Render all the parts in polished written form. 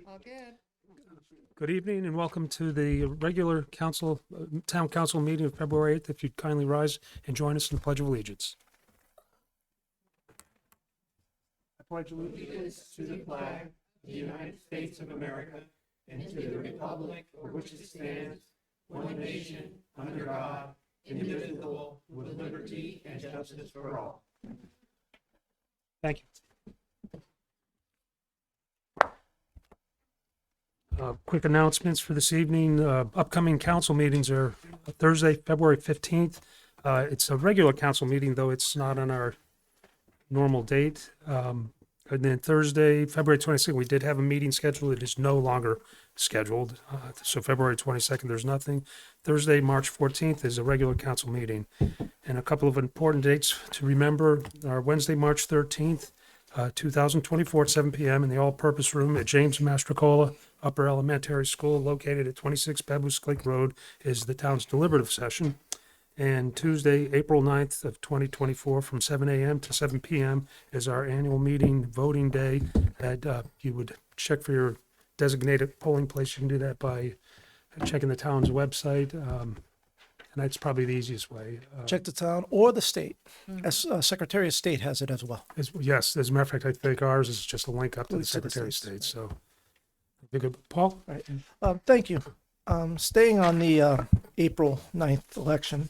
All good. Good evening and welcome to the regular town council meeting of February 8th. If you'd kindly rise and join us in the Pledge of Allegiance. I pledge allegiance to the flag of the United States of America and to the republic for which it stands, one nation, under God, indivisible, with liberty and justice for all. Thank you. Quick announcements for this evening. Upcoming council meetings are Thursday, February 15th. It's a regular council meeting, though it's not on our normal date. And then Thursday, February 22nd, we did have a meeting scheduled. It is no longer scheduled. So February 22nd, there's nothing. Thursday, March 14th is a regular council meeting. And a couple of important dates to remember are Wednesday, March 13th, 2024 at 7 p.m. in the all-purpose room at James Mastrocola Upper Elementary School located at 26 Pebbles Lake Road is the town's deliberative session. And Tuesday, April 9th of 2024 from 7 a.m. to 7 p.m. is our annual meeting voting day. And you would check for your designated polling place. You can do that by checking the town's website. And that's probably the easiest way. Check the town or the state. As Secretary of State has it as well. Yes, as a matter of fact, I think ours is just a link up to the To the Secretary of states, State. So, you good, Paul? Right. Thank you. Staying on the April 9th election,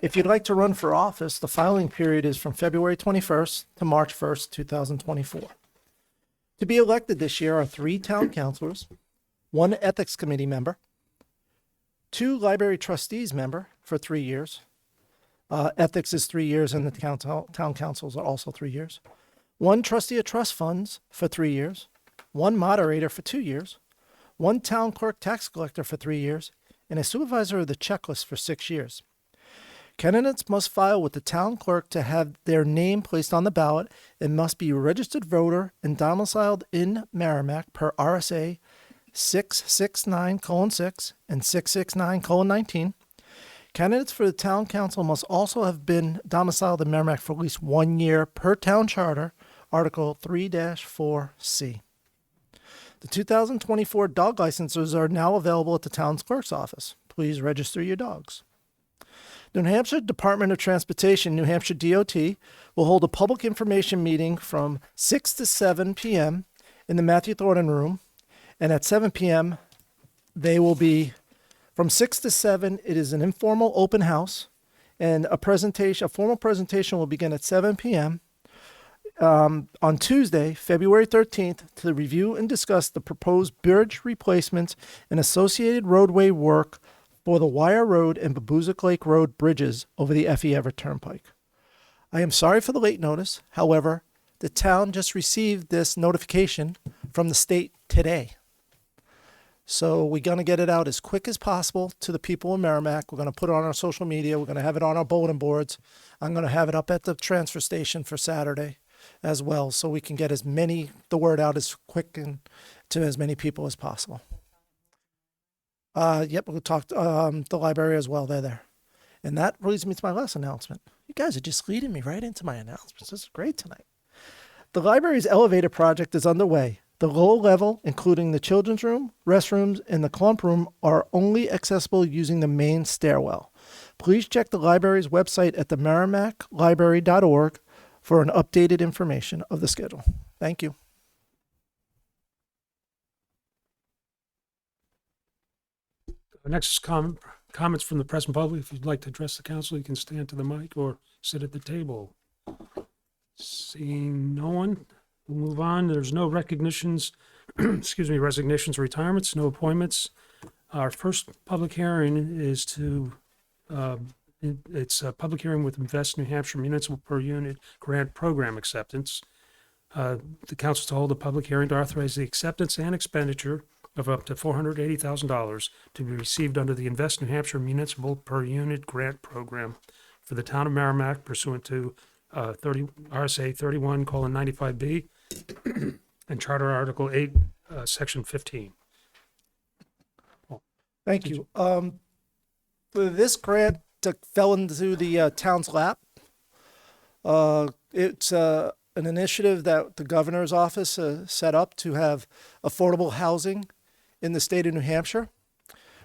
if you'd like to run for office, the filing period is from February 21st to March 1st, 2024. To be elected this year are 3 town councilors, 1 ethics committee member, 2 library trustees member for 3 years. Ethics is 3 years and the town councils are also 3 years. 1 trustee of trust funds for 3 years. 1 moderator for 2 years. 1 town clerk tax collector for 3 years. And a supervisor of the checklist for 6 years. Candidates must file with the town clerk to have their name placed on the ballot and must be a registered voter and domiciled in Merrimack per RSA 669:6 and 669:19. Candidates for the town council must also have been domiciled in Merrimack for at least 1 year per town charter, Article 3-4C. The 2024 dog licenses are now available at the town's clerk's office. Please register your dogs. New Hampshire Department of Transportation, New Hampshire DOT, will hold a public information meeting from 6 to 7 p.m. in the Matthew Thornton Room. And at 7 p.m., they will be, from 6 to 7, it is an informal open house. And a formal presentation will begin at 7 p.m. On Tuesday, February 13th, to review and discuss the proposed bridge replacements and associated roadway work for the Wire Road and Babuzik Lake Road bridges over the Effie Everett Turnpike. I am sorry for the late notice. However, the town just received this notification from the state today. So we're going to get it out as quick as possible to the people in Merrimack. We're going to put it on our social media. We're going to have it on our bulletin boards. I'm going to have it up at the transfer station for Saturday as well, so we can get the word out as quick and to as many people as possible. Yep, we'll talk to the library as well. They're there. And that leads me to my last announcement. You guys are just leading me right into my announcements. This is great tonight. The library's elevator project is underway. The lower level, including the children's room, restrooms, and the clump room, are only accessible using the main stairwell. Please check the library's website at the merrimacklibrary.org for an updated information of the schedule. Thank you. Next is comments from the press and public. If you'd like to address the council, you can stand to the mic or sit at the table. Seeing no one, we'll move on. There's no resignations, retirements, no appointments. Our first public hearing is it's a public hearing with Invest New Hampshire Municipal Per Unit Grant Program Acceptance. The council to hold a public hearing to authorize the acceptance and expenditure of up to $480,000 to be received under the Invest New Hampshire Municipal Per Unit Grant Program for the town of Merrimack pursuant to RSA 31:95B and Charter Article 8, Section 15. Thank you. This grant fell into the town's lap. It's an initiative that the governor's office set up to have affordable housing in the state of New Hampshire.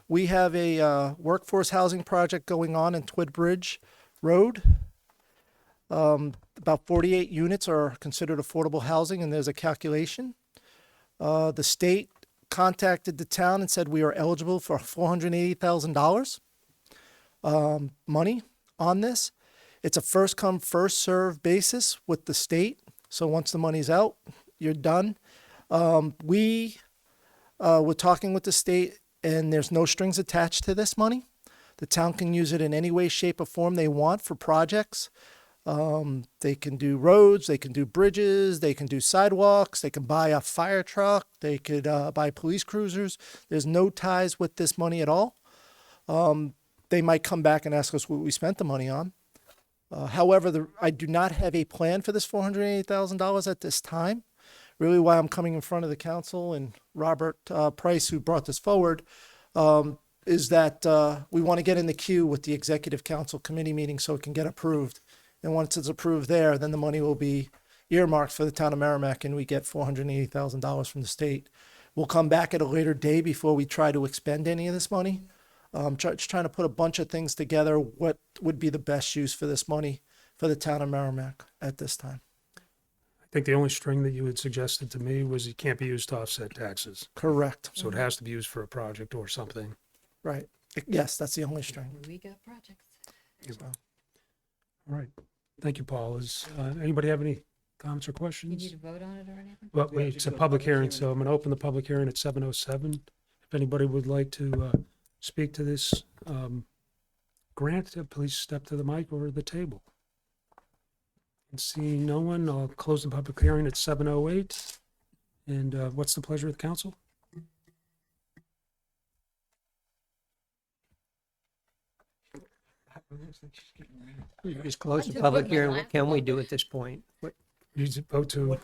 We have a workforce housing project going on in Twidbridge Road. About 48 units are considered affordable housing, and there's a calculation. The state contacted the town and said we are eligible for $480,000 money on this. It's a first come, first serve basis with the state. So once the money's out, you're done. We were talking with the state, and there's no strings attached to this money. The town can use it in any way, shape, or form they want for projects. They can do roads, they can do bridges, they can do sidewalks, they can buy a fire truck, they could buy police cruisers. There's no ties with this money at all. They might come back and ask us what we spent the money on. However, I do not have a plan for this $480,000 at this time. Really why I'm coming in front of the council and Robert Price, who brought this forward, is that we want to get in the queue with the executive council committee meeting so it can get approved. And once it's approved there, then the money will be earmarked for the town of Merrimack, and we get $480,000 from the state. We'll come back at a later day before we try to expend any of this money. Just trying to put a bunch of things together. What would be the best use for this money for the town of Merrimack at this time? I think the only string that you had suggested to me was it can't be used to offset taxes. Correct. So it has to be used for a project or something. Right. Yes, that's the only string. We got projects. So, All right. Thank you, Paul. Anybody have any comments or You questions? need to vote on it or anything? Well, it's a public hearing, so I'm going to open the public hearing at 7:07. If anybody would like to speak to this grant, please step to the mic or the table. And seeing no one, I'll close the public hearing at 7:08. And what's the pleasure of the council? We just closed the Just public put my hearing. What glasses can we on. do at this point? You just vote to,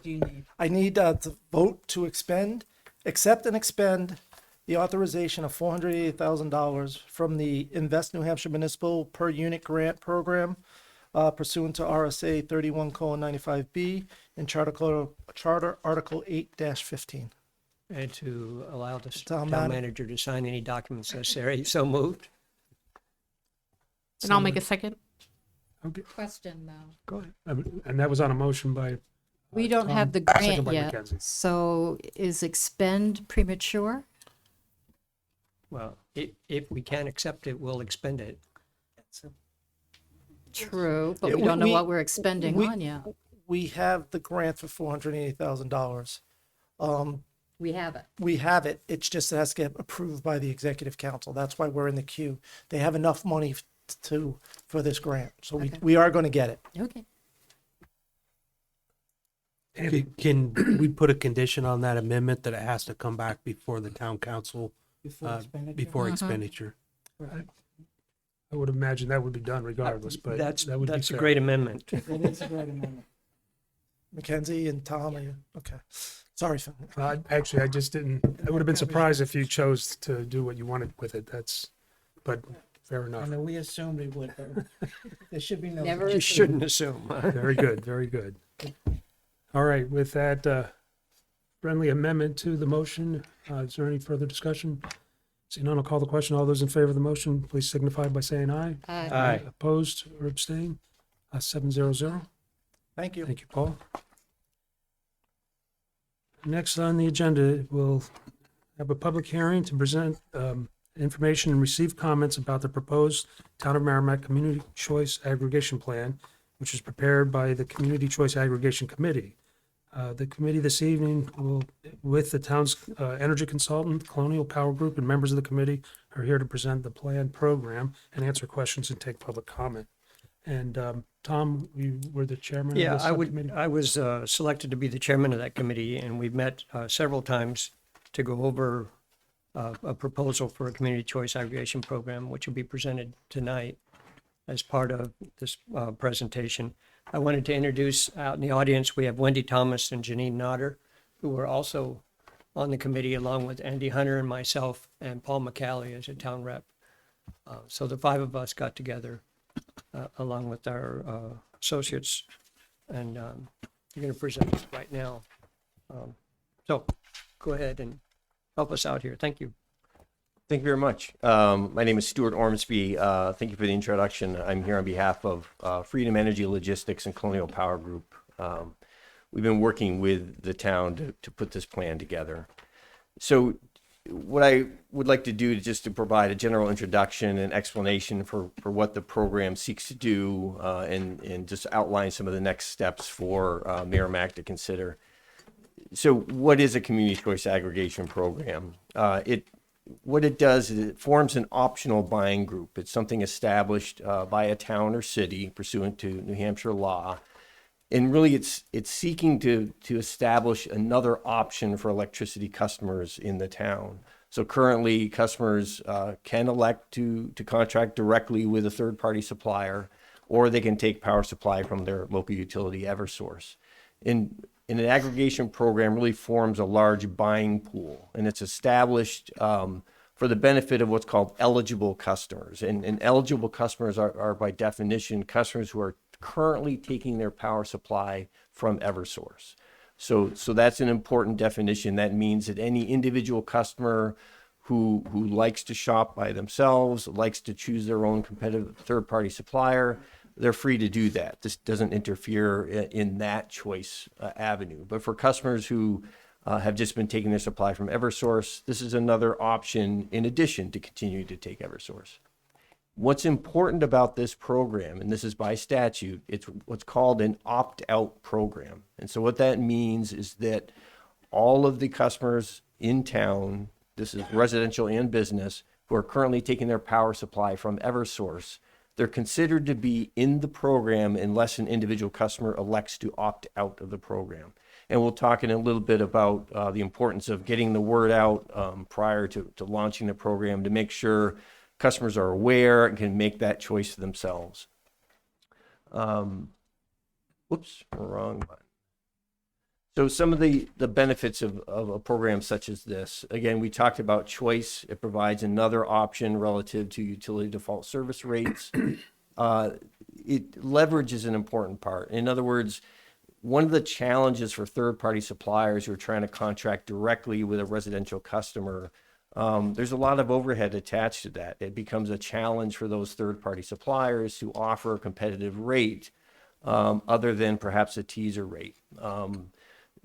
I need to vote to accept and expend the authorization of $480,000 from the Invest New Hampshire Municipal Per Unit Grant Program pursuant to RSA 31:95B and Charter Article 8-15. And to allow the Town town man- manager to sign any documents necessary. So moved. And I'll make a second. okay, Question though. go ahead. And that was on a motion by. We don't Tom, have the second grant by yet, Mackenzie. so is expend premature? Well, if we can't accept it, we'll expend it. True, but Yeah, we don't know we- what we're expending we- on yet. We have the grant for $480,000. We have it. We have it. It's just it has to get approved by the executive council. That's why we're in the queue. They have enough money for this grant. So Okay. we are going to get it. Okay. Andy, Can we put a condition on that amendment that it has to come back before the town council, before expenditure? I would imagine that would be done regardless, but That's that would be a fair. great amendment. Mackenzie and Tom, are you? Okay. Sorry, Phil. Actually, I just didn't, I would have been surprised if you chose to do what you wanted with it. But fair I enough. know we assumed we would, but there should be no. Never You assume. shouldn't assume. huh? Very good, very good. All right, with that friendly amendment to the motion, is there any further discussion? Seeing none, I'll call the question. All those in favor of the motion, please signify by saying aye. Aye. Opposed or abstain? 700. Thank you. Thank you, Paul. Next on the agenda, we'll have a public hearing to present information and receive comments about the proposed Town of Merrimack Community Choice Aggregation Plan, which is prepared by the Community Choice Aggregation Committee. The committee this evening will, with the town's energy consultant, Colonial Power Group, and members of the committee are here to present the plan program and answer questions and take public comment. And Tom, you were the chairman of Yeah, this subcommittee? I was selected to be the chairman of that committee, and we've met several times to go over a proposal for a community choice aggregation program, which will be presented tonight as part of this presentation. I wanted to introduce out in the audience, we have Wendy Thomas and Janine Nodder, who are also on the committee, along with Andy Hunter and myself and Paul McCallie as a town rep. So the five of us got together along with our associates and you're going to present it right now. So go ahead and help us out here. Thank you. Thank you very much. My name is Stuart Ormsby. Thank you for the introduction. I'm here on behalf of Freedom Energy Logistics and Colonial Power Group. We've been working with the town to put this plan together. So what I would like to do is just to provide a general introduction and explanation for what the program seeks to do and just outline some of the next steps for Merrimack to consider. So what is a community choice aggregation program? What it does is it forms an optional buying group. It's something established by a town or city pursuant to New Hampshire law. And really it's seeking to establish another option for electricity customers in the town. So currently customers can elect to contract directly with a third-party supplier, or they can take power supply from their local utility Eversource. And an aggregation program really forms a large buying pool, and it's established for the benefit of what's called eligible customers. And eligible customers are by definition customers who are currently taking their power supply from Eversource. So that's an important definition. That means that any individual customer who likes to shop by themselves, likes to choose their own competitive third-party supplier, they're free to do that. This doesn't interfere in that choice avenue. But for customers who have just been taking their supply from Eversource, this is another option in addition to continuing to take Eversource. What's important about this program, and this is by statute, it's what's called an opt-out program. And so what that means is that all of the customers in town, this is residential and business, who are currently taking their power supply from Eversource, they're considered to be in the program unless an individual customer elects to opt out of the program. And we'll talk in a little bit about the importance of getting the word out prior to launching the program to make sure customers are aware and can make that choice themselves. Whoops, wrong button. So some of the benefits of a program such as this, again, we talked about choice. It provides another option relative to utility default service rates. Leverage is an important part. In other words, one of the challenges for third-party suppliers who are trying to contract directly with a residential customer, there's a lot of overhead attached to that. It becomes a challenge for those third-party suppliers to offer a competitive rate other than perhaps a teaser rate.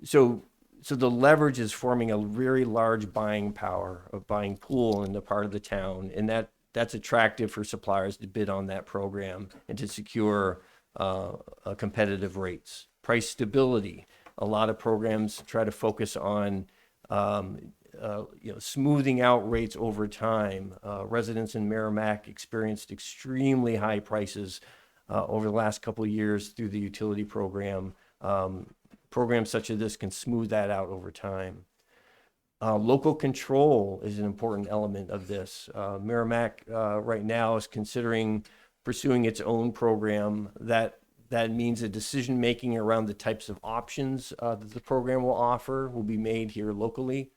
So the leverage is forming a very large buying pool in the part of the town, and that's attractive for suppliers to bid on that program and to secure competitive rates. Price stability. A lot of programs try to focus on smoothing out rates over time. Residents in Merrimack experienced extremely high prices over the last couple of years through the utility program. Programs such as this can smooth that out over time. Local control is an important element of this. Merrimack right now is considering pursuing its own program. That means that decision-making around the types of options that the program will offer will be made here locally.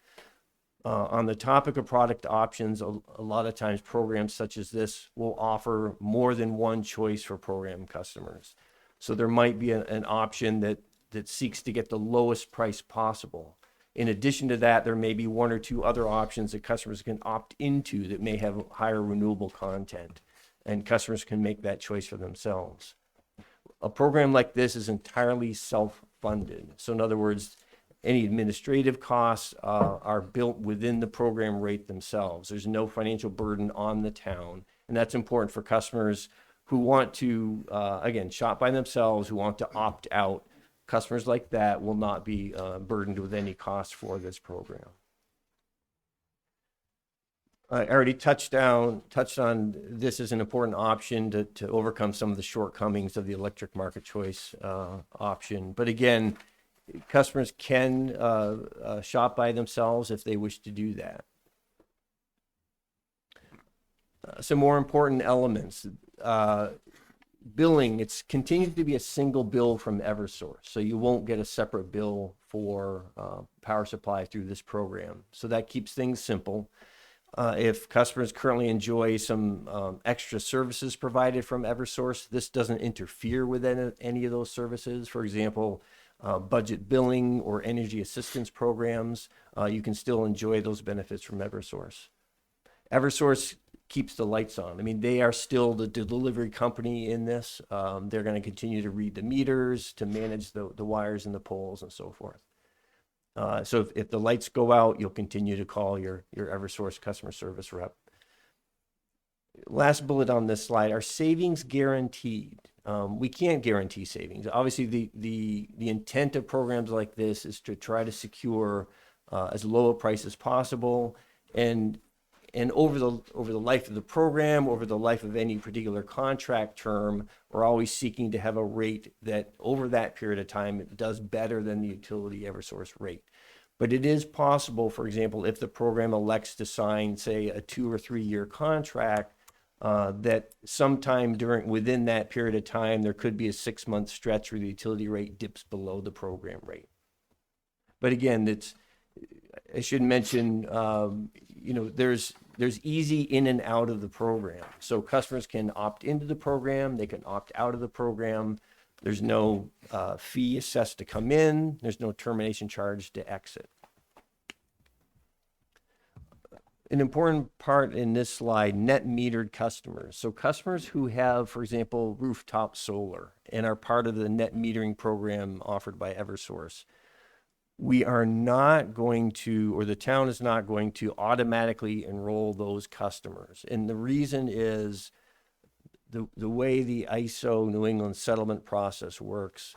On the topic of product options, a lot of times programs such as this will offer more than one choice for program customers. So there might be an option that seeks to get the lowest price possible. In addition to that, there may be one or two other options that customers can opt into that may have higher renewable content, and customers can make that choice for themselves. A program like this is entirely self-funded. So in other words, any administrative costs are built within the program rate themselves. There's no financial burden on the town, and that's important for customers who want to, again, shop by themselves, who want to opt out. Customers like that will not be burdened with any cost for this program. I already touched on this as an important option to overcome some of the shortcomings of the electric market choice option. But again, customers can shop by themselves if they wish to do that. Some more important elements. Billing, it's continued to be a single bill from Eversource, so you won't get a separate bill for power supply through this program. So that keeps things simple. If customers currently enjoy some extra services provided from Eversource, this doesn't interfere with any of those services. For example, budget billing or energy assistance programs, you can still enjoy those benefits from Eversource. Eversource keeps the lights on. I mean, they are still the delivery company in this. They're going to continue to read the meters, to manage the wires and the poles and so forth. So if the lights go out, you'll continue to call your Eversource customer service rep. Last bullet on this slide, are savings guaranteed? We can't guarantee savings. Obviously, the intent of programs like this is to try to secure as low a price as possible, and over the life of the program, over the life of any particular contract term, we're always seeking to have a rate that over that period of time does better than the utility Eversource rate. But it is possible, for example, if the program elects to sign, say, a 2 or 3 year contract, that sometime within that period of time, there could be a 6-month stretch where the utility rate dips below the program rate. But again, I should mention, there's easy in and out of the program. So customers can opt into the program, they can opt out of the program. There's no fee assessed to come in. There's no termination charge to exit. An important part in this slide, net metered customers. So customers who have, for example, rooftop solar and are part of the net metering program offered by Eversource. We are not going to, or the town is not going to automatically enroll those customers. And the reason is the way the ISO New England settlement process works,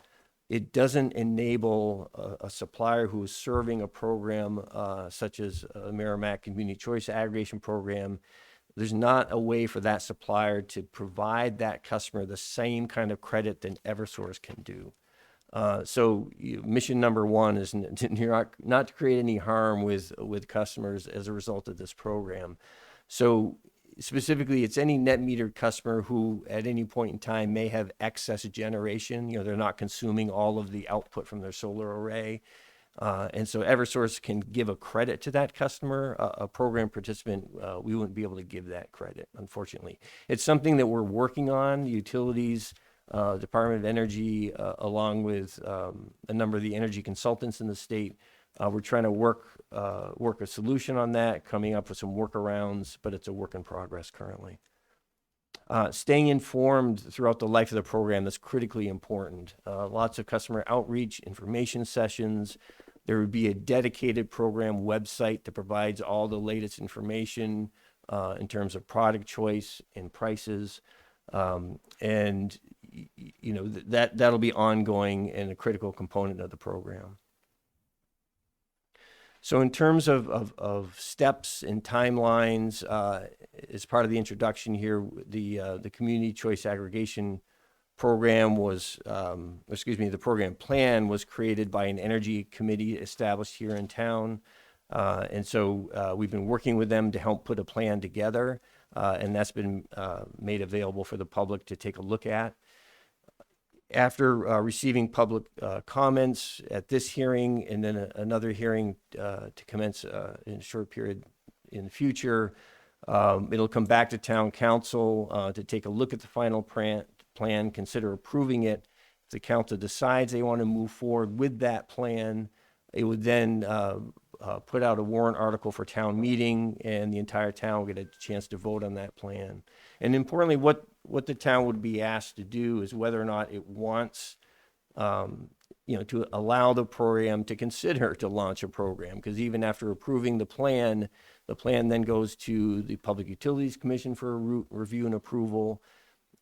it doesn't enable a supplier who is serving a program such as a Merrimack Community Choice Aggregation Program. There's not a way for that supplier to provide that customer the same kind of credit that Eversource can do. So mission number one is not to create any harm with customers as a result of this program. So specifically, it's any net metered customer who at any point in time may have excess generation. They're not consuming all of the output from their solar array. And so Eversource can give a credit to that customer. A program participant, we wouldn't be able to give that credit, unfortunately. It's something that we're working on. The utilities, Department of Energy, along with a number of the energy consultants in the state, we're trying to work a solution on that, coming up with some workarounds, but it's a work in progress currently. Staying informed throughout the life of the program is critically important. Lots of customer outreach, information sessions. There would be a dedicated program website that provides all the latest information in terms of product choice and prices. And that'll be ongoing and a critical component of the program. So in terms of steps and timelines, as part of the introduction here, the Community Choice Aggregation Program the program plan was created by an energy committee established here in town. And so we've been working with them to help put a plan together, and that's been made available for the public to take a look at. After receiving public comments at this hearing and then another hearing to commence in a short period in the future, it'll come back to town council to take a look at the final plan, consider approving it. If the council decides they want to move forward with that plan, it would then put out a warrant article for town meeting, and the entire town will get a chance to vote on that plan. And importantly, what the town would be asked to do is whether or not it wants, to allow the program to consider to launch a program. Because even after approving the plan then goes to the Public Utilities Commission for a review and approval.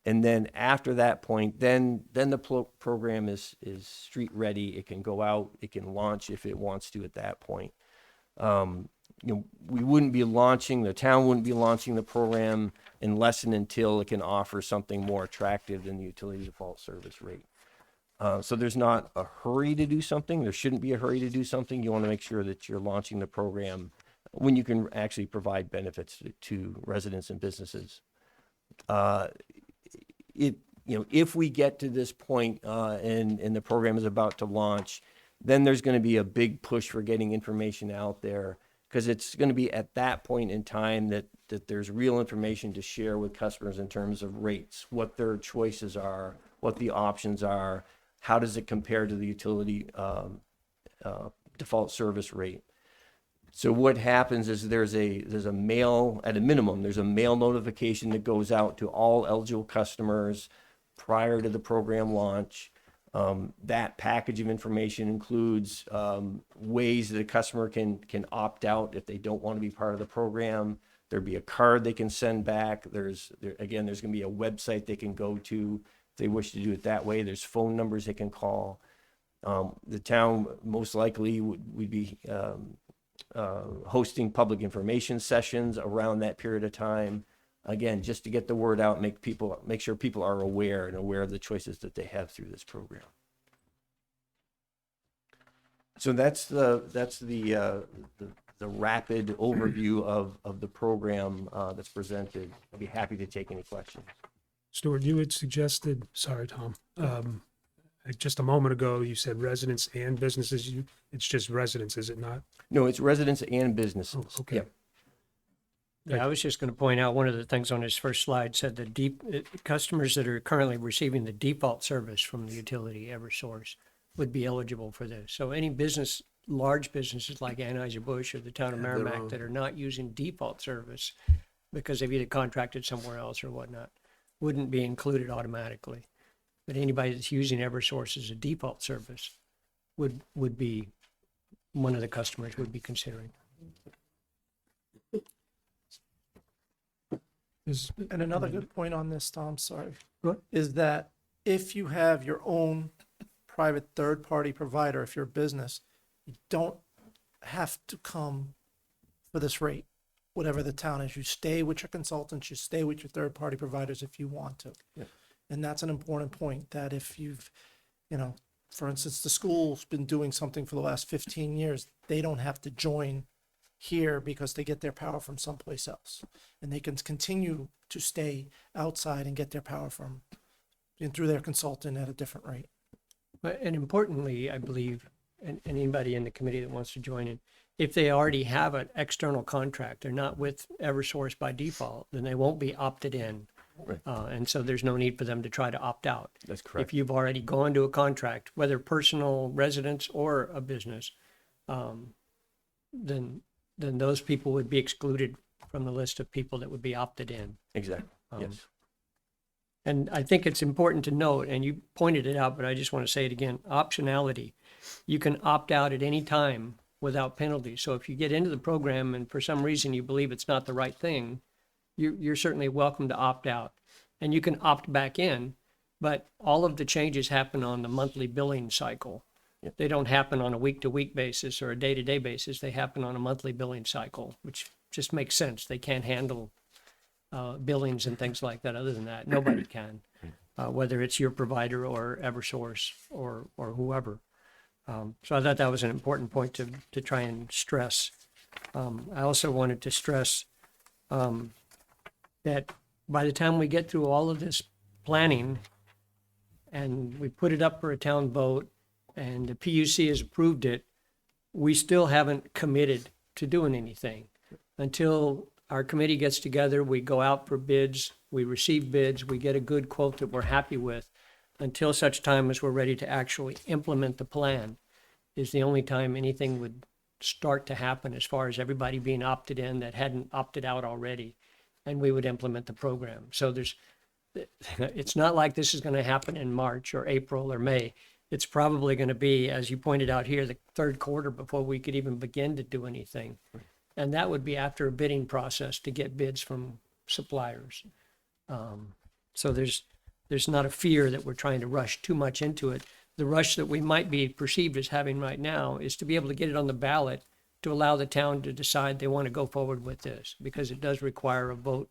And then after that point, then the program is street ready. It can go out, it can launch if it wants to at that point. We wouldn't be launching, the town wouldn't be launching the program unless and until it can offer something more attractive than the utility default service rate. So there's not a hurry to do something. There shouldn't be a hurry to do something. You want to make sure that you're launching the program when you can actually provide benefits to residents and businesses. If we get to this point and the program is about to launch, then there's going to be a big push for getting information out there, because it's going to be at that point in time that there's real information to share with customers in terms of rates, what their choices are, what the options are, how does it compare to the utility default service rate? So what happens is there's a mail, at a minimum, there's a mail notification that goes out to all eligible customers prior to the program launch. That package of information includes ways that a customer can opt out if they don't want to be part of the program. There'd be a card they can send back. There's going to be a website they can go to if they wish to do it that way. There's phone numbers they can call. The town most likely would be hosting public information sessions around that period of time. Again, just to get the word out, make sure people are aware of the choices that they have through this program. So that's the rapid overview of the program that's presented. I'd be happy to take any questions. Stuart, you had suggested, sorry, Tom, just a moment ago, you said residents and businesses. It's just residents, is it not? No, it's residents and businesses. Oh, okay. Yep. Yeah, I was just going to point out, one of the things on his first slide said customers that are currently receiving the default service from the utility Eversource would be eligible for this. So any business, large businesses like Anheuser-Busch or the town of Merrimack that are not using default service because they've either contracted somewhere else or whatnot, wouldn't be included automatically. But anybody that's using Eversource as a default service would be one of the customers would be considering. And another good point on this, Tom, sorry, Go ahead. is that if you have your own private third-party provider, if you're a business, you don't have to come for this rate, whatever the town is. You stay with your consultants, you stay with your third-party providers if you want to. Yeah. And that's an important point, that if you've, for instance, the school's been doing something for the last 15 years, they don't have to join here because they get their power from someplace else. And they can continue to stay outside and get their power from and through their consultant at a different rate. And importantly, I believe, and anybody in the committee that wants to join in, if they already have an external contract, they're not with Eversource by default, then they won't be opted in. Right. And so there's no need for them to try to opt out. That's correct. If you've already gone to a contract, whether personal residence or a business, then those people would be excluded from the list of people that would be opted in. Exactly. Yes. And I think it's important to note, and you pointed it out, but I just want to say it again, optionality. You can opt out at any time without penalty. So if you get into the program and for some reason you believe it's not the right thing, you're certainly welcome to opt out. And you can opt back in, but all of the changes happen on the monthly billing cycle. Yep. They don't happen on a week-to-week basis or a day-to-day basis. They happen on a monthly billing cycle, which just makes sense. They can't handle billings and things like that. Other than that, nobody can, whether it's your provider or Eversource or whoever. So I thought that was an important point to try and stress. I also wanted to stress that by the time we get through all of this planning and we put it up for a town vote and the PUC has approved it, we still haven't committed to doing anything. Until our committee gets together, we go out for bids, we receive bids, we get a good quote that we're happy with. Until such time as we're ready to actually implement the plan is the only time anything would start to happen as far as everybody being opted in that hadn't opted out already, and we would implement the program. So it's not like this is going to happen in March or April or May. It's probably going to be, as you pointed out here, the third quarter before we could even begin to do anything. And that would be after a bidding process to get bids from suppliers. So there's not a fear that we're trying to rush too much into it. The rush that we might be perceived as having right now is to be able to get it on the ballot to allow the town to decide they want to go forward with this, because it does require a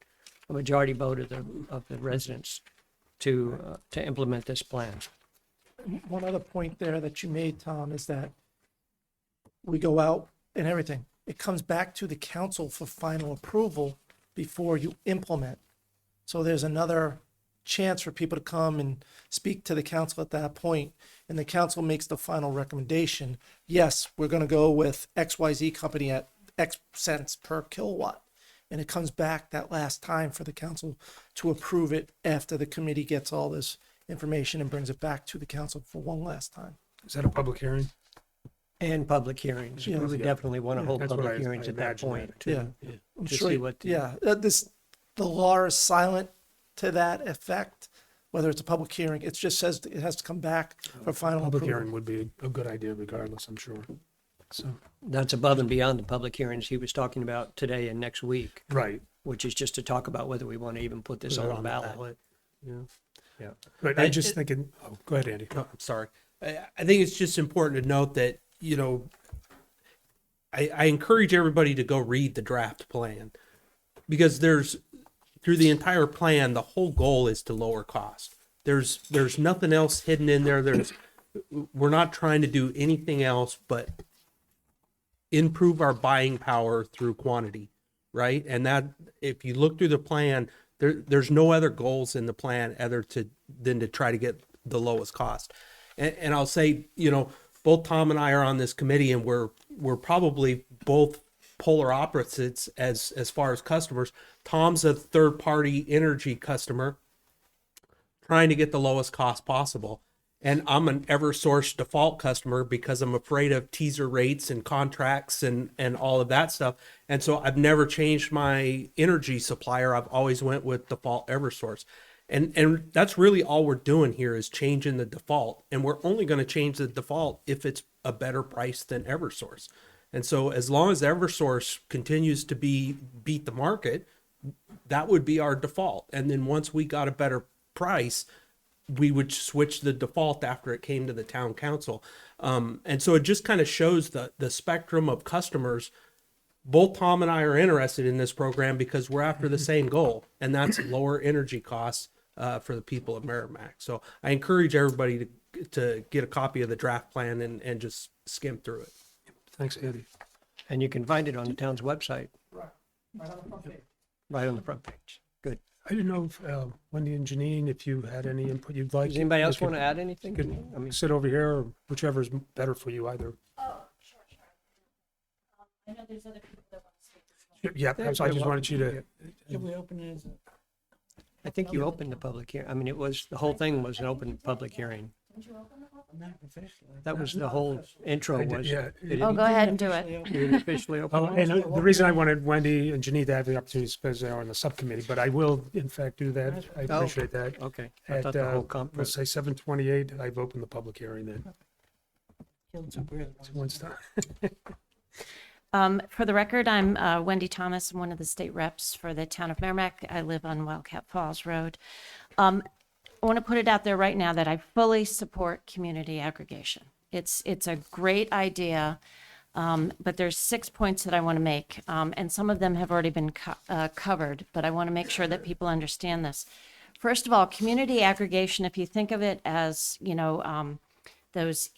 majority vote of the residents to implement this plan. One other point there that you made, Tom, is that we go out and everything. It comes back to the council for final approval before you implement. So there's another chance for people to come and speak to the council at that point, and the council makes the final recommendation. Yes, we're going to go with XYZ company at X cents per kilowatt. And it comes back that last time for the council to approve it after the committee gets all this information and brings it back to the council for one last time. Is that a public hearing? And public hearings. Yeah. We would definitely want to hold That's what public I hearings at that imagined point. too. Yeah. I'm To sure, see what the- the law is silent to that effect, whether it's a public hearing. It just says it has to come back for final Public approval. hearing would be a good idea regardless, I'm sure. So, That's above and beyond the public hearings he was talking about today and next week, right. which is just to talk about whether we want to even put this Put it on the ballot. Yeah. Yeah. But I just thinking, oh, go ahead, Andy. No, I'm sorry. I think it's just important to note that, you know, I encourage everybody to go read the draft plan because through the entire plan, the whole goal is to lower cost. There's nothing else hidden in there. We're not trying to do anything else but improve our buying power through quantity, right? And that, if you look through the plan, there's no other goals in the plan than to try to get the lowest cost. And I'll say, you know, both Tom and I are on this committee, and we're probably both polar opposites as far as customers. Tom's a third party energy customer trying to get the lowest cost possible. And I'm an Eversource default customer because I'm afraid of teaser rates and contracts and all of that stuff. And so I've never changed my energy supplier. I've always went with default Eversource. And that's really all we're doing here is changing the default. And we're only going to change the default if it's a better price than Eversource. And so as long as Eversource continues to beat the market, that would be our default. And then once we got a better price, we would switch the default after it came to the town council. And so it just kind of shows the spectrum of customers. Both Tom and I are interested in this program because we're after the same goal, and that's lower energy costs for the people of Merrimack. So I encourage everybody to get a copy of the draft plan and just skim through it. Thanks, Andy. And you can find it on the town's website, Right on the front page. right on the front page. Good. I didn't know if Wendy and Janine, if you had any input you'd like. Does anybody else we want to could- add anything? could I mean, sit over here, or whichever is better for you, either. I know there's other people that want to speak as well. Yeah, so I just wanted you to. Should we open it as a? I think you opened the public hearing. I mean, the whole thing was an open public hearing. Not officially. That was the whole intro I did, was. yeah. It Oh, didn't- go ahead and do it. Officially open. you didn't officially open Oh, it? and the reason I wanted Wendy and Janine to have the opportunity is because they are on the subcommittee, but I will in fact do that. I Oh. appreciate that. Okay. I At, thought the whole comp let's say 7:28, I've opened the public hearing then. Killed some bread. So once done. For the record, I'm Wendy Thomas. I'm one of the state reps for the town of Merrimack. I live on Wildcat Falls Road. I want to put it out there right now that I fully support community aggregation. It's a great idea, but there's 6 points that I want to make, and some of them have already been covered, but I want to make sure that people understand this. First of all, community aggregation, if you think of it as, those,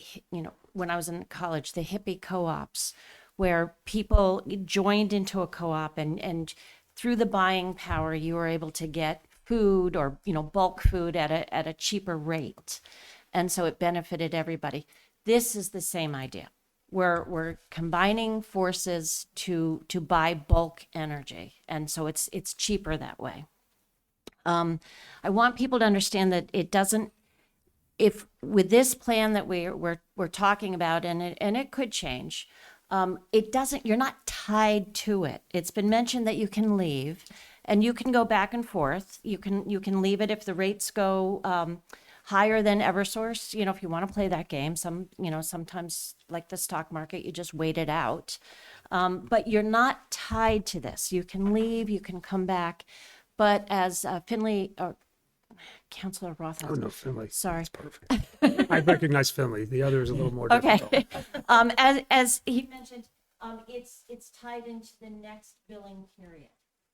when I was in college, the hippie co-ops, where people joined into a co-op and through the buying power, you were able to get food or, bulk food at a cheaper rate. And so it benefited everybody. This is the same idea. We're combining forces to buy bulk energy. And so it's cheaper that way. I want people to understand that it doesn't, if with this plan that we're talking about, and it could change, it doesn't, you're not tied to it. It's been mentioned that you can leave and you can go back and forth. You can leave it if the rates go higher than Eversource, if you want to play that game. Sometimes like the stock market, you just wait it out. But you're not tied to this. You can leave, you can come back. But as Finley, or Councilor Roth, Oh, no, Finley. sorry. Perfect. I recognize Finley. The other is a little more difficult. Okay. As he mentioned, it's tied into the next billing period.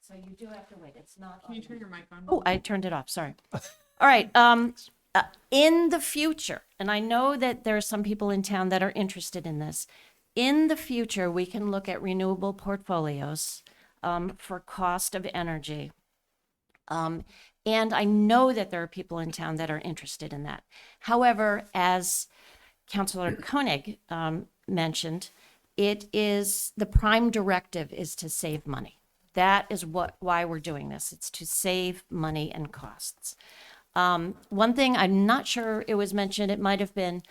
So you do have to wait. It's not. Can you turn your mic on? Oh, I turned it off. Sorry. All right. In the future, and I know that there are some people in town that are interested in this. In the future, we can look at renewable portfolios for cost of energy. And I know that there are people in town that are interested in that. However, as Councilor Koenig mentioned, it is the prime directive is to save money. That is why we're doing this. It's to save money and costs. One thing, I'm not sure it was mentioned, it might have been,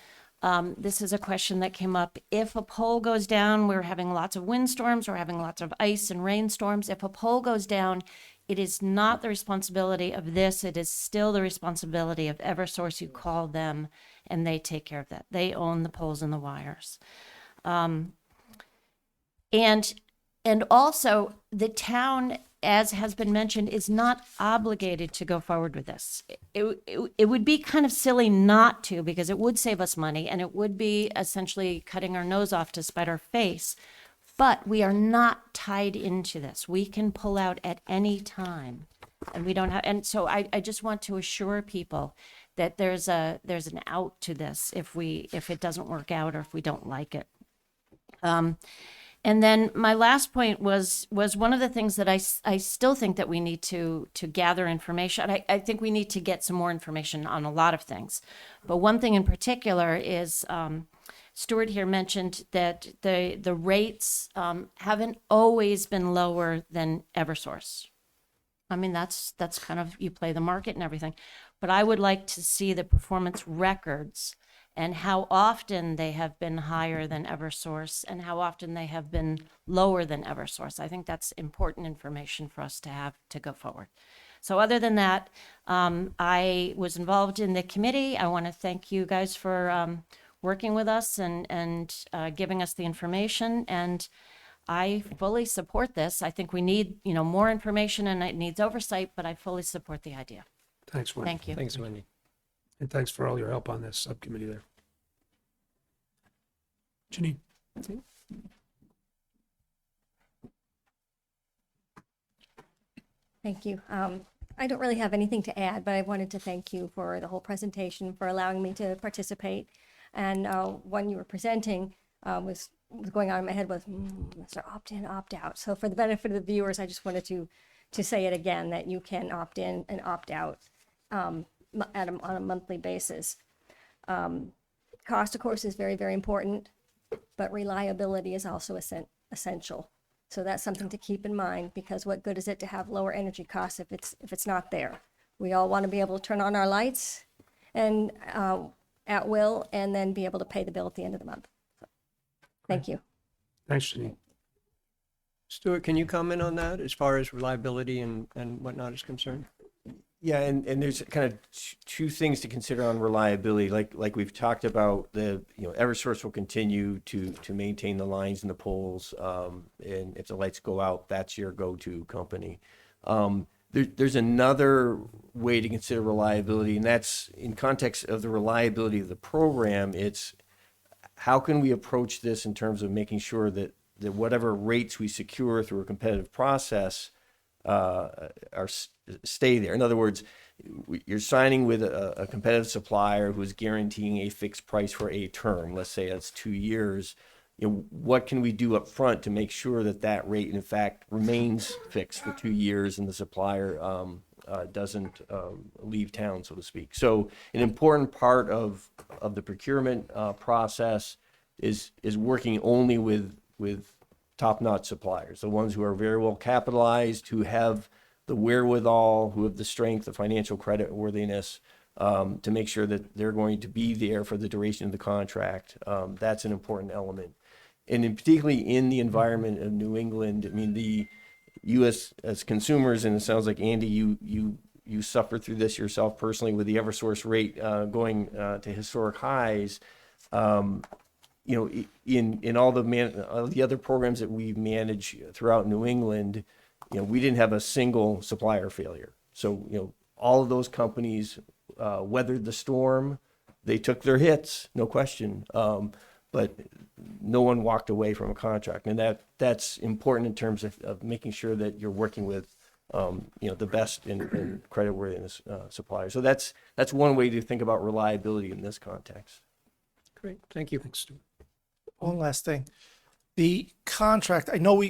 this is a question that came up. If a pole goes down, we're having lots of windstorms, we're having lots of ice and rainstorms. If a pole goes down, it is not the responsibility of this. It is still the responsibility of Eversource. You call them and they take care of that. They own the poles and the wires. And also the town, as has been mentioned, is not obligated to go forward with this. It would be kind of silly not to, because it would save us money and it would be essentially cutting our nose off to spite our face. But we are not tied into this. We can pull out at any time, and we don't have. And so I just want to assure people that there's an out to this if it doesn't work out or if we don't like it. And then my last point was one of the things that I still think that we need to gather information. I think we need to get some more information on a lot of things, but one thing in particular is. Stuart here mentioned that the rates haven't always been lower than Eversource. I mean, that's kind of, you play the market and everything, but I would like to see the performance records and how often they have been higher than Eversource and how often they have been lower than Eversource. I think that's important information for us to have to go forward. So other than that, I was involved in the committee. I want to thank you guys for working with us and giving us the information. And I fully support this. I think we need, more information and it needs oversight, but I fully support the idea. Thanks, Wendy. Thank you. Thanks, Wendy. And thanks for all your help on this subcommittee there. Janine? Thank you. I don't really have anything to add, but I wanted to thank you for the whole presentation, for allowing me to participate. And when you were presenting, was going on in my head was, is there opt-in, opt-out? So for the benefit of the viewers, I just wanted to say it again, that you can opt in and opt out on a monthly basis. Cost, of course, is very, very important, but reliability is also essential. So that's something to keep in mind, because what good is it to have lower energy costs if it's not there? We all want to be able to turn on our lights and at will, and then be able to pay the bill at the end of the month. So, thank you. Thanks, Janine. Stuart, can you comment on that as far as reliability and whatnot is concerned? Yeah, and there's kind of two things to consider on reliability. Like we've talked about, Eversource will continue to maintain the lines and the poles, and if the lights go out, that's your go-to company. There's another way to consider reliability, and that's in context of the reliability of the program. It's how can we approach this in terms of making sure that whatever rates we secure through a competitive process stay there. In other words, you're signing with a competitive supplier who is guaranteeing a fixed price for a term. Let's say that's 2 years. What can we do up front to make sure that rate, in fact, remains fixed for 2 years and the supplier doesn't leave town, so to speak? So an important part of the procurement process is working only with top-notch suppliers, the ones who are very well capitalized, who have the wherewithal, who have the strength, the financial credit worthiness, to make sure that they're going to be there for the duration of the contract. That's an important element. And particularly in the environment of New England, I mean, the U.S. as consumers, and it sounds like, Andy, you suffered through this yourself personally with the Eversource rate going to historic highs. In all the other programs that we manage throughout New England, we didn't have a single supplier failure. So, all of those companies weathered the storm. They took their hits, no question. But no one walked away from a contract. And that's important in terms of making sure that you're working with, the best in creditworthiness suppliers. So that's one way to think about reliability in this context. Great, thank you. Thanks, Stuart. One last thing. The contract, I know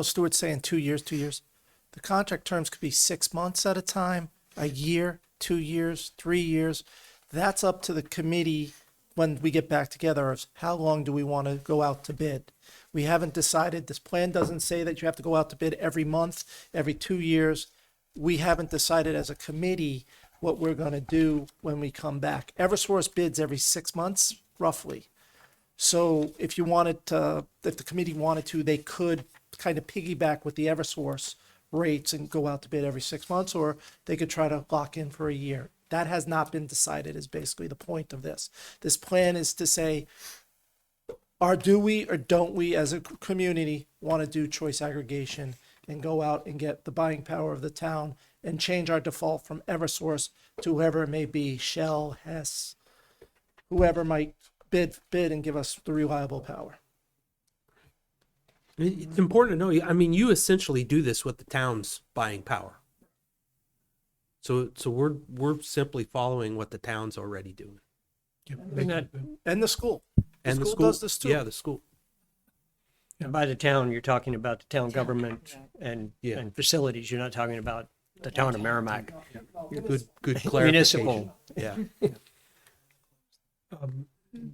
Stuart's saying 2 years. The contract terms could be 6 months at a time, a year, 2 years, 3 years. That's up to the committee when we get back together of how long do we want to go out to bid. We haven't decided. This plan doesn't say that you have to go out to bid every month, every 2 years. We haven't decided as a committee what we're going to do when we come back. Eversource bids every 6 months, roughly. So if you wanted to, if the committee wanted to, they could kind of piggyback with the Eversource rates and go out to bid every 6 months, or they could try to lock in for a year. That has not been decided, is basically the point of this. This plan is to say, do we or don't we as a community want to do choice aggregation and go out and get the buying power of the town and change our default from Eversource to whoever it may be, Shell, Hess, whoever might bid and give us the reliable power. It's important to know. I mean, you essentially do this with the town's buying power. So we're simply following what the town's already doing, And the school. and the school school does this too. Yeah, the school. And by the town, you're talking about the town government and, Yeah. and facilities. You're not talking about the town of Merrimack. Good clarification. Municipal. Yeah.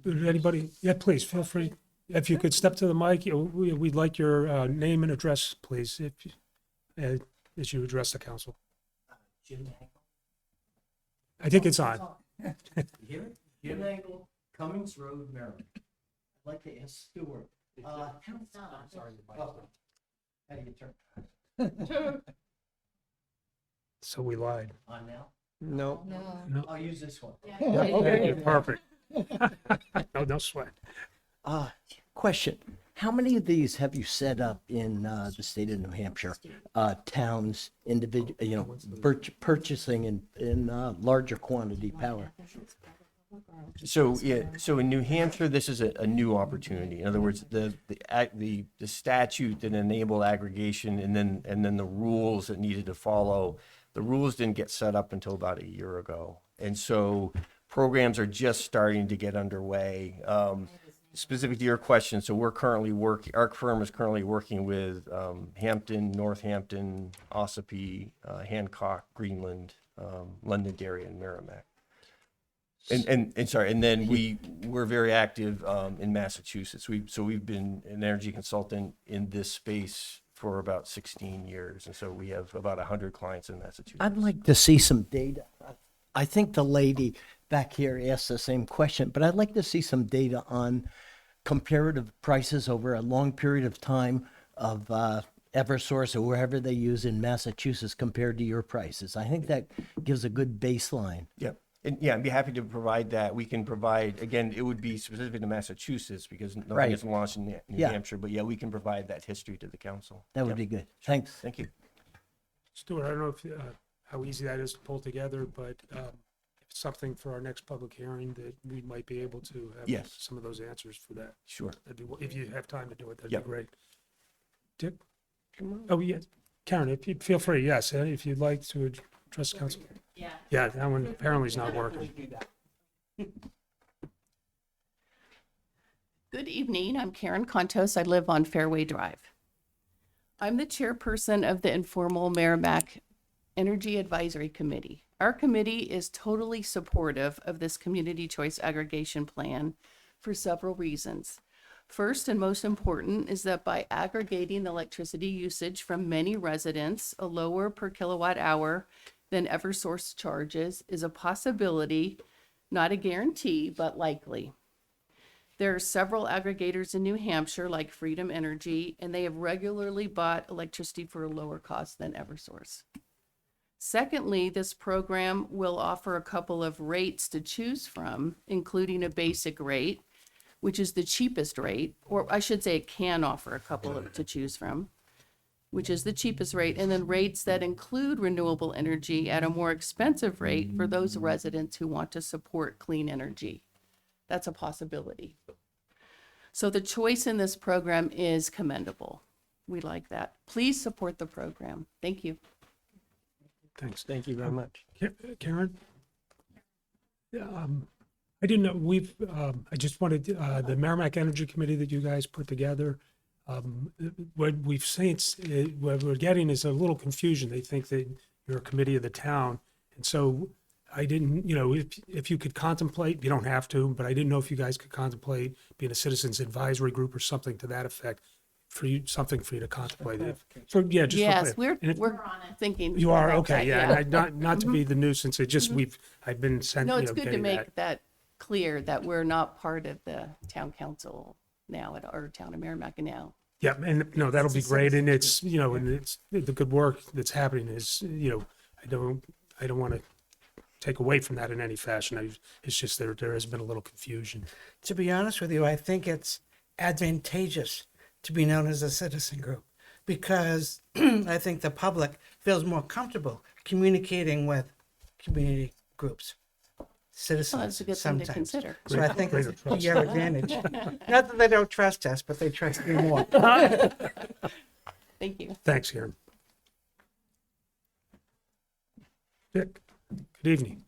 Anybody? Yeah, please, feel free. If you could step to the mic, we'd like your name and address, please, as you address the council. I think it's on. Jim Angle, Cummings Road, Maryland. I'd like to ask Stuart. I'm sorry, how do you turn So we lied. on now? No. No. I'll use this one. Okay, perfect. No sweat. Question. How many of these have you set up in the state of New Hampshire? Towns, individual, purchasing in larger quantity power? So in New Hampshire, this is a new opportunity. In other words, the statute that enabled aggregation and then the rules that needed to follow, the rules didn't get set up until about a year ago. And so programs are just starting to get underway. Specific to your question, so our firm is currently working with Hampton, Northampton, Ossipee, Hancock, Greenland, Londonderry, and Merrimack. And then we're very active in Massachusetts. We've been an energy consultant in this space for about 16 years, and so we have about 100 clients in Massachusetts. I'd like to see some data. I think the lady back here asked the same question, but I'd like to see some data on comparative prices over a long period of time of Eversource or wherever they use in Massachusetts compared to your prices. I think that gives a good baseline. Yeah. And yeah, I'd be happy to provide that. We can provide, again, it would be specific to Massachusetts because nothing Right. is launched in New Yeah. Hampshire, but yeah, we can provide that history to the council. That would Yep. be good. Thanks. Thank you. Stuart, I don't know if, how easy that is to pull together, but if it's something for our next public hearing that we might be able to have Yes. some of those answers for that. Sure. If you have time to do it, that'd Yep. be great. Dick? Oh, yes. Karen, if you feel free, yes, if you'd like to address the council. Yeah. Yeah, that one apparently is not working. Good evening. I'm Karen Contos. I live on Fairway Drive. I'm the chairperson of the Informal Merrimack Energy Advisory Committee. Our committee is totally supportive of this community choice aggregation plan for several reasons. First and most important is that by aggregating the electricity usage from many residents, a lower per kilowatt hour than Eversource charges is a possibility, not a guarantee, but likely. There are several aggregators in New Hampshire, like Freedom Energy, and they have regularly bought electricity for a lower cost than Eversource. Secondly, this program will offer a couple of rates to choose from, including a basic rate, which is the cheapest rate, or I should say it can offer a couple to choose from, which is the cheapest rate, and then rates that include renewable energy at a more expensive rate for those residents who want to support clean energy. That's a possibility. So the choice in this program is commendable. We like that. Please support the program. Thank you. Thanks. Thank you very much. Karen? I didn't know, I just wanted, the Merrimack Energy Committee that you guys put together, what we've seen, what we're getting is a little confusion. They think that you're a committee of the town. And so I didn't, if you could contemplate, you don't have to, but I didn't know if you guys could contemplate being a citizens advisory group or something to that effect. for you, something for you to contemplate. Yeah, just. Yes, and it- we're thinking. You are, about okay, that, yeah, and not to be the nuisance, it just, I've been sent, No, you it's know, good to getting make that. that clear that we're not part of the town council now at our town of Merrimack now. Yeah, and no, that'll be great, and it's, you know, and it's, the good work that's happening is, you know, I don't want to take away from that in any fashion. It's just there has been a little confusion. To be honest with you, I think it's advantageous to be known as a citizen group because I think the public feels more comfortable communicating with community groups, citizens. Well, that's a good thing to sometimes. consider. So I think Greater it's trust. to your advantage. Not that they don't trust us, but they trust you more. Thank you. Thanks, Karen. Dick, good evening.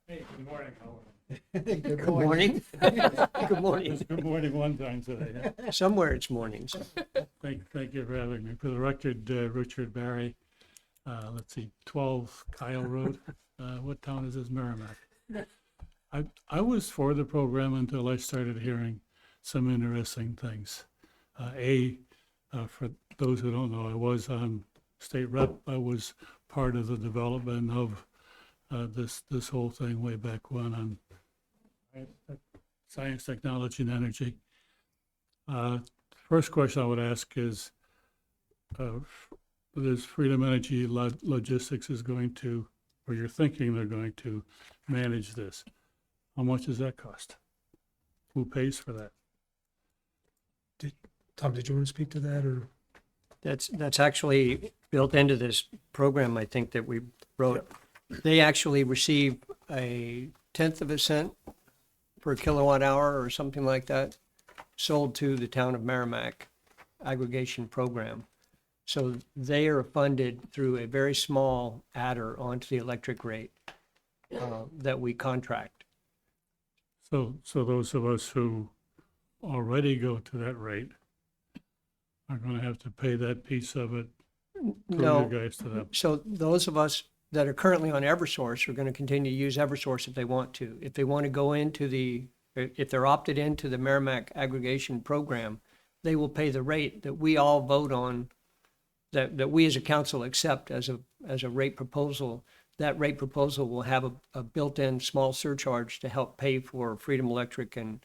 Good morning. Good morning. Good morning one time today. Somewhere it's mornings. Thank you for having me. For the record, Richard Barry, let's see, 12 Kyle Road. What town is this? Merrimack. I was for the program until I started hearing some interesting things. For those who don't know, I was on state rep. I was part of the development of this whole thing way back when on science, technology, and energy. First question I would ask is, this Freedom Energy Logistics is going to, or you're thinking they're going to manage this. How much does that cost? Who pays for that? Tom, did you want to speak to that, or? That's actually built into this program, I think, that we wrote. They actually receive a 1/10 of a cent per kilowatt hour or something like that, sold to the town of Merrimack aggregation program. So they are funded through a very small adder onto the electric rate that we contract. So those of us who already go to that rate are going to have to pay that piece of it through No, you guys to them. so those of us that are currently on Eversource are going to continue to use Eversource if they want to. If they want to go into if they're opted into the Merrimack aggregation program, they will pay the rate that we all vote on, that we as a council accept as a rate proposal. That rate proposal will have a built-in small surcharge to help pay for Freedom Electric and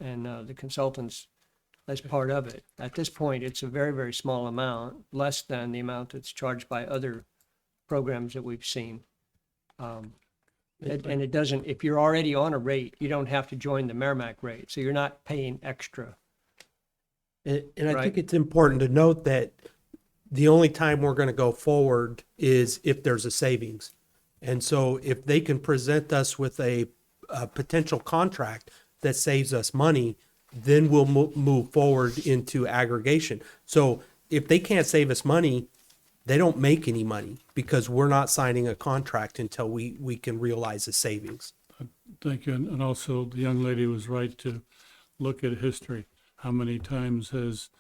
the consultants as part of it. At this point, it's a very, very small amount, less than the amount that's charged by other programs that we've seen. And it doesn't, if you're already on a rate, you don't have to join the Merrimack rate, so you're not paying extra. And I Right. think it's important to note that the only time we're going to go forward is if there's a savings. And so if they can present us with a potential contract that saves us money, then we'll move forward into aggregation. So if they can't save us money, they don't make any money because we're not signing a contract until we can realize the savings. Thank you. And also, the young lady was right to look at history. How many times has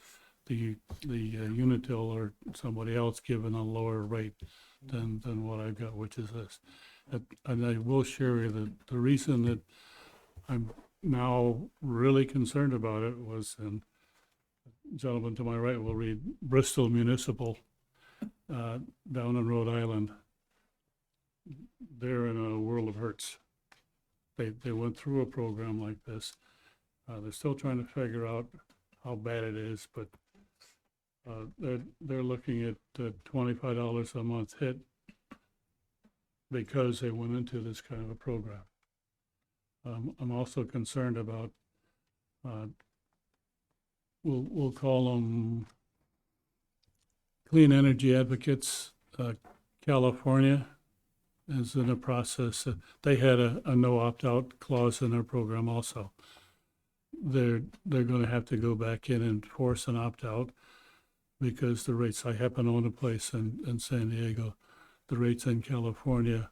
the Unitil or somebody else given a lower rate than what I got, which is this? And I will share with you the reason that I'm now really concerned about it was, and the gentleman to my right will read Bristol Municipal down in Rhode Island. They're in a world of hurts. They went through a program like this. They're still trying to figure out how bad it is, but they're looking at $25 a month hit because they went into this kind of a program. I'm also concerned about, we'll call them Clean Energy Advocates. California is in a process. They had a no opt-out clause in their program also. They're going to have to go back in and force an opt-out because the rates, I happen to own a place in San Diego, the rates in California,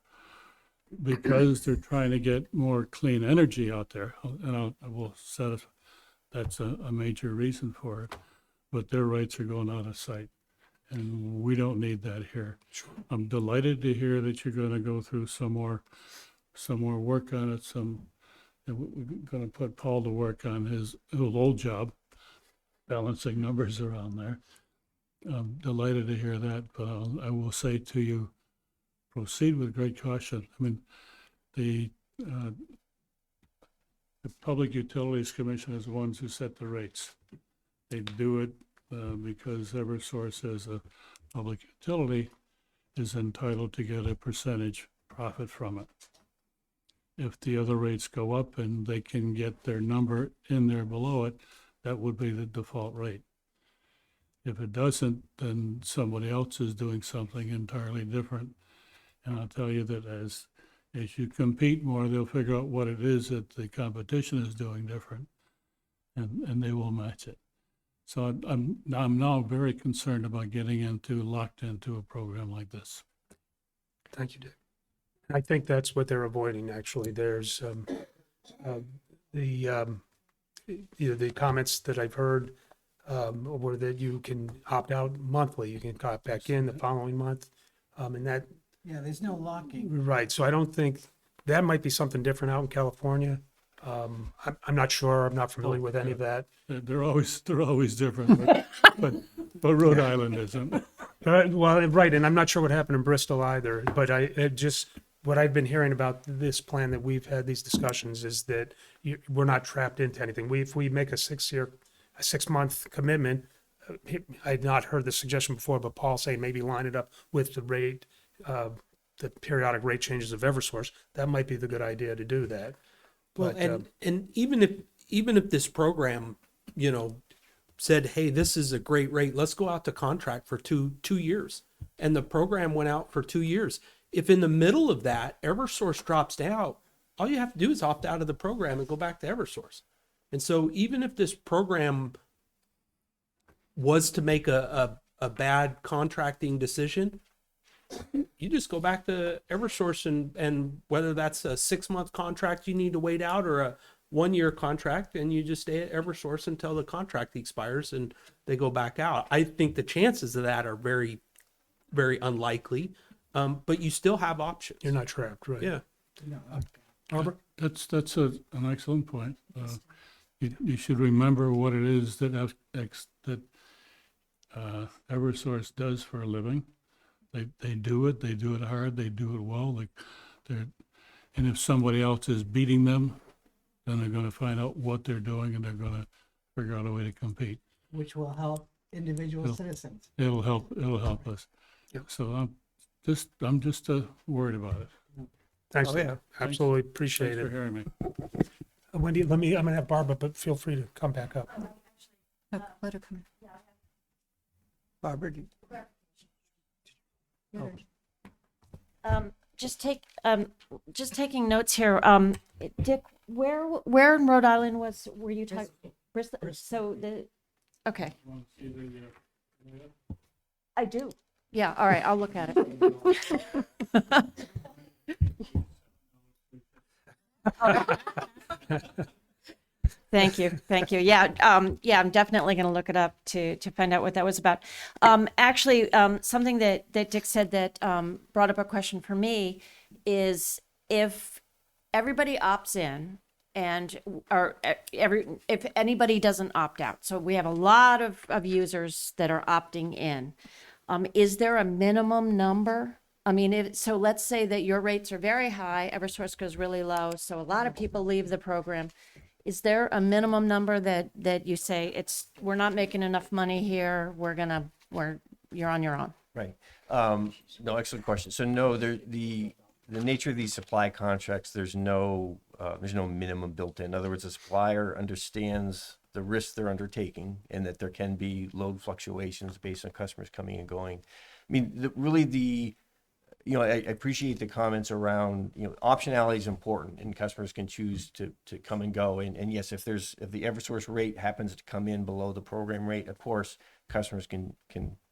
because they're trying to get more clean energy out there, and I will set it, that's a major reason for it, but their rates are going out of sight, and we don't need that here. I'm delighted to hear that you're going to go through some more work on it, and we're going to put Paul to work on his old job, balancing numbers around there. I'm delighted to hear that, but I will say to you, proceed with great caution. I mean, the Public Utilities Commission is the ones who set the rates. They do it because Eversource, as a public utility, is entitled to get a percentage profit from it. If the other rates go up and they can get their number in there below it, that would be the default rate. If it doesn't, then somebody else is doing something entirely different. And I'll tell you that as you compete more, they'll figure out what it is that the competition is doing different, and they will match it. So I'm now very concerned about getting locked into a program like this. Thank you, Dick. I think that's what they're avoiding, actually. There's the comments that I've heard were that you can opt out monthly. You can opt back in the following month. And that, Yeah, there's no locking. right. So I don't think that might be something different out in California. I'm not sure. I'm not familiar with any of that. They're always different, but Rhode Island isn't. Well, right, and I'm not sure what happened in Bristol either, but what I've been hearing about this plan that we've had these discussions is that we're not trapped into anything. If we make a 6-month commitment, I'd not heard the suggestion before, but Paul saying maybe line it up with the rate, the periodic rate changes of Eversource. That might be the good idea to do that. Well, But, and even if this program, said, hey, this is a great rate, let's go out to contract for two years, and the program went out for 2 years. If in the middle of that Eversource drops out, all you have to do is opt out of the program and go back to Eversource. And so even if this program was to make a bad contracting decision, you just go back to Eversource, and whether that's a 6-month contract you need to wait out or a 1-year contract, and you just stay at Eversource until the contract expires and they go back out. I think the chances of that are very, very unlikely, but you still have options. you're not trapped, right? Yeah. Barbara? That's an excellent point. You should remember what it is that Eversource does for a living. They do it hard, they do it well. And if somebody else is beating them, then they're going to find out what they're doing, and they're going to figure out a way to compete. Which will help individual citizens. It'll help us. Yep. So I'm just worried about it. Thanks. Oh, yeah. Absolutely appreciate Thanks for it. hearing me. Wendy, I'm gonna have Barbara, but feel free to come back up. Let her come in. Barbara, Just taking notes here. Dick, where in Rhode Island were you talking? Bristol. So okay. I do. Yeah. All right. I'll look at it. Thank you. Yeah, I'm definitely going to look it up to find out what that was about. Actually, something that Dick said that brought up a question for me is if everybody opts in if anybody doesn't opt out. So we have a lot of users that are opting in. Is there a minimum number? I mean, so let's say that your rates are very high, Eversource goes really low, so a lot of people leave the program. Is there a minimum number that you say we're not making enough money here, you're on your own? Right. No, excellent question. So no, the nature of these supply contracts, there's no minimum built in. In other words, the supplier understands the risks they're undertaking and that there can be load fluctuations based on customers coming and going. I mean, I appreciate the comments around, optionality is important and customers can choose to come and go. And yes, if the Eversource rate happens to come in below the program rate, of course, customers can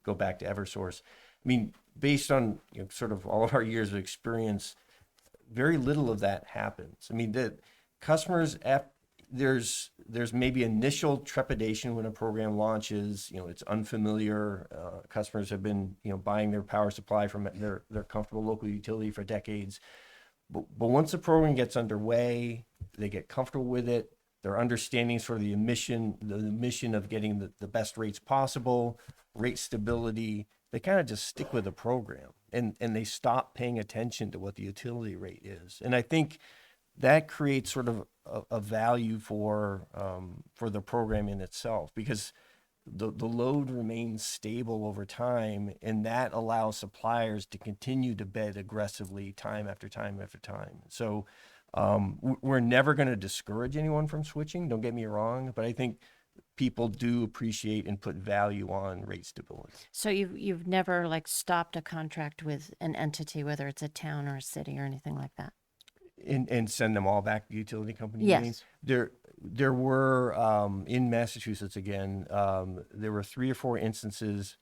go back to Eversource. I mean, based on sort of all of our years of experience, very little of that happens. I mean, the customers, there's maybe initial trepidation when a program launches. It's unfamiliar. Customers have been buying their power supply from their comfortable local utility for decades. But once the program gets underway, they get comfortable with it. their understanding sort of the mission of getting the best rates possible, rate stability. They kind of just stick with the program and they stop paying attention to what the utility rate is. And I think that creates sort of a value for the program in itself, because the load remains stable over time, and that allows suppliers to continue to bid aggressively time after time after time. So we're never going to discourage anyone from switching, don't get me wrong, but I think people do appreciate and put value on rate stability. So you've never like stopped a contract with an entity, whether it's a town or a city or anything like that? And send them all back to the utility company? Yes. You mean? There were, in Massachusetts again, there were 3 or 4 instances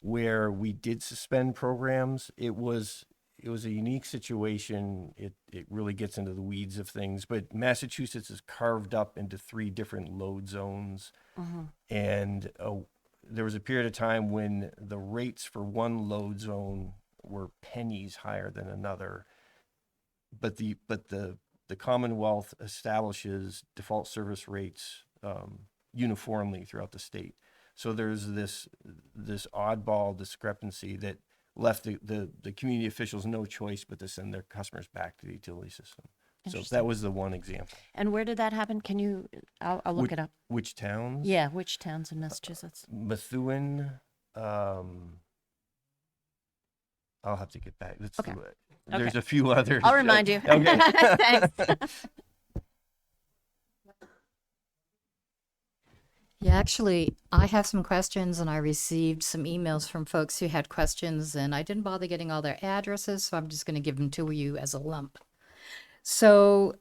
where we did suspend programs. It was a unique situation. It really gets into the weeds of things, but Massachusetts is carved up into 3 different load zones. And there was a period of time when the rates for one load zone were pennies higher than another. But the Commonwealth establishes default service rates uniformly throughout the state. So there's this oddball discrepancy that left the community officials no choice but to send their customers back to the utility system. So that was the one example. And where did that happen? Can you, I'll look it up. Which towns? Yeah, which towns in Massachusetts? Methuen. I'll have to get back. Okay. There's a few others. I'll remind you. Okay. Thanks. Yeah, actually, I have some questions and I received some emails from folks who had questions and I didn't bother getting all their addresses, so I'm just going to give them to you as a lump. So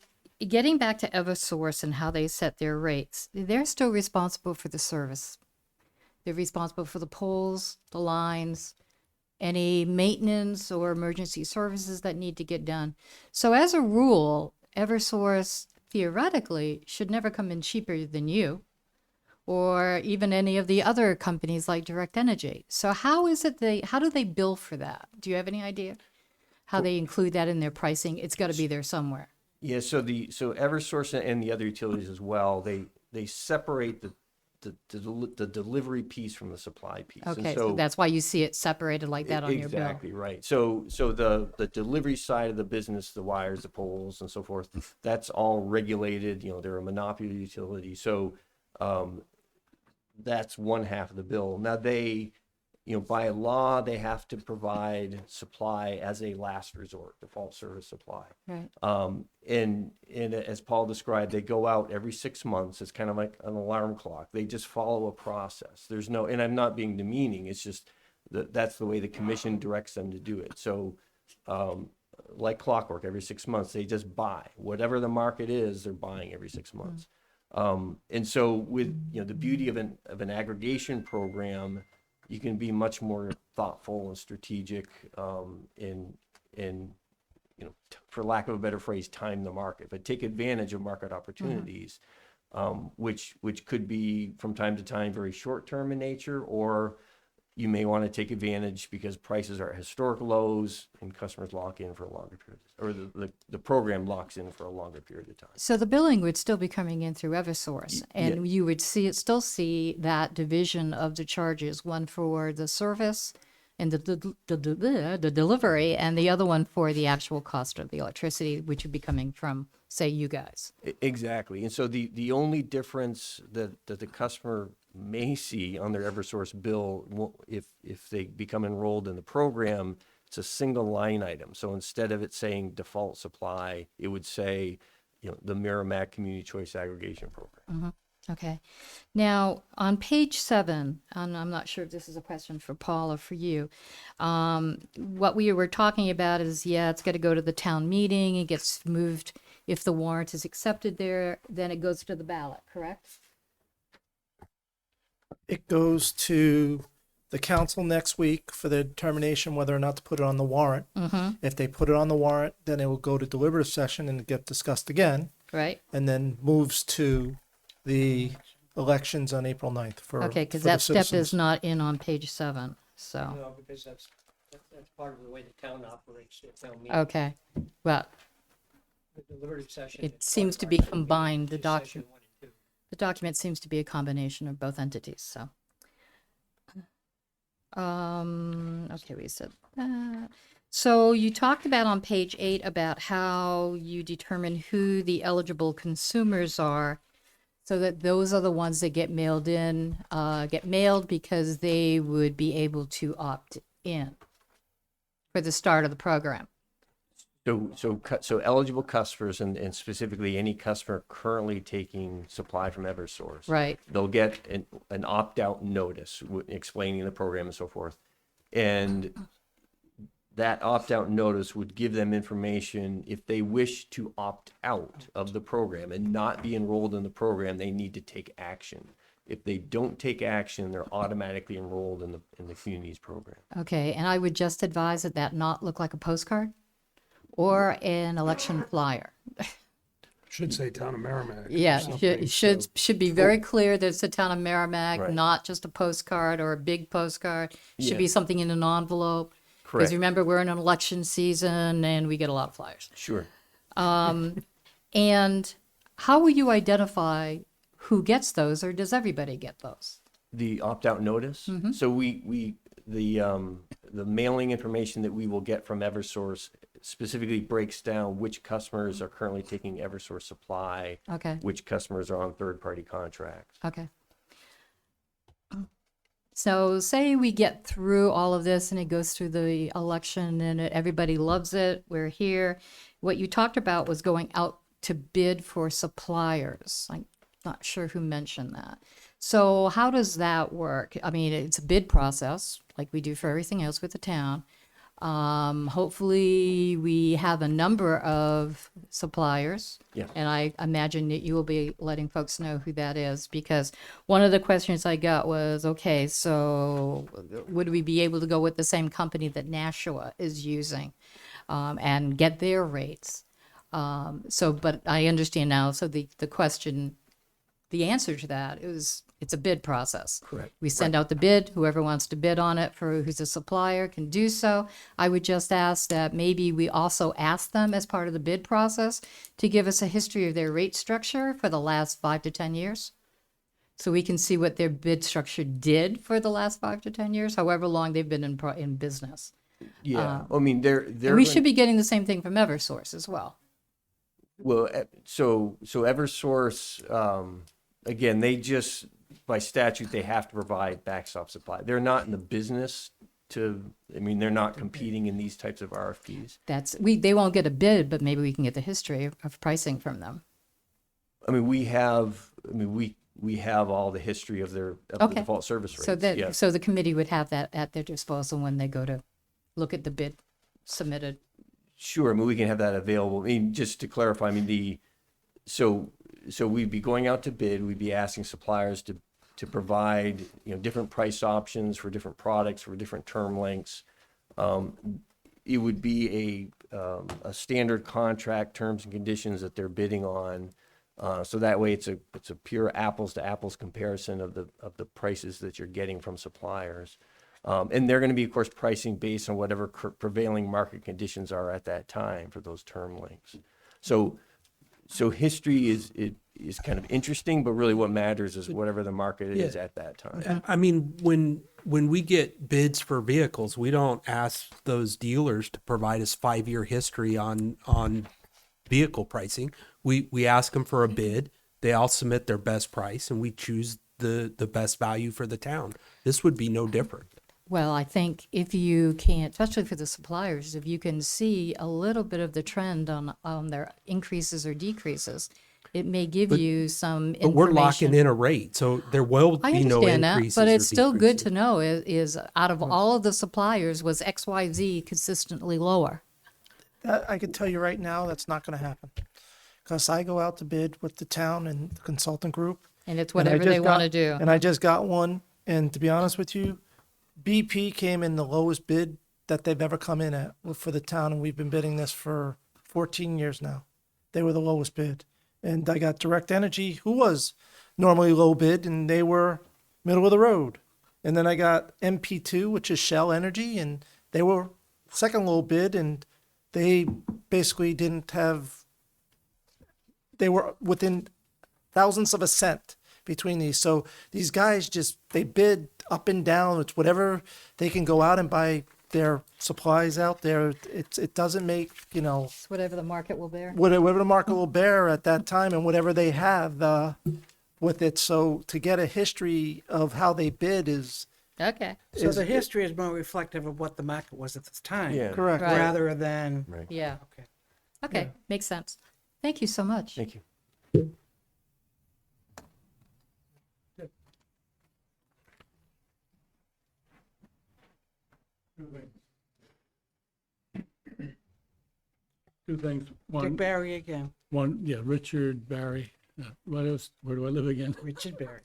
getting back to Eversource and how they set their rates, they're still responsible for the service. They're responsible for the poles, the lines, any maintenance or emergency services that need to get done. So as a rule, Eversource theoretically should never come in cheaper than you or even any of the other companies like Direct Energy. So how do they bill for that? Do you have any idea how they include that in their pricing? It's got to be there somewhere. Yeah, so Eversource and the other utilities as well, they separate the delivery piece from the supply piece. Okay, And so that's why you see it separated like that on your bill. Exactly right. So the delivery side of the business, the wires, the poles, and so forth, that's all regulated. They're a monopoly utility. So that's one half of the bill. Now by law, they have to provide supply as a last resort, default service supply. Right. And as Paul described, they go out every 6 months. It's kind of like an alarm clock. They just follow a process. There's no, and I'm not being demeaning. It's just that's the way the commission directs them to do it. So, like clockwork, every 6 months, they just buy whatever the market is. They're buying every 6 months. And so with, the beauty of an aggregation program, you can be much more thoughtful and strategic, in for lack of a better phrase, time the market, but take advantage of market opportunities, which could be from time to time very short term in nature, or you may want to take advantage because prices are at historic lows and customers lock in for a longer period, or the program locks in for a longer period of time. So the billing would still be coming in through Eversource, and you would still see that division of the charges, one for the service and the delivery, and the other one for the actual cost of the electricity, which would be coming from, say, you guys. Exactly. And so the only difference that the customer may see on their Eversource bill, if they become enrolled in the program, it's a single line item. So instead of it saying default supply, it would say, the Merrimack Community Choice Aggregation Program. Okay. Now, on page 7, and I'm not sure if this is a question for Paul or for you, what we were talking about is, it's got to go to the town meeting. It gets moved. If the warrant is accepted there, then it goes to the ballot, correct? It goes to the council next week for the determination whether or not to put it on the warrant. If they put it on the warrant, then it will go to deliberative session and get discussed again, Right? and then moves to the elections on April 9th for Okay, because for the that step is citizens. not in on page 7, so, No, because that's part of the way the town operates. The town meeting. okay. Well, The deliberative session. it is seems part to of be our town combined, meeting, the which is session document. 1 and The document seems to be a combination of both entities, so. Okay, we said that. So you talked about on page 8 about how you determine who the eligible consumers are, so that those are the ones that get mailed because they would be able to opt in for the start of the program. So eligible customers and specifically any customer currently taking supply from Eversource. Right. They'll get an opt-out notice explaining the program and so forth. And that opt-out notice would give them information if they wish to opt out of the program and not be enrolled in the program, they need to take action. If they don't take action, they're automatically enrolled in the communities program. Okay, and I would just advise that that not look like a postcard or an election flyer. Should say Town of Merrimack. or Yeah, something, should be very clear that it's the town of Merrimack, Right. not just a postcard or a big postcard. Should Yeah. be something in an envelope. Because Correct. remember, we're in an election season and we get a lot of flyers. Sure. And how will you identify who gets those, or does everybody get those? The opt-out notice. Mm-hmm. So the mailing information that we will get from Eversource specifically breaks down which customers are currently taking Eversource supply, Okay, which customers are on third-party contracts. okay. So say we get through all of this and it goes through the election and everybody loves it, we're here. What you talked about was going out to bid for suppliers. I'm not sure who mentioned that. So how does that work? I mean, it's a bid process like we do for everything else with the town. Hopefully we have a number of suppliers. Yeah. And I imagine that you will be letting folks know who that is, because one of the questions I got was, okay, so would we be able to go with the same company that Nashua is using, and get their rates? But I understand now, so the question, the answer to that is, it's a bid process. Correct. We send out the bid, whoever wants to bid on it for who's a supplier can do so. I would just ask that maybe we also ask them as part of the bid process to give us a history of their rate structure for the last 5 to 10 years. So we can see what their bid structure did for the last 5 to 10 years, however long they've been in business. Yeah. I mean, they're And we should be getting the same thing from Eversource as well. Well, so Eversource, again, they just, by statute, they have to provide backstop supply. They're not in the business they're not competing in these types of RFPs. They won't get a bid, but maybe we can get the history of pricing from them. I mean, we have all the history of the default service rates. So the committee would have that at their disposal when they go to look at the bid submitted. Sure, I mean, we can have that available. I mean, just to clarify, I mean, so we'd be going out to bid, we'd be asking suppliers to provide, different price options for different products, for different term lengths. It would be a standard contract terms and conditions that they're bidding on. So that way it's a pure apples to apples comparison of the prices that you're getting from suppliers. And they're going to be, of course, pricing based on whatever prevailing market conditions are at that time for those term lengths. So history is kind of interesting, but really what matters is whatever the market is at that time. I mean, when we get bids for vehicles, we don't ask those dealers to provide us 5-year history on vehicle pricing. We ask them for a bid. They all submit their best price, and we choose the best value for the town. This would be no different. Well, I think if you can, especially for the suppliers, if you can see a little bit of the trend on their increases or decreases, it may give you some information. But we're locking in a rate, so there will I be no understand that, increases. but or it's still good decreases. to know is out of all of the suppliers, was XYZ consistently lower? That, I can tell you right now, that's not going to happen. Because I go out to bid with the town and the consultant group. And it's and I whatever just they want to do. And I just got one. And to be honest with you, BP came in the lowest bid that they've ever come in at for the town. And we've been bidding this for 14 years now. They were the lowest bid. And I got Direct Energy, who was normally low bid, and they were middle of the road. And then I got MP2, which is Shell Energy, and they were second low bid, and they basically didn't have, they were within thousandths of a cent between these. So these guys they bid up and down. It's whatever they can go out and buy their supplies out there. It doesn't make, It's whatever the market will bear. whatever the market will bear at that time and whatever they have with it. So to get a history of how they bid is Okay. So the history is more reflective of what the market was at the time. Yeah. correct. Right. Rather than, Right. Yeah. okay. Okay. Makes sense. Thank you so much. Thank you. Two things. Dick One, Barry again, yeah, Richard Barry. What else? Where do I live again? Richard Barry.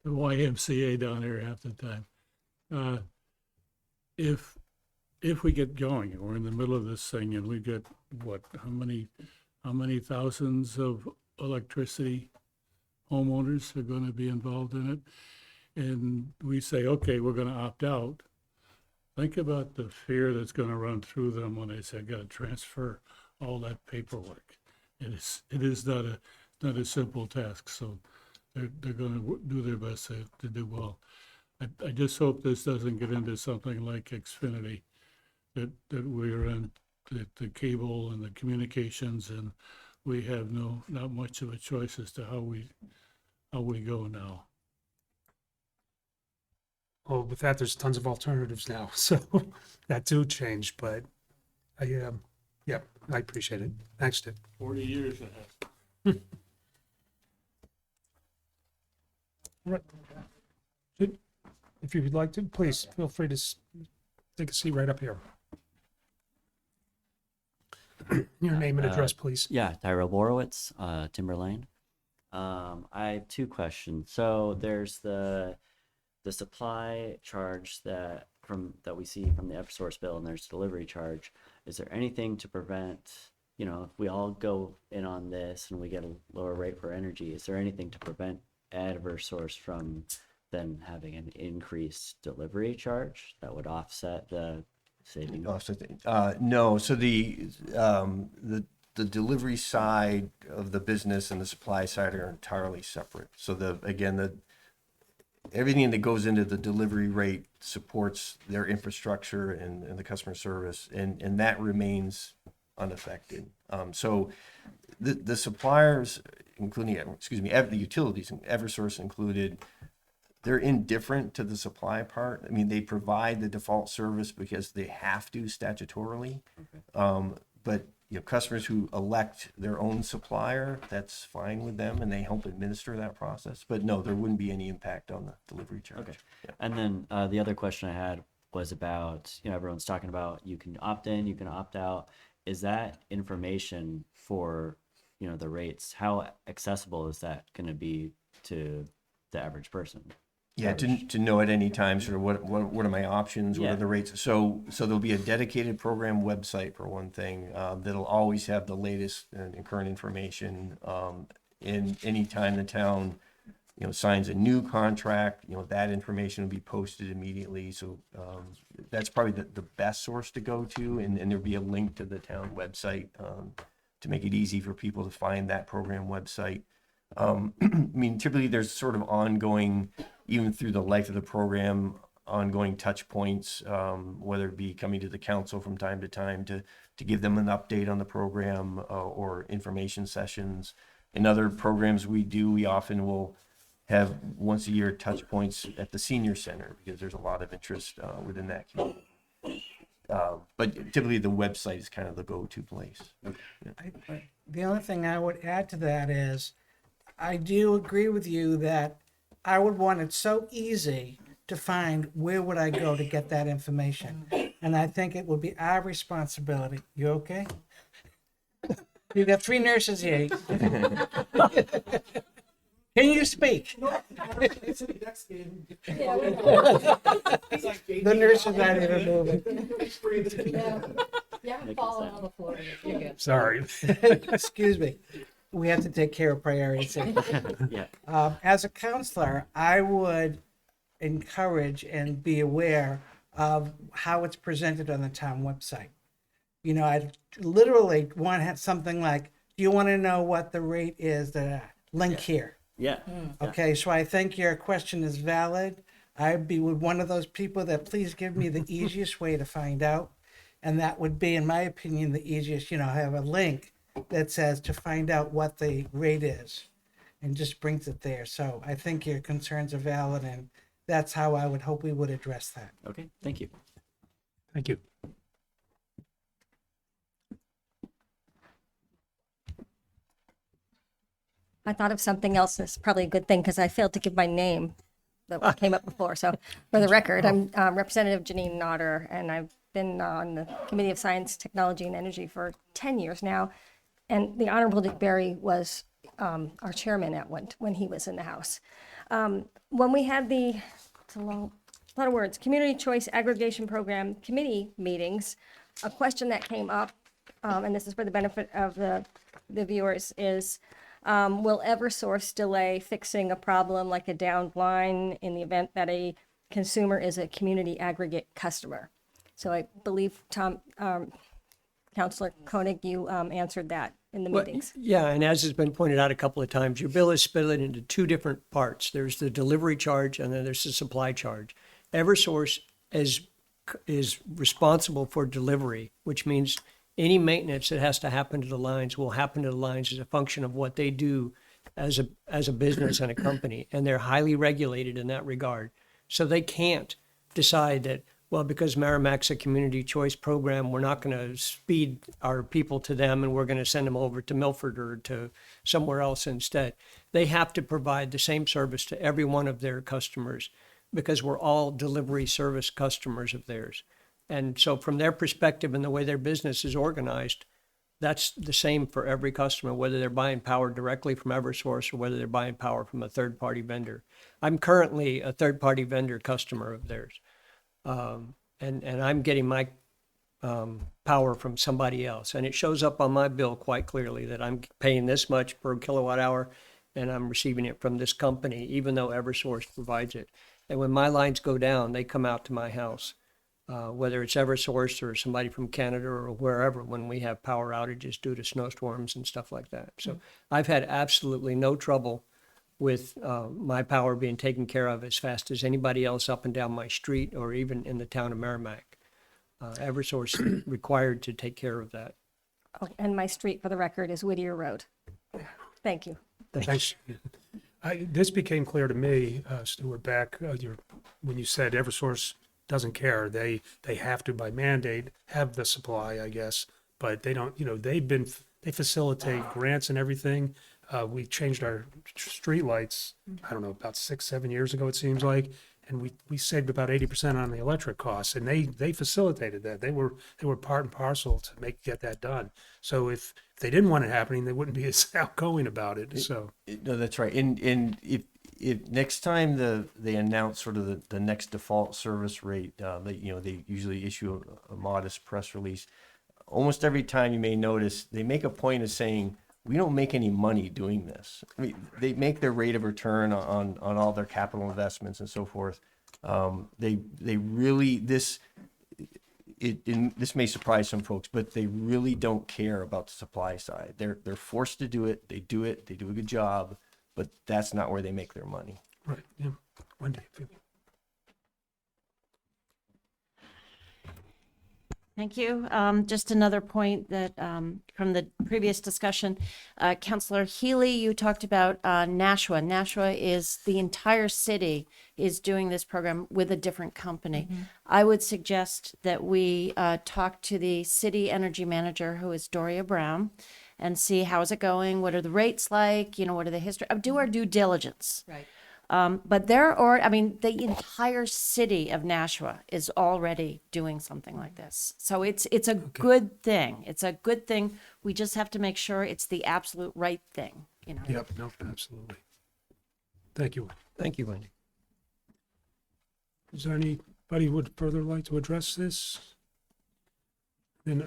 The YMCA down here half the time. If we get going, we're in the middle of this thing, and we get what? How many thousands of electricity homeowners are going to be involved in it? And we say, okay, we're going to opt out. Think about the fear that's going to run through them when they say, "Got to transfer all that paperwork." It is not a simple task. So they're going to do their best to do well. I just hope this doesn't get into something like Xfinity, that we're in the cable and the communications, and we have not much of a choice as to how we go now. Well, with that, there's tons of alternatives now, so that do change, but I appreciate it. Thanks, Dick. 40 years it has. Right. If you would like to, please feel free to take a seat right up here. Your name and address, please. Yeah, Tyrell Borowitz, Timber Lane. I have two questions. So there's the supply charge that we see from the Eversource bill, and there's delivery charge. Is there anything to prevent, if we all go in on this and we get a lower rate for energy, is there anything to prevent Eversource from then having an increased delivery charge that would offset the saving? No, so the delivery side of the business and the supply side are entirely separate. So everything that goes into the delivery rate supports their infrastructure and the customer service, and that remains unaffected. So the suppliers, including, the utilities, Eversource included, they're indifferent to the supply part. I mean, they provide the default service because they have to statutorily. But customers who elect their own supplier, that's fine with them, and they help administer that process. But no, there wouldn't be any impact on the delivery charge. Okay. Yeah. And then the other question I had was about, everyone's talking about you can opt in, you can opt out. Is that information for, the rates? How accessible is that going to be to the average person? Yeah, to know at any time sort of what are my options, what Yeah. are the rates. So there'll be a dedicated program website for one thing, that'll always have the latest and current information. In any time the town, signs a new contract, that information will be posted immediately. So that's probably the best source to go to, and there'll be a link to the town website to make it easy for people to find that program website. I mean, typically there's sort of ongoing, even through the life of the program, ongoing touch points, whether it be coming to the council from time to time to give them an update on the program, or information sessions. In other programs we often will have once a year touch points at the senior center because there's a lot of interest within that community. But typically the website is kind of the go-to place. The only thing I would add to that is, I do agree with you that I would want it so easy to find where would I go to get that information. And I think it would be our responsibility. You okay? You got 3 nurses here. Can you speak? The nurses aren't even moving. Yeah, falling on the floor. You're good. Sorry. Excuse me. We have to take care of priorities. Yeah. As a counselor, I would encourage and be aware of how it's presented on the town website. I literally want to have something like, do you want to know what the rate is? Link here. Yeah. Okay, so I think your question is valid. I'd be with one of those people that please give me the easiest way to find out. And that would be, in my opinion, the easiest, have a link that says to find out what the rate is and just brings it there. So I think your concerns are valid, and that's how I would hope we would address that. Okay, thank you. Thank you. I thought of something else that's probably a good thing because I failed to give my name that came up before. So for the record, I'm Representative Janine Nodder, and I've been on the Committee of Science, Technology, and Energy for 10 years now. And the Honorable Dick Berry was our chairman when he was in the House. When we had it's a lot of words, Community Choice Aggregation Program committee meetings, a question that came up, and this is for the benefit of the viewers, is will Eversource delay fixing a problem like a downed line in the event that a consumer is a community aggregate customer? So I believe, Councilor Koenig, you answered that in the meetings. Yeah, and as has been pointed out a couple of times, your bill is split into two different parts. There's the delivery charge and then there's the supply charge. Eversource is responsible for delivery, which means any maintenance that has to happen to the lines will happen to the lines as a function of what they do as a business and a company, and they're highly regulated in that regard. So they can't decide that, well, because Merrimack's a community choice program, we're not going to speed our people to them and we're going to send them over to Milford or to somewhere else instead. They have to provide the same service to every one of their customers because we're all delivery service customers of theirs. And so from their perspective and the way their business is organized, that's the same for every customer, whether they're buying power directly from Eversource or whether they're buying power from a third-party vendor. I'm currently a third-party vendor customer of theirs. And I'm getting my power from somebody else. And it shows up on my bill quite clearly that I'm paying this much per kilowatt hour and I'm receiving it from this company, even though Eversource provides it. And when my lines go down, they come out to my house, whether it's Eversource or somebody from Canada or wherever, when we have power outages due to snowstorms and stuff like that. So I've had absolutely no trouble with my power being taken care of as fast as anybody else up and down my street or even in the town of Merrimack. Eversource is required to take care of that. Oh, and my street, for the record, is Whittier Road. Thank you. Thanks. This became clear to me, Stuart, back when you said Eversource doesn't care. They have to, by mandate, have the supply, I guess, but they don't. They facilitate grants and everything. We changed our streetlights, I don't know, about 6-7 years ago, it seems like, and we saved about 80% on the electric costs, and they facilitated that. They were part and parcel to get that done. So if they didn't want it happening, they wouldn't be as outgoing about it. So No, that's right. And if next time they announce sort of the next default service rate, they usually issue a modest press release. Almost every time, you may notice they make a point of saying, we don't make any money doing this. I mean, they make their rate of return on all their capital investments and so forth. They really, this may surprise some folks, but they really don't care about the supply side. They're forced to do it. They do a good job, but that's not where they make their money. right, yeah. Wendy, Thank you. Just another point that from the previous discussion, Councillor Healy, you talked about Nashua. Nashua is the entire city is doing this program with a different company. I would suggest that we talk to the city energy manager, who is Doria Brown, and see how is it going, what are the rates like, what are the history, do our due diligence. Right. But the entire city of Nashua is already doing something like this. So it's a good thing. It's a good thing. We just have to make sure it's the absolute right thing, Yep, no, absolutely. Thank you. Thank you, Wendy. Is there anybody would further like to address this? Then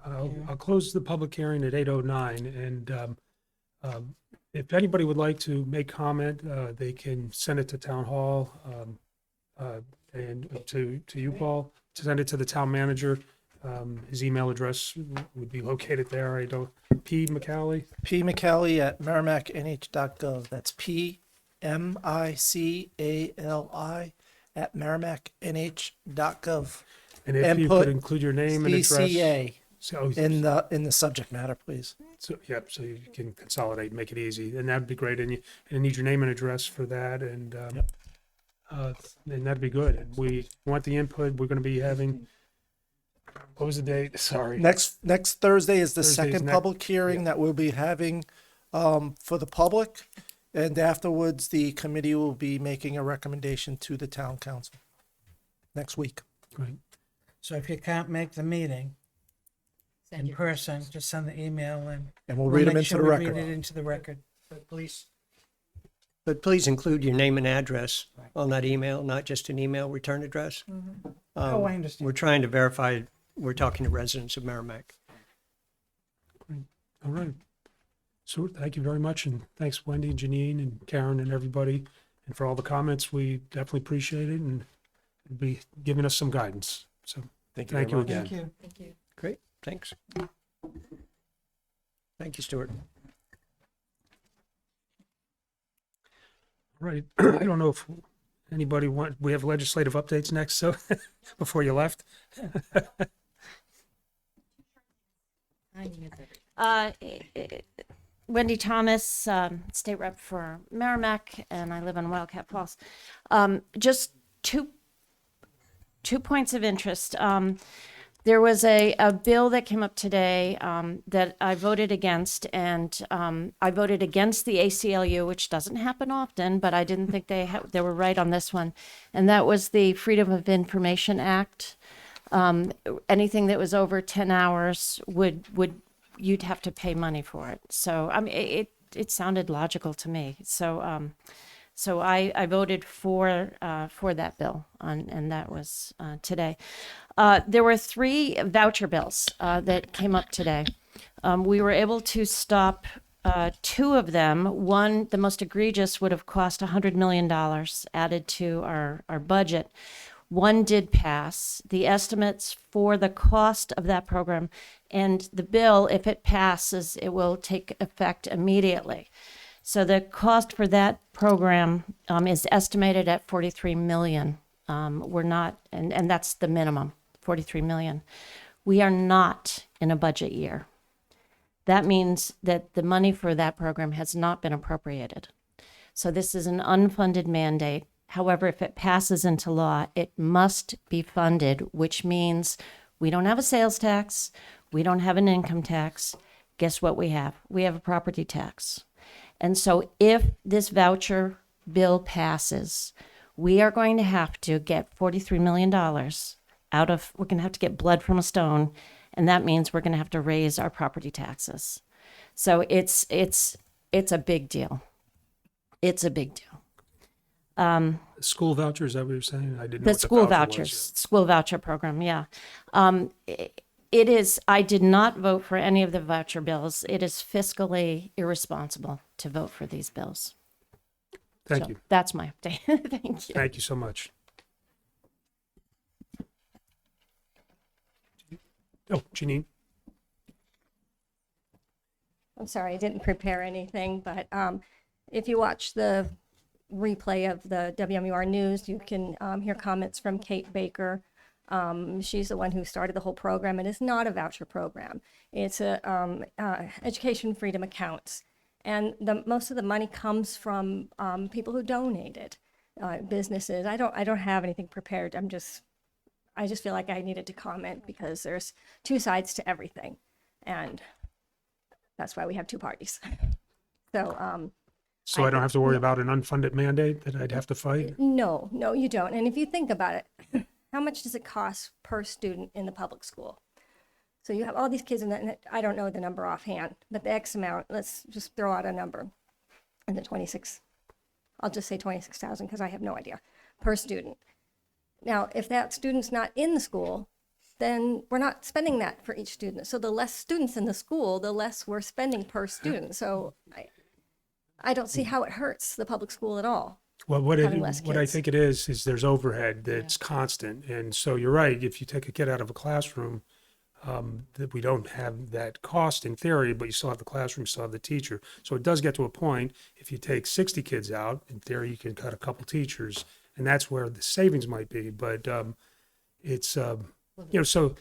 I'll close the public hearing at 8:09, and if anybody would like to make comment, they can send it to Town Hall and to you, Paul, to send it to the town manager, His email address would be located there. I don't, P. McCallie. P. McCallie at merrimacknh.gov. That's PMICALI at merrimacknh.gov. And if And you put could include your name and address. CCA So, in the subject matter, please. so, yep, so you can consolidate, make it easy, and that'd be great. And you need your name and address for that, and and that'd be good. And we want the input. We're going to be having. What was the date? Sorry. Next Thursday is the Thursday's second next- public hearing that we'll be having for the public. And afterwards, the committee will be making a recommendation to the town council next week. Great. So if you can't make the meeting in person, just send the email and And we'll read them make into sure the we record. Read it into the record. But please include your name and address on that email, not just an email return address. Oh, I understand. We're trying to verify we're talking to residents of Merrimack. All right. So thank you very much, and thanks Wendy, Janine, and Karen, and everybody, and for all the comments. We definitely appreciate it, and be giving us some guidance. So Thank thank you very much. again. Thank you. Great, thanks. Thank you, Stuart. All right. I don't know if anybody we have legislative updates next, so before you left. Wendy Thomas, state rep for Merrimack, and I live in Wildcat Falls. Just two points of interest. There was a bill that came up today that I voted against, and I voted against the ACLU, which doesn't happen often, but I didn't think they were right on this one, and that was the Freedom of Information Act. Anything that was over 10 hours would you'd have to pay money for it. So I mean, it sounded logical to me. So so I voted for that bill, and that was today. There were 3 voucher bills that came up today. We were able to stop 2 of them. One, the most egregious, would have cost $100 million added to our budget. One did pass. The estimates for the cost of that program and the bill, if it passes, it will take effect immediately. So the cost for that program is estimated at $43 million. We're not, and that's the minimum, $43 million. We are not in a budget year. That means that the money for that program has not been appropriated. So this is an unfunded mandate. However, if it passes into law, it must be funded, which means we don't have a sales tax, we don't have an income tax. Guess what we have? We have a property tax. And so if this voucher bill passes, we are going to have to get $43 million out of, we're going to have to get blood from a stone, and that means we're going to have to raise our property taxes. So it's a big deal. It's a big deal. School voucher, is that what you're saying? I didn't know The what school voucher was vouchers, school voucher program, yeah. It is, I did not vote for any of the voucher bills. It is fiscally irresponsible to vote for these bills. yet. Thank So you. That's my update. Thank you. Thank you so much. Oh, Janine. I'm sorry, I didn't prepare anything, but if you watch the replay of the WMUR News, you can hear comments from Kate Baker. She's the one who started the whole program, and it's not a voucher program. It's a education freedom accounts, and most of the money comes from people who donated, businesses. I don't have anything prepared. I just feel like I needed to comment because there's 2 sides to everything, and that's why we have 2 parties. So So I don't have to worry about an unfunded mandate that I'd have to fight? no, you don't. And if you think about it, how much does it cost per student in the public school? So you have all these kids, and I don't know the number offhand, but the X amount, let's just throw out a number. And the 26, I'll just say 26,000 because I have no idea, per student. Now, if that student's not in the school, then we're not spending that for each student. So the less students in the school, the less we're spending per student. So I don't see how it hurts the public school at all. Well, having less what I kids. think it is there's overhead that's constant. And so you're right, if you take a kid out of a classroom that we don't have that cost in theory, but you still have the classroom, you still have the teacher. So it does get to a point, if you take 60 kids out, in theory, you can cut a couple teachers, and that's where the savings might be. But it's, so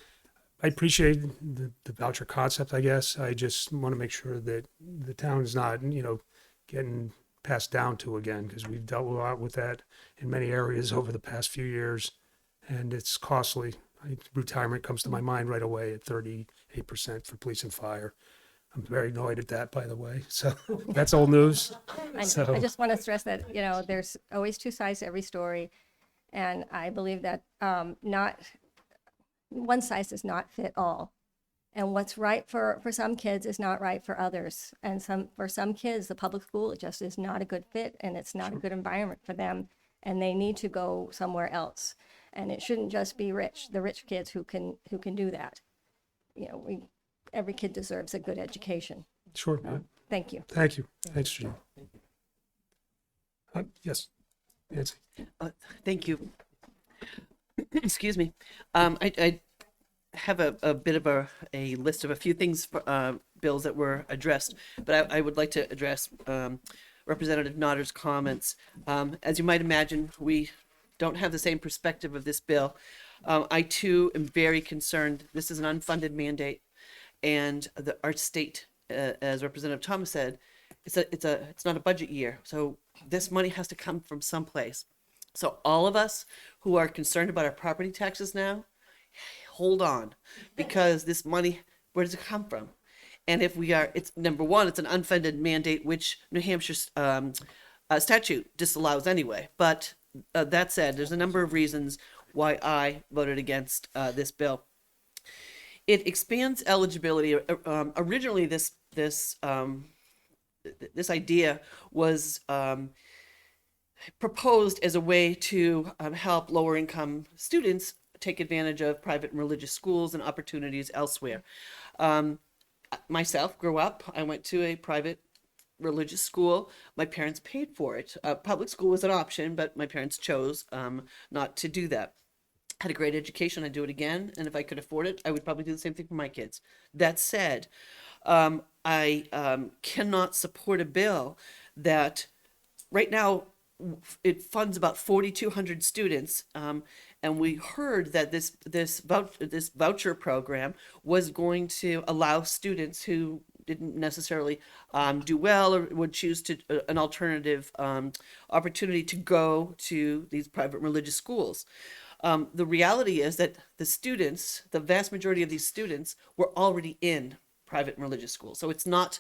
I appreciate the voucher concept, I guess. I just want to make sure that the town is not, getting passed down to again, because we've dealt a lot with that in many areas over the past few years, and it's costly. Retirement comes to my mind right away at 38% for police and fire. I'm very annoyed at that, by the way. So that's old news. I So just want to stress that, there's always two sides to every story. And I believe that not one size does not fit all. And what's right for some kids is not right for others. And for some kids, the public school just is not a good fit, and it's not a good environment for them. And they need to go somewhere else. And it shouldn't just be the rich kids who can do that. Every kid deserves a good education. sure. Thank you. Thank you. Thanks, Gene. Yes, Nancy. Thank you. Excuse me. I have a bit of a list of a few things for bills that were addressed, but I would like to address Representative Notter's comments. As you might imagine, we don't have the same perspective of this bill. I too am very concerned. This is an unfunded mandate, and our state, as Representative Thomas said, it's not a budget year, so this money has to come from someplace. So all of us who are concerned about our property taxes now, hold on, because this money, where does it come from? And if it's number one, it's an unfunded mandate, which New Hampshire statute disallows anyway. But that said, there's a number of reasons why I voted against this bill. It expands eligibility. Originally, this idea was proposed as a way to help lower income students take advantage of private and religious schools and opportunities elsewhere. Myself grew up, I went to a private religious school. My parents paid for it. Public school was an option, but my parents chose not to do that. Had a great education, I'd do it again, and if I could afford it, I would probably do the same thing for my kids. That said, I cannot support a bill that right now it funds about 4,200 students, and we heard that this voucher program was going to allow students who didn't necessarily do well or would choose to an alternative opportunity to go to these private religious schools. The reality is that the vast majority of these students were already in private and religious schools. So it's not,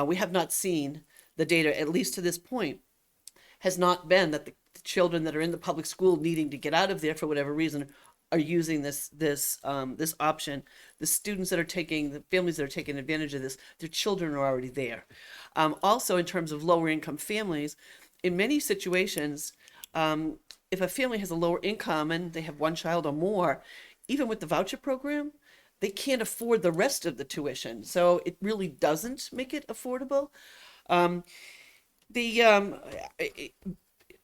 we have not seen the data, at least to this point, has not been that the children that are in the public school needing to get out of there for whatever reason are using this option. The students that are the families that are taking advantage of this, their children are already there. Also, in terms of lower income families, in many situations, if a family has a lower income and they have one child or more, even with the voucher program, they can't afford the rest of the tuition. So it really doesn't make it affordable.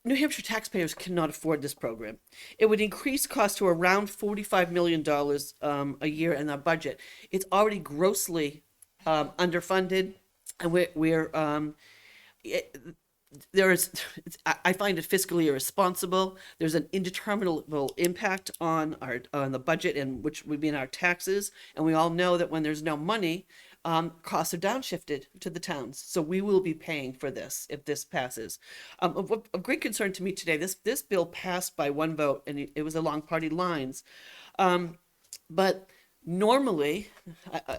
New Hampshire taxpayers cannot afford this program. It would increase costs to around $45 million a year in our budget. It's already grossly underfunded, and I find it fiscally irresponsible. There's an indeterminable impact on the budget, and which would be in our taxes. And we all know that when there's no money, costs are downshifted to the towns. So we will be paying for this if this passes. Of great concern to me today, this bill passed by one vote, and it was along party lines. But normally,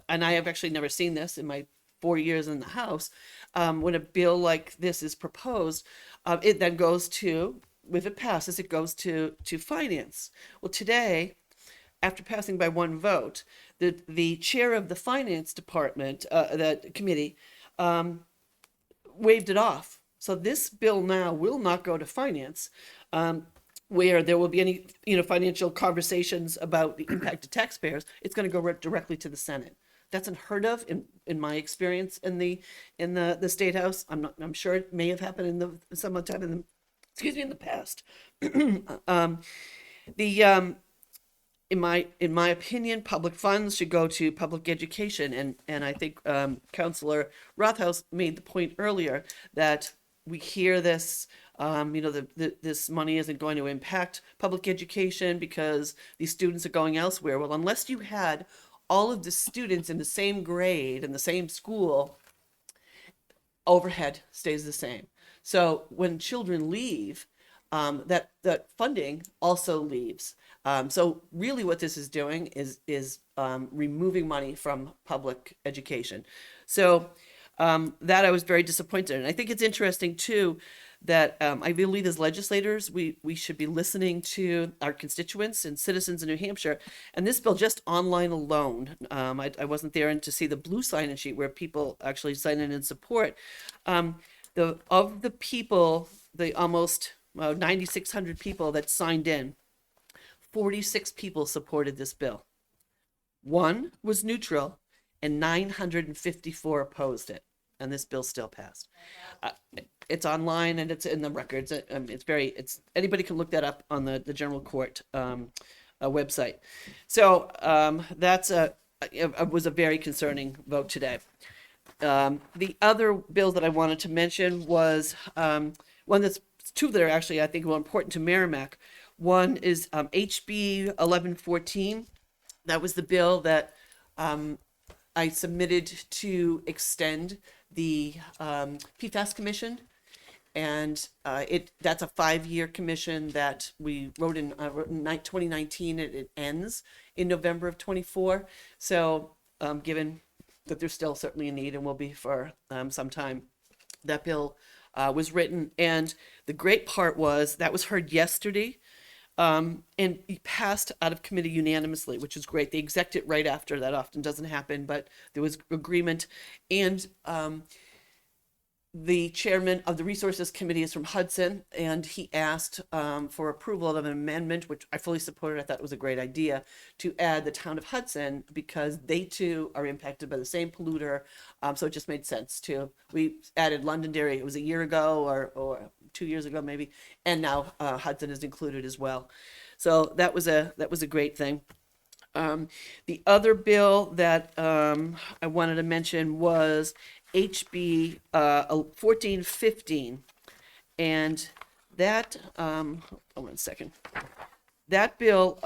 and I have actually never seen this in my 4 years in the House, when a bill like this is proposed, it then goes to, if it passes, it goes to finance. Well, today, after passing by one vote, the chair of the finance department, that committee, waved it off. So this bill now will not go to finance, where there will be any financial conversations about the impact to taxpayers. It's going to go directly to the Senate. That's unheard of in my experience in the State House. I'm sure it may have happened in the past. in my opinion, public funds should go to public education, and I think Councillor Rothaus made the point earlier that we hear this. This money isn't going to impact public education because these students are going elsewhere. Well, unless you had all of the students in the same grade in the same school, overhead stays the same. So when children leave, that funding also leaves. So really what this is doing is removing money from public education. So that I was very disappointed. And I think it's interesting too that I believe as legislators, we should be listening to our constituents and citizens in New Hampshire. And this bill, just online alone, I wasn't there to see the blue sign-in sheet where people actually sign in support. Of the people, the almost 9,600 people that signed in, 46 people supported this bill. 1 was neutral, and 954 opposed it. And this bill still passed. It's online and it's in the records. It's anybody can look that up on the general court website. So that's was a very concerning vote today. The other bill that I wanted to mention was one that's two that are actually I think more important to Merrimack. One is HB 1114. That was the bill that I submitted to extend the PFAS Commission, and that's a 5-year commission that we wrote in 2019. It ends in November of 24. So given that there's still certainly a need and will be for some time, that bill was written, and the great part was that was heard yesterday. And passed out of committee unanimously, which is great. They execed it right after. That often doesn't happen, but there was agreement. And the chairman of the Resources Committee is from Hudson, and he asked for approval of an amendment, which I fully supported. I thought it was a great idea to add the town of Hudson because they too are impacted by the same polluter. So it just made sense to. We added Londonderry. It was a year ago or 2 years ago maybe, and now Hudson is included as well. So that was a great thing. The other bill that I wanted to mention was HB 1415, and that hold on a second. That bill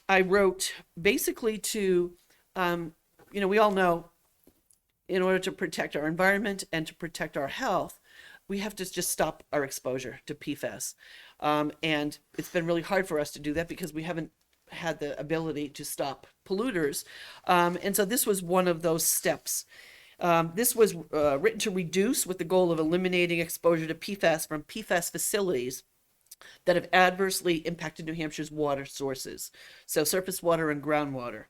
I wrote basically to we all know in order to protect our environment and to protect our health, we have to just stop our exposure to PFAS. And it's been really hard for us to do that because we haven't had the ability to stop polluters. And so this was one of those steps. This was written to reduce with the goal of eliminating exposure to PFAS from PFAS facilities that have adversely impacted New Hampshire's water sources, so surface water and groundwater.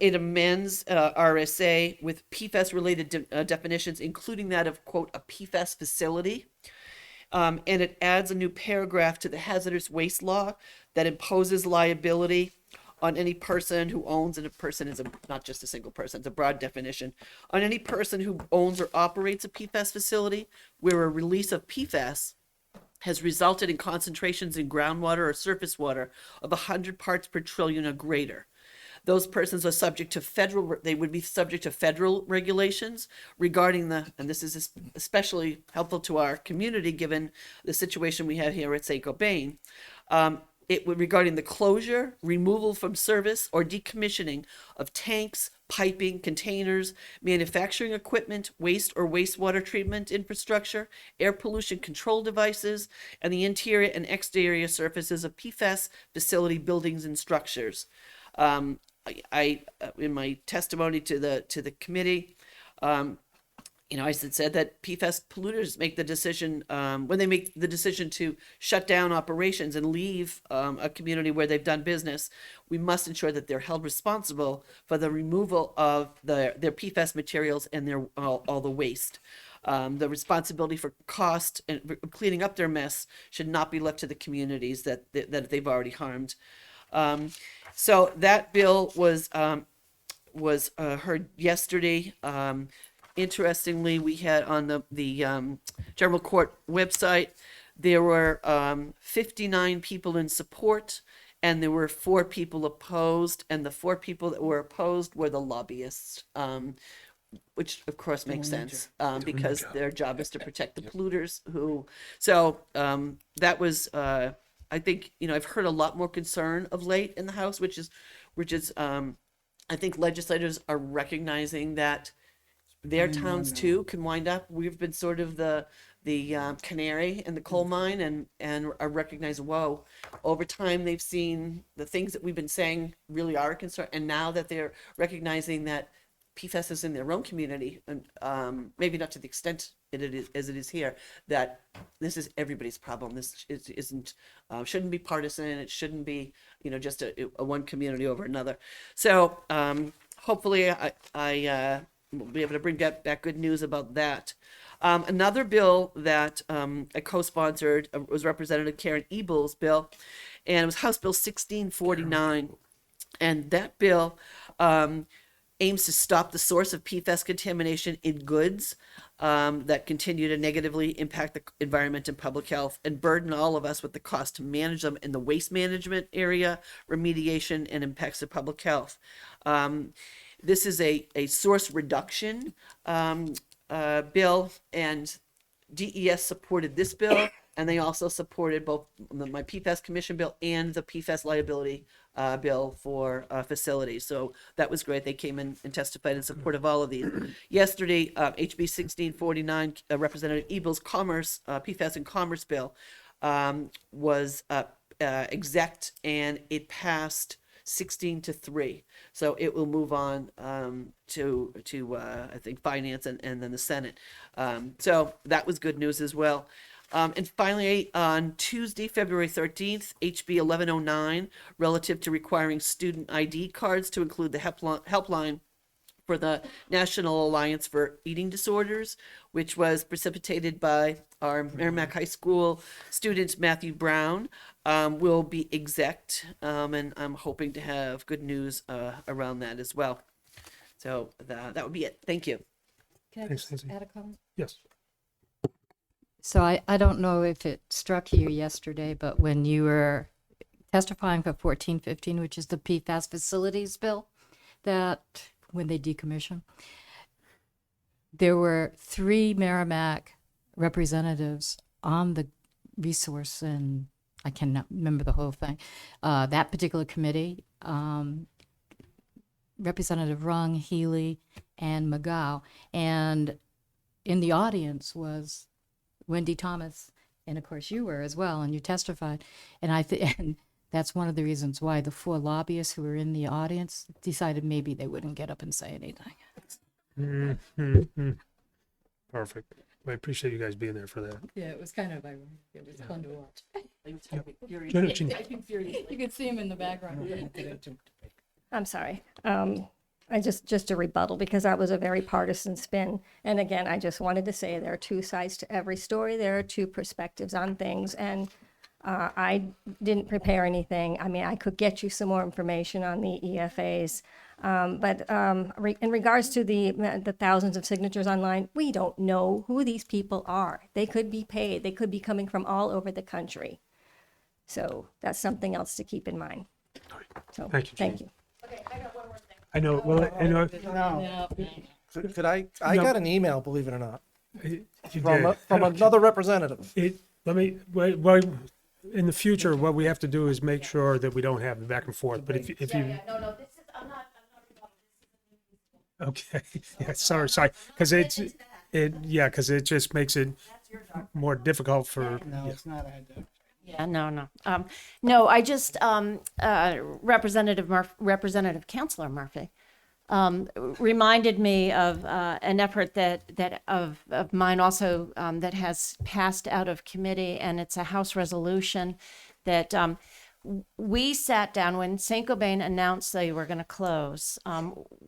It amends RSA with PFAS-related definitions, including that of, quote, a PFAS facility. And it adds a new paragraph to the hazardous waste law that imposes liability on any person who owns, and a person is not just a single person, it's a broad definition, on any person who owns or operates a PFAS facility where a release of PFAS has resulted in concentrations in groundwater or surface water of 100 parts per trillion or greater. Those persons are subject to they would be subject to federal regulations regarding and this is especially helpful to our community given the situation we have here at Saint-Gobain. Regarding the closure, removal from service, or decommissioning of tanks, piping, containers, manufacturing equipment, waste or wastewater treatment infrastructure, air pollution control devices, and the interior and exterior surfaces of PFAS facility buildings and structures. I in my testimony to the committee, I said that PFAS polluters make the decision when they make the decision to shut down operations and leave a community where they've done business. We must ensure that they're held responsible for the removal of their PFAS materials and their all the waste. The responsibility for cost and cleaning up their mess should not be left to the communities that they've already harmed. So that bill was heard yesterday. Interestingly, we had on the General Court website, there were 59 people in support and there were 4 people opposed, and the 4 people that were opposed were the lobbyists, which of course makes sense, because their job is to protect the polluters who, so, that was, I think, I've heard a lot more concern of late in the House, which is, I think legislators are recognizing that their towns too can wind up. We've been sort of the canary in the coal mine, and are recognizing, whoa, over time they've seen the things that we've been saying really are a concern, and now that they're recognizing that PFAS is in their own community, and maybe not to the extent it is as it is here, that this is everybody's problem. This isn't shouldn't be partisan. It shouldn't be just a one community over another. So hopefully I will be able to bring back good news about that. Another bill that I co-sponsored was Representative Karen Ebel's bill, and it was House Bill 1649, and that bill aims to stop the source of PFAS contamination in goods that continue to negatively impact the environment and public health, and burden all of us with the cost to manage them in the waste management area, remediation, and impacts to public health. This is a source reduction bill, and DES supported this bill, and they also supported both my PFAS commission bill and the PFAS liability bill for facilities. So that was great. They came in and testified in support of all of these. Yesterday, HB 1649, Representative Ebel's commerce, PFAS and commerce bill was exec, and it passed 16-3. So it will move on to I think finance and then the Senate. So that was good news as well. And finally, on Tuesday, February 13th, HB 1109, relative to requiring student ID cards to include the helpline for the National Alliance for Eating Disorders, which was precipitated by our Merrimack High School student Matthew Brown, will be exec, and I'm hoping to have good news around that as well. So that would be it. Thank you. Can I just add a comment? Yes. So I don't know if it struck you yesterday, but when you were testifying for 1415, which is the PFAS facilities bill, that when they decommission, there were 3 Merrimack representatives on the resource, and I cannot remember the whole thing, that particular committee, Representative Rung, Healy, and McGow, and in the audience was Wendy Thomas, and of course you were as well, and you testified. And and that's one of the reasons why the 4 lobbyists who were in the audience decided maybe they wouldn't get up and say anything. Perfect. I appreciate you guys being there for that. Yeah, it was kind of ironic. It was fun to watch. You could see him in the background. I'm sorry. Just a rebuttal, because that was a very partisan spin. And again, I just wanted to say there are 2 sides to every story. There are 2 perspectives on things. And I didn't prepare anything. I mean, I could get you some more information on the EFAs. But in regards to the thousands of signatures online, we don't know who these people are. They could be paid. They could be coming from all over the country. So that's something else to keep in mind. So Thank you, thank Jean. you. Okay, I got one more thing. I know. Well, I know. No. Could I got an email, believe it or not, You from did. another representative. Let me. Well, in the future, what we have to do is make sure that we don't have the back and forth. But if you No, this is, I'm not okay, yeah, sorry, because because it just makes it more difficult for. No, it's not. I had to. Yeah, no. No, I just, Representative Councilor Murphy, reminded me of an effort that of mine also that has passed out of committee, and it's a House resolution that we sat down when Saint-Gobain announced they were going to close.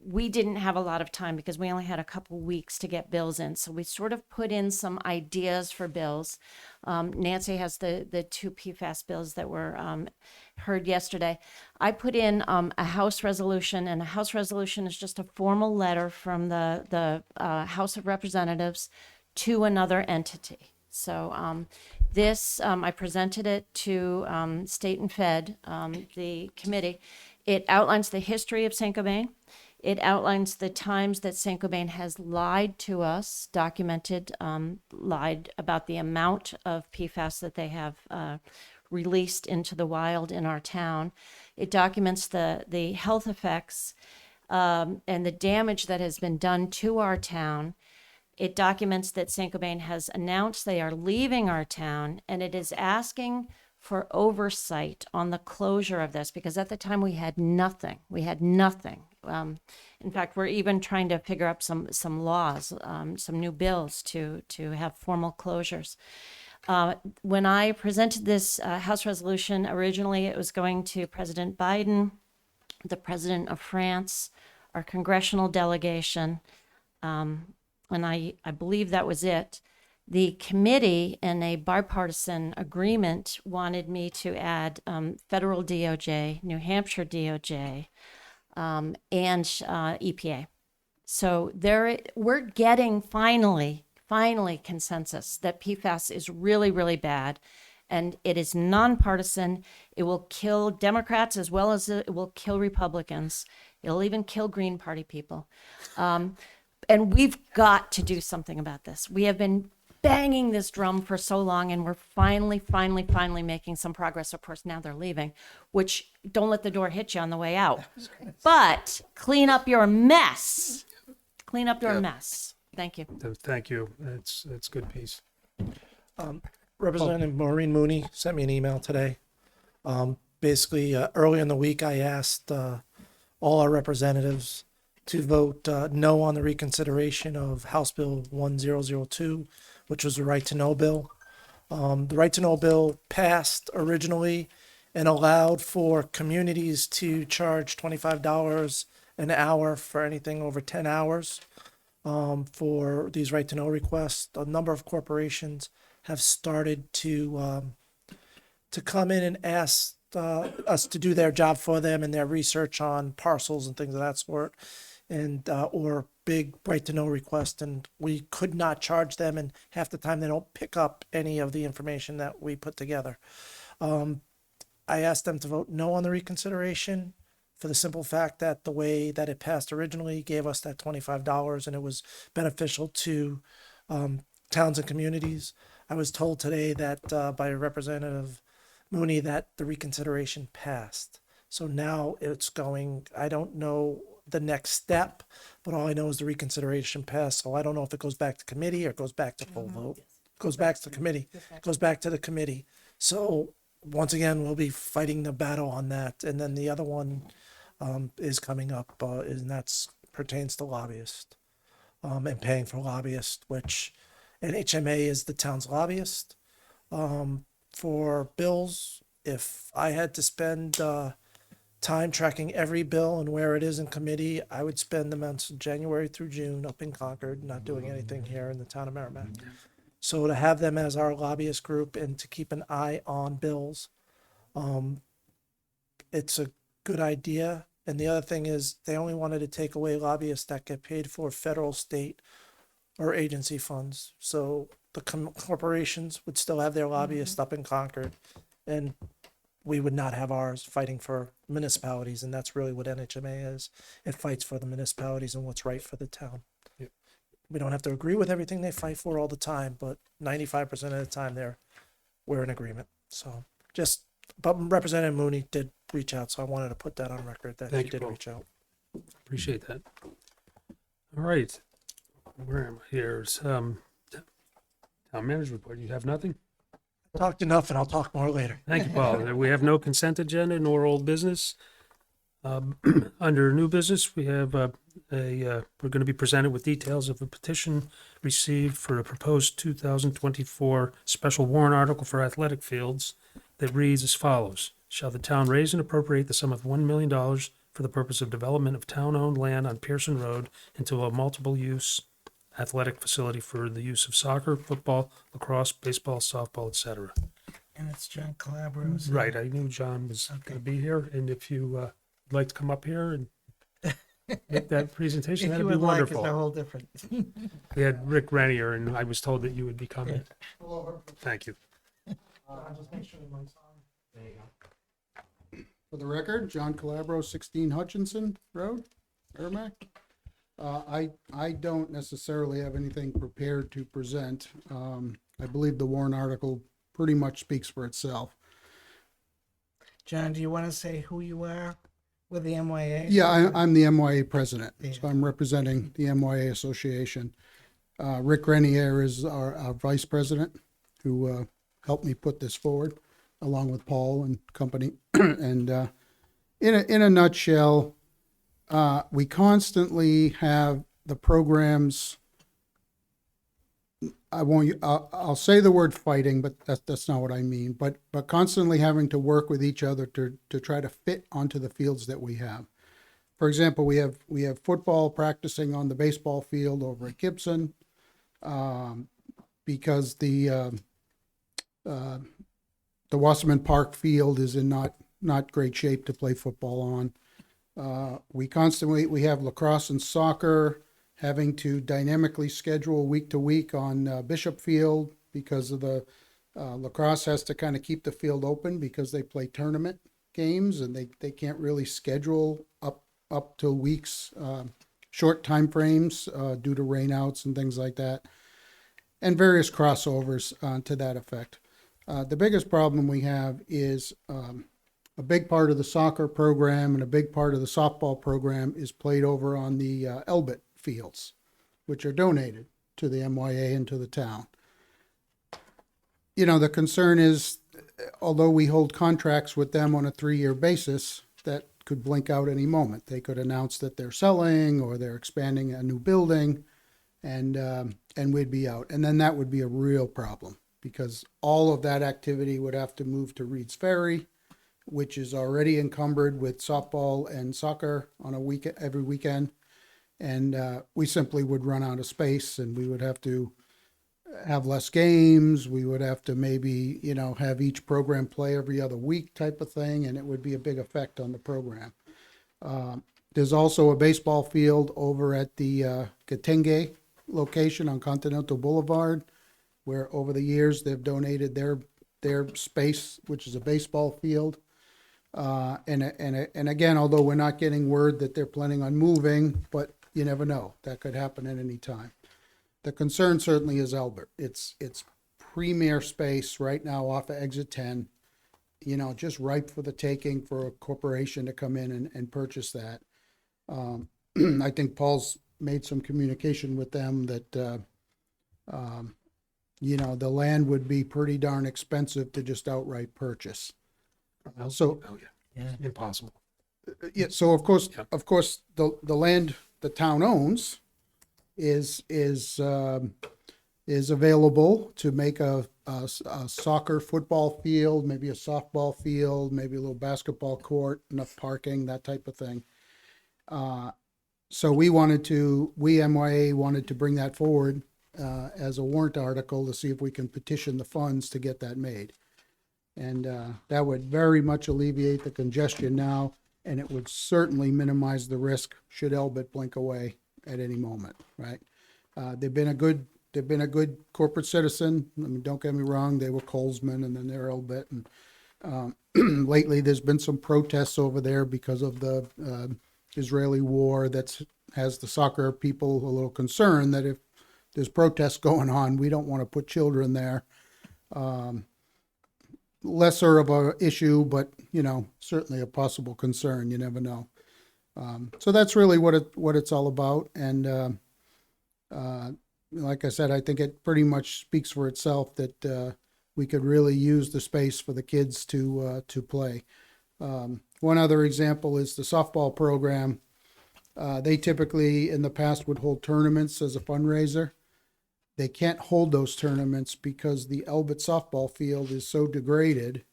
We didn't have a lot of time because we only had a couple weeks to get bills in, so we sort of put in some ideas for bills. Nancy has the 2 PFAS bills that were heard yesterday. I put in a House resolution, and a House resolution is just a formal letter from the House of Representatives to another entity. So This, I presented it to State and Fed, the committee. It outlines the history of Saint-Gobain. It outlines the times that Saint-Gobain has lied to us, documented, lied about the amount of PFAS that they have released into the wild in our town. It documents the health effects and the damage that has been done to our town. It documents that Saint-Gobain has announced they are leaving our town, and it is asking for oversight on the closure of this, because at the time we had nothing. We had nothing. In fact, we're even trying to figure out some laws, some new bills to have formal closures. When I presented this House resolution, originally it was going to President Biden, the President of France, our congressional delegation, and I believe that was it. The committee, in a bipartisan agreement, wanted me to add federal DOJ, New Hampshire DOJ, and EPA. So we're getting finally consensus that PFAS is really, really bad, and it is nonpartisan. It will kill Democrats as well as it will kill Republicans. It'll even kill Green Party people. And we've got to do something about this. We have been banging this drum for so long, and we're finally making some progress. Of course, now they're leaving, which don't let the door hit you on the way out. But clean up your mess. Clean up your mess. Thank you. Thank you. It's a good piece. Representative Maureen Mooney sent me an email today. Basically, early in the week, I asked all our representatives to vote no on the reconsideration of House Bill 1002, which was the Right to Know bill. The Right to Know bill passed originally and allowed for communities to charge $25 an hour for anything over 10 hours for these Right to Know requests. A number of corporations have started to come in and ask us to do their job for them and their research on parcels and things of that sort, and or big Right to Know requests, and we could not charge them, and half the time they don't pick up any of the information that we put together. I asked them to vote no on the reconsideration for the simple fact that the way that it passed originally gave us that $25, and it was beneficial to towns and communities. I was told today that by Representative Mooney that the reconsideration passed. So now it's going, I don't know the next step, but all I know is the reconsideration passed. So I don't know if it goes back to committee or it goes back to full vote. Goes back to the committee. Goes back to the committee. So once again, we'll be fighting the battle on that. And then the other one is coming up, and that's pertains to lobbyists and paying for lobbyists, which NHMA is the town's lobbyist for bills. If I had to spend time tracking every bill and where it is in committee, I would spend the months of January through June up in Concord, not doing anything here in the town of Merrimack. So to have them as our lobbyist group and to keep an eye on bills, it's a good idea. And the other thing is they only wanted to take away lobbyists that get paid for federal, state, or agency funds. So the corporations would still have their lobbyists up in Concord, and we would not have ours fighting for municipalities. And that's really what NHMA is. It fights for the municipalities and what's right for the town. Yep. We don't have to agree with everything they fight for all the time, but 95% of the time we're in agreement. So but Representative Mooney did reach out, so I wanted to put that on record that Thank he you, did Paul. reach out. Appreciate that. All right. Where am I here? Town manager report. You have nothing? Talked enough, and I'll talk more later. Thank you, Paul. We have no consent agenda nor old business. Under new business, we have we're going to be presented with details of a petition received for a proposed 2024 special warrant article for athletic fields that reads as follows. Shall the town raise and appropriate the sum of $1 million for the purpose of development of town-owned land on Pearson Road into a multiple-use athletic facility for the use of soccer, football, lacrosse, baseball, softball, etc. And it's John Calabro. Right, I knew John was going to be here, and if you would like to come up here and make that presentation, If that'd you be would like, wonderful. it's a whole different. We had Rick Renier, and I was told that you would be coming. Thank you. Just make sure the mic's on. There you go. For the record, John Calabro, 16 Hutchinson Road, Merrimack. I don't necessarily have anything prepared to present. I believe the Warren article pretty much speaks for itself. John, do you want to say who you are with the MYA? Yeah, I'm the MYA president, Yeah. so I'm representing the MYA Association. Rick Renier is our vice president, who helped me put this forward, along with Paul and company. And in a nutshell, we constantly have the programs. I'll say the word fighting, but that's not what I mean. But constantly having to work with each other to try to fit onto the fields that we have. For example, we have football practicing on the baseball field over at Gibson, because the Wasserman Park field is in not great shape to play football on. We have lacrosse and soccer having to dynamically schedule week to week on Bishop Field because of the lacrosse has to kind of keep the field open because they play tournament games and they can't really schedule up to weeks, short time frames due to rainouts and things like that, and various crossovers to that effect. The biggest problem we have is a big part of the soccer program and a big part of the softball program is played over on the Elbit fields, which are donated to the MYA and to the town. You know, the concern is, although we hold contracts with them on a 3-year basis, that could blink out any moment. They could announce that they're selling or they're expanding a new building, and we'd be out. And then that would be a real problem because all of that activity would have to move to Reed's Ferry, which is already encumbered with softball and soccer on every weekend. And we simply would run out of space and we would have to have less games. We would have to maybe, have each program play every other week type of thing. And it would be a big effect on the program. There's also a baseball field over at the Katenge location on Continental Boulevard, where over the years they've donated their space, which is a baseball field. And again, although we're not getting word that they're planning on moving, but you never know. That could happen at any time. The concern certainly is Albert. It's premier space right now off of exit 10, just ripe for the taking for a corporation to come in and purchase that. I think Paul's made some communication with them that, the land would be pretty darn expensive to just outright purchase. So, Impossible. yeah, so of course, the land the town owns is available to make a soccer football field, maybe a softball field, maybe a little basketball court, enough parking, that type of thing. So we MYA wanted to bring that forward as a warrant article to see if we can petition the funds to get that made. And that would very much alleviate the congestion now, and it would certainly minimize the risk should Elbit blink away at any moment, right? They've been a good corporate citizen. I mean, don't get me wrong, they were Colesman and then they're Elbit. And lately there's been some protests over there because of the Israeli war that has the soccer people a little concerned that if there's protests going on, we don't want to put children there. Lesser of a issue, but certainly a possible concern. You never know. So that's really what it's all about. And like I said, I think it pretty much speaks for itself that we could really use the space for the kids to play. One other example is the softball program. They typically in the past would hold tournaments as a fundraiser. They can't hold those tournaments because the Elbit softball field is so degraded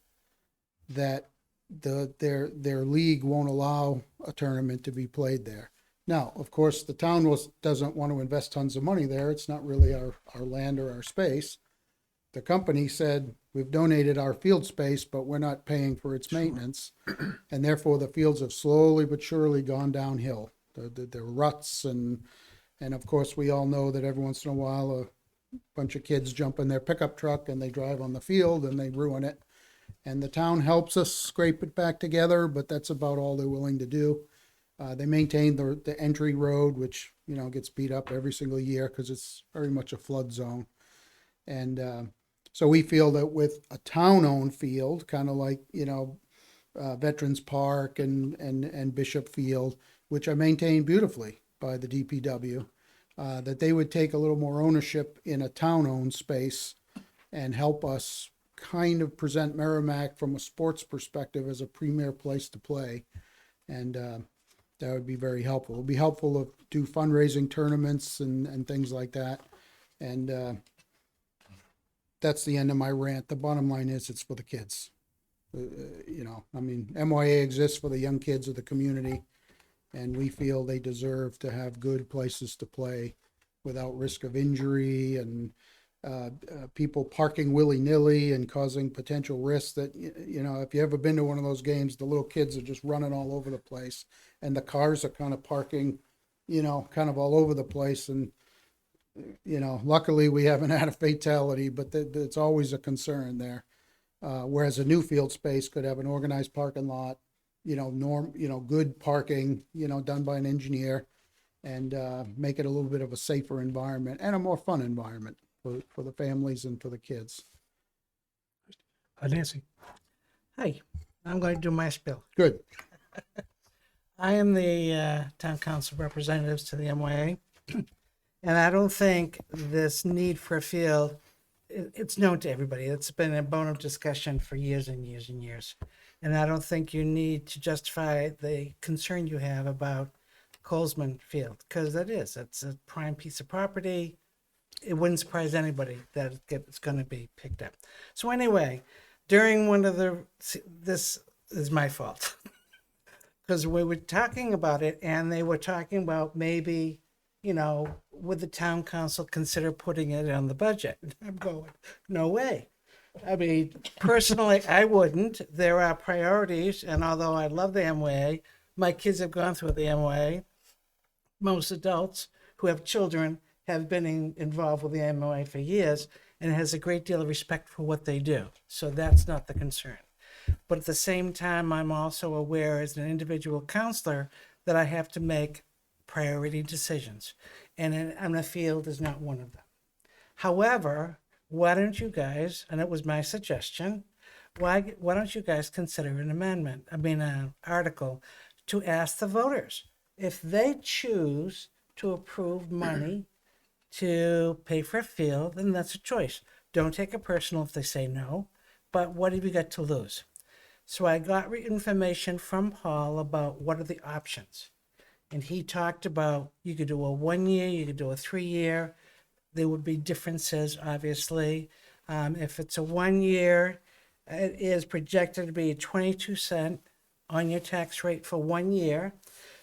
that their league won't allow a tournament to be played there. Now, of course, the town doesn't want to invest tons of money there. It's not really our land or our space. The company said, we've donated our field space, but we're not paying for its maintenance. And therefore, the fields have slowly but surely gone downhill. The ruts and of course, we all know that every once in a while bunch of kids jump in their pickup truck and they drive on the field and they ruin it. And the town helps us scrape it back together, but that's about all they're willing to do. They maintain the entry road, which, you know, gets beat up every single year because it's very much a flood zone. And so we feel that with a town-owned field, kind of like, you know, Veterans Park and Bishop Field, which are maintained beautifully by the DPW, that they would take a little more ownership in a town-owned space and help us kind of present Merrimack from a sports perspective as a premier place to play. And that would be very helpful. It would be helpful to do fundraising tournaments and things like that. And that's the end of my rant. The bottom line is it's for the kids. You know, I mean, MYA exists for the young kids of the community, and we feel they deserve to have good places to play without risk of injury and people parking willy-nilly and causing potential risks that, you know, if you ever been to one of those games, the little kids are just running all over the place and the cars are kind of parking, you know, kind of all over the place. And, you know, luckily we haven't had a fatality, but it's always a concern there. Whereas a new field space could have an organized parking lot, you know, good parking, you know, done by an engineer, and make it a little bit of a safer environment and a more fun environment for the families and for the kids. Nancy. Hi, I'm going to do my spiel. Good. I am the town council representatives to the MYA, and I don't think this need for a field, it's known to everybody. It's been a bone of discussion for years and years and years. And I don't think you need to justify the concern you have about Colesman Field, because it's a prime piece of property. It wouldn't surprise anybody that it's going to be picked up. So anyway, during one of this is my fault, because we were talking about it and they were talking about maybe, you know, would the town council consider putting it on the budget? I'm going, no way. I mean, personally, I wouldn't. There are priorities, and although I love the MYA, my kids have gone through the MYA. Most adults who have children have been involved with the MYA for years and has a great deal of respect for what they do. So that's not the concern. But at the same time, I'm also aware as an individual counselor that I have to make priority decisions. And a field is not one of them. However, why don't you guys, and it was my suggestion, why don't you guys consider an article to ask the voters if they choose to approve money to pay for a field, then that's a choice. Don't take it personal if they say no, but what have you got to lose? So I got information from Paul about what are the options. And he talked about you could do a 1 year, you could do a 3 year. There would be differences, obviously. If it's a 1 year, it is projected to be a 22% on your tax rate for 1 year.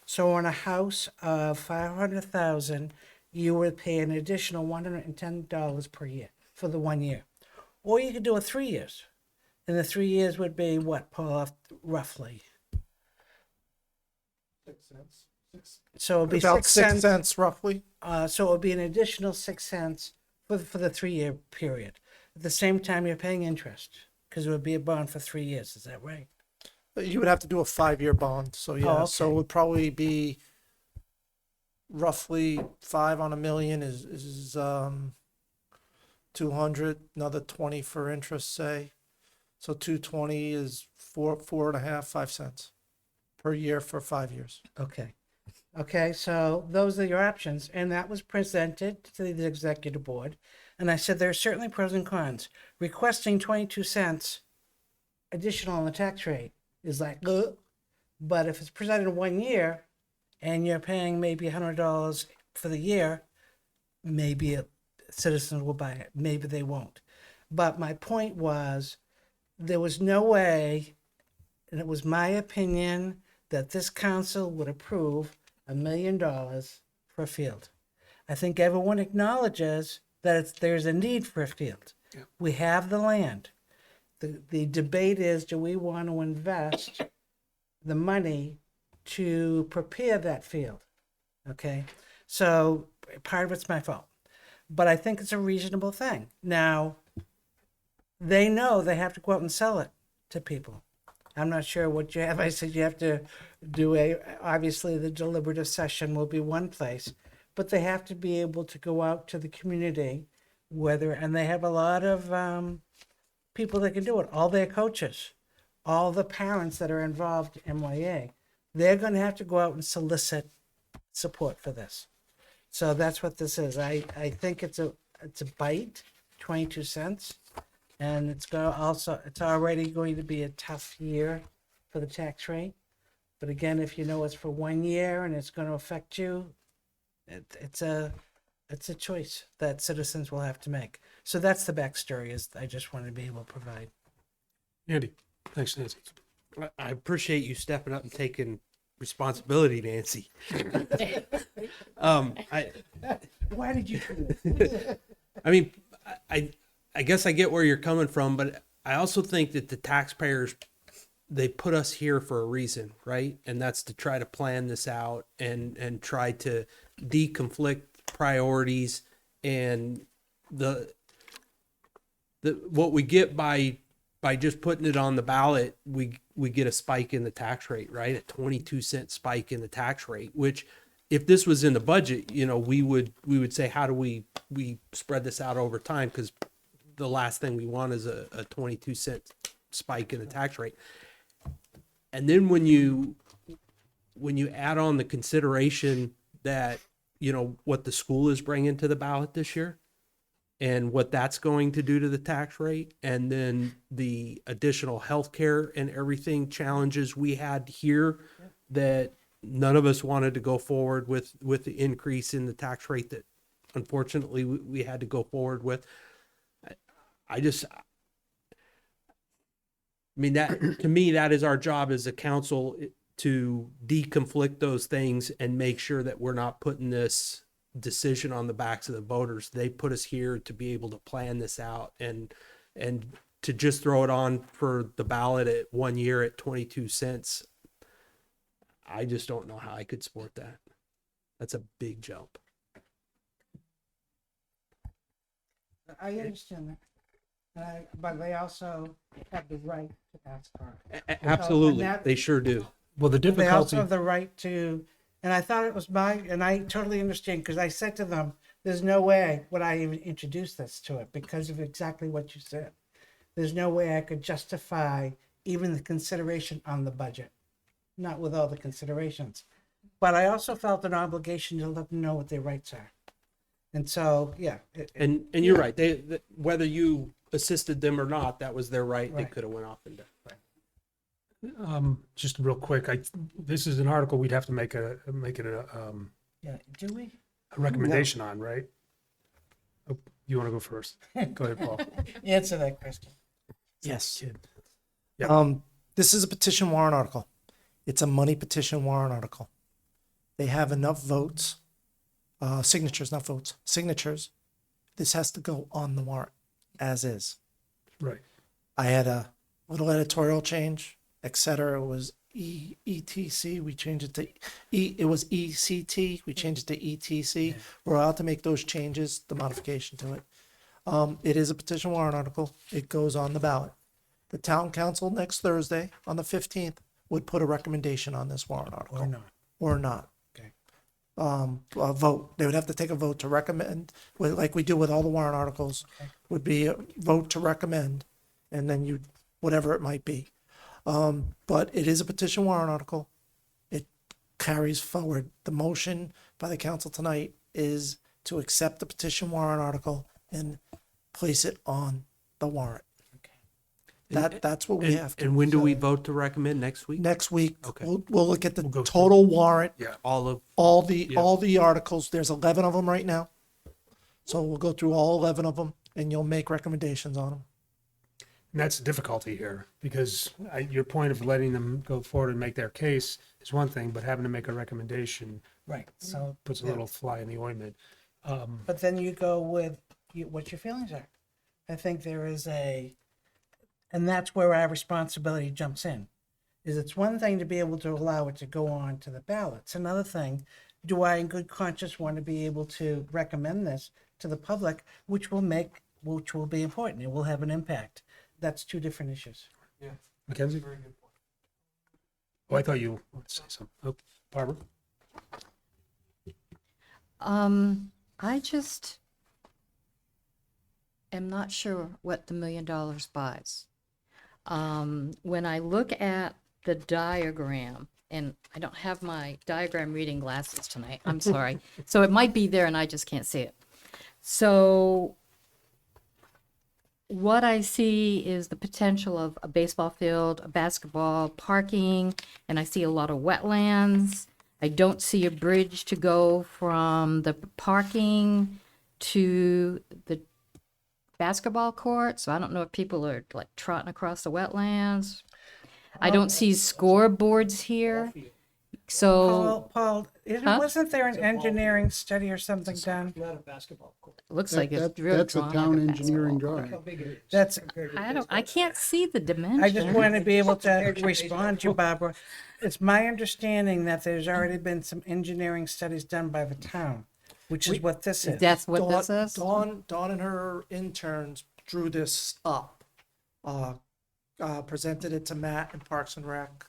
So on a house of $500,000, you would pay an additional $110 per year for the 1 year. Or you could do a 3 years. And the 3 years would be what, Paul, roughly? 6 cents. So it would be About 6 6 cents. cents roughly. So it would be an additional 6 cents for the 3 year period. At the same time, you're paying interest because it would be a bond for 3 years. Is that right? You would have to do a 5-year bond. So yeah, so it would probably be roughly 5 on a million is 200, another 20 for interest, say. So 220 is 4.5, 5 cents per year for 5 years. Okay, so those are your options. And that was presented to the executive board. And I said there are certainly pros and cons. Requesting 22 cents additional on the tax rate is like, ugh. But if it's presented in 1 year and you're paying maybe $100 for the year, maybe citizens will buy it. Maybe they won't. But my point was there was no way, and it was my opinion, that this council would approve $1 million for a field. I think everyone acknowledges that there's a need for a field. Yeah. We have the land. The debate is, do we want to invest the money to prepare that field? Okay, so part of it's my fault. but I think it's a reasonable thing. Now, they know they have to go out and sell it to people. I'm not sure what you have. I said you have to do obviously the deliberative session will be one place, but they have to be able to go out to the community, and they have a lot of people that can do it, all their coaches, all the parents that are involved in MYA. They're going to have to go out and solicit support for this. So that's what this is. I think it's a bite, 22 cents. And it's already going to be a tough year for the tax rate. But again, if you know it's for 1 year and it's going to affect you, it's a choice that citizens will have to make. So that's the backstory. Is I just wanted to be able to provide. Andy, thanks, Nancy. I appreciate you stepping up and taking responsibility, Nancy. Why did you do this? I mean, I guess I get where you're coming from, but I also think that the taxpayers, they put us here for a reason, right? And that's to try to plan this out and try to deconflict priorities and the what we get by just putting it on the ballot, we get a spike in the tax rate, right? A 22-cent spike in the tax rate, which if this was in the budget, we would say, how do we spread this out over time? Because the last thing we want is a 22-cent spike in the tax rate. And then when you add on the consideration that, what the school is bringing to the ballot this year and what that's going to do to the tax rate, and then the additional healthcare and everything challenges we had here that none of us wanted to go forward with the increase in the tax rate that unfortunately we had to go forward with. I mean, that to me, that is our job as a council, to deconflict those things and make sure that we're not putting this decision on the backs of the voters. They put us here to be able to plan this out, and to just throw it on for the ballot at 1 year at 22 cents. I just don't know how I could support that. That's a big jump. I understand that. But they also have the right to ask for it. Absolutely, So, they sure do. Well, the They also difficulty, have the right to, and I thought it was and I totally understand, because I said to them, there's no way would I even introduce this to it because of exactly what you said. There's no way I could justify even the consideration on the budget, not with all the considerations. But I also felt an obligation to let them know what their rights are. And so, yeah. And you're right. They whether you assisted them or not, that was their right. They Right. could have went off and done. just real quick, this is an article we'd have to make a Yeah, do we? recommendation on, right? Oh, you want to go first? Go ahead, Paul. Answer that question. Yes. Kid. Yep. This is a petition warrant article. It's a money petition warrant article. They have enough votes, signatures, not votes, signatures. This has to go on the warrant as is. Right. I had a little editorial change, etc. It was ETC. We changed it to it was ECT. We changed it to ETC. We're allowed to make those changes, the modification to it. It is a petition warrant article. It goes on the ballot. The town council next Thursday on the 15th would put a recommendation on this warrant article. Or not. Or not. Okay. A vote. They would have to take a vote to recommend, like we do with all the warrant articles, would be a vote to recommend, and then you, whatever it might be. But it is a petition warrant article. It carries forward. The motion by the council tonight is to accept the petition warrant article and place it on the warrant. That's what we have to. And when do we vote to recommend? Next week? Next week, Okay. we'll look at the go total warrant, Yeah. all the articles. There's 11 of them right now. So we'll go through all 11 of them and you'll make recommendations on them. And that's the difficulty here, because your point of letting them go forward and make their case is one thing, but having to make a recommendation Right. So puts a little fly in the ointment. But then you go with what your feelings are. I think there is and that's where our responsibility jumps in. Is it's one thing to be able to allow it to go on to the ballot. It's another thing, do I in good conscience want to be able to recommend this to the public, which will be important. It will have an impact. That's two different issues. Mackenzie? Oh, I thought you wanted to say something. Oh, Barbara? I just am not sure what the $1 million buys. When I look at the diagram, and I don't have my diagram reading glasses tonight, I'm sorry. So it might be there and I just can't see it. So what I see is the potential of a baseball field, a basketball, parking, and I see a lot of wetlands. I don't see a bridge to go from the parking to the basketball court, so I don't know if people are like trotting across the wetlands. I don't see scoreboards here. So Paul, Huh? wasn't there an engineering study or something done? Not a basketball court. it looks like it's That- really That's a drawn town like a engineering basketball. drawing. Big it is. That's, I can't see the dimension. I just want to be able to respond to you, Barbara. It's my understanding that there's already been some engineering studies done by the town, which is what this is. That's what this is? Dawn and her interns drew this up, presented it to Matt in Parks and Rec.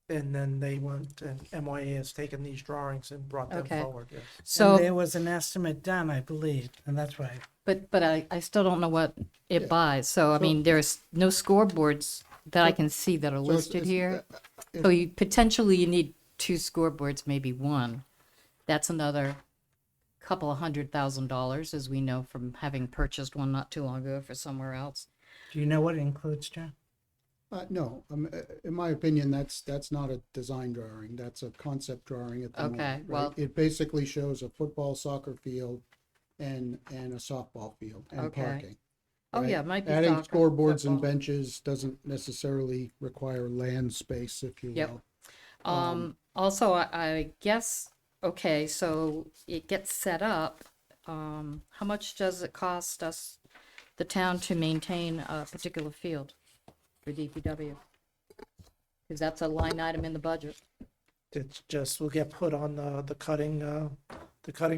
And then they went, and MYA has taken these drawings and brought them Okay. forward, yes. So, And there was an estimate done, I believe, and that's why. but I still don't know what it buys. So, I mean, there's no scoreboards that I can see that are So it's- listed it's, here. if- So you potentially you need 2 scoreboards, maybe 1. That's another couple of $100,000, as we know from having purchased one not too long ago for somewhere else. Do you know what it includes, John? No, in my opinion, that's not a design drawing. That's a concept drawing at the Okay, moment, well- right? It basically shows a football, soccer field and a softball field and Okay. parking. Oh, right? yeah, it might be Adding soccer, scoreboards and football. benches doesn't necessarily require land space, if you Yep. will. Also, I guess, okay, so it gets set up. How much does it cost us, the town, to maintain a particular field for DPW? Because that's a line item in the budget. It's just, will get put on the cutting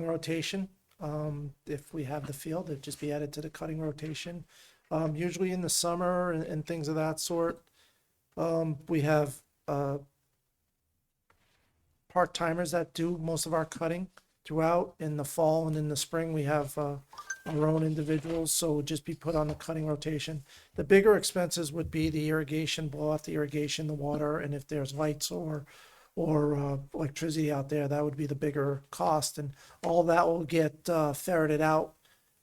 rotation. If we have the field, it'd just be added to the cutting rotation. Usually in the summer and things of that sort, we have, part-timers that do most of our cutting throughout. In the fall and in the spring, we have, our own individuals, so it would just be put on the cutting rotation. The bigger expenses would be the irrigation, blow off the irrigation, the water, and if there's lights or electricity out there, that would be the bigger cost, and all that will get ferreted out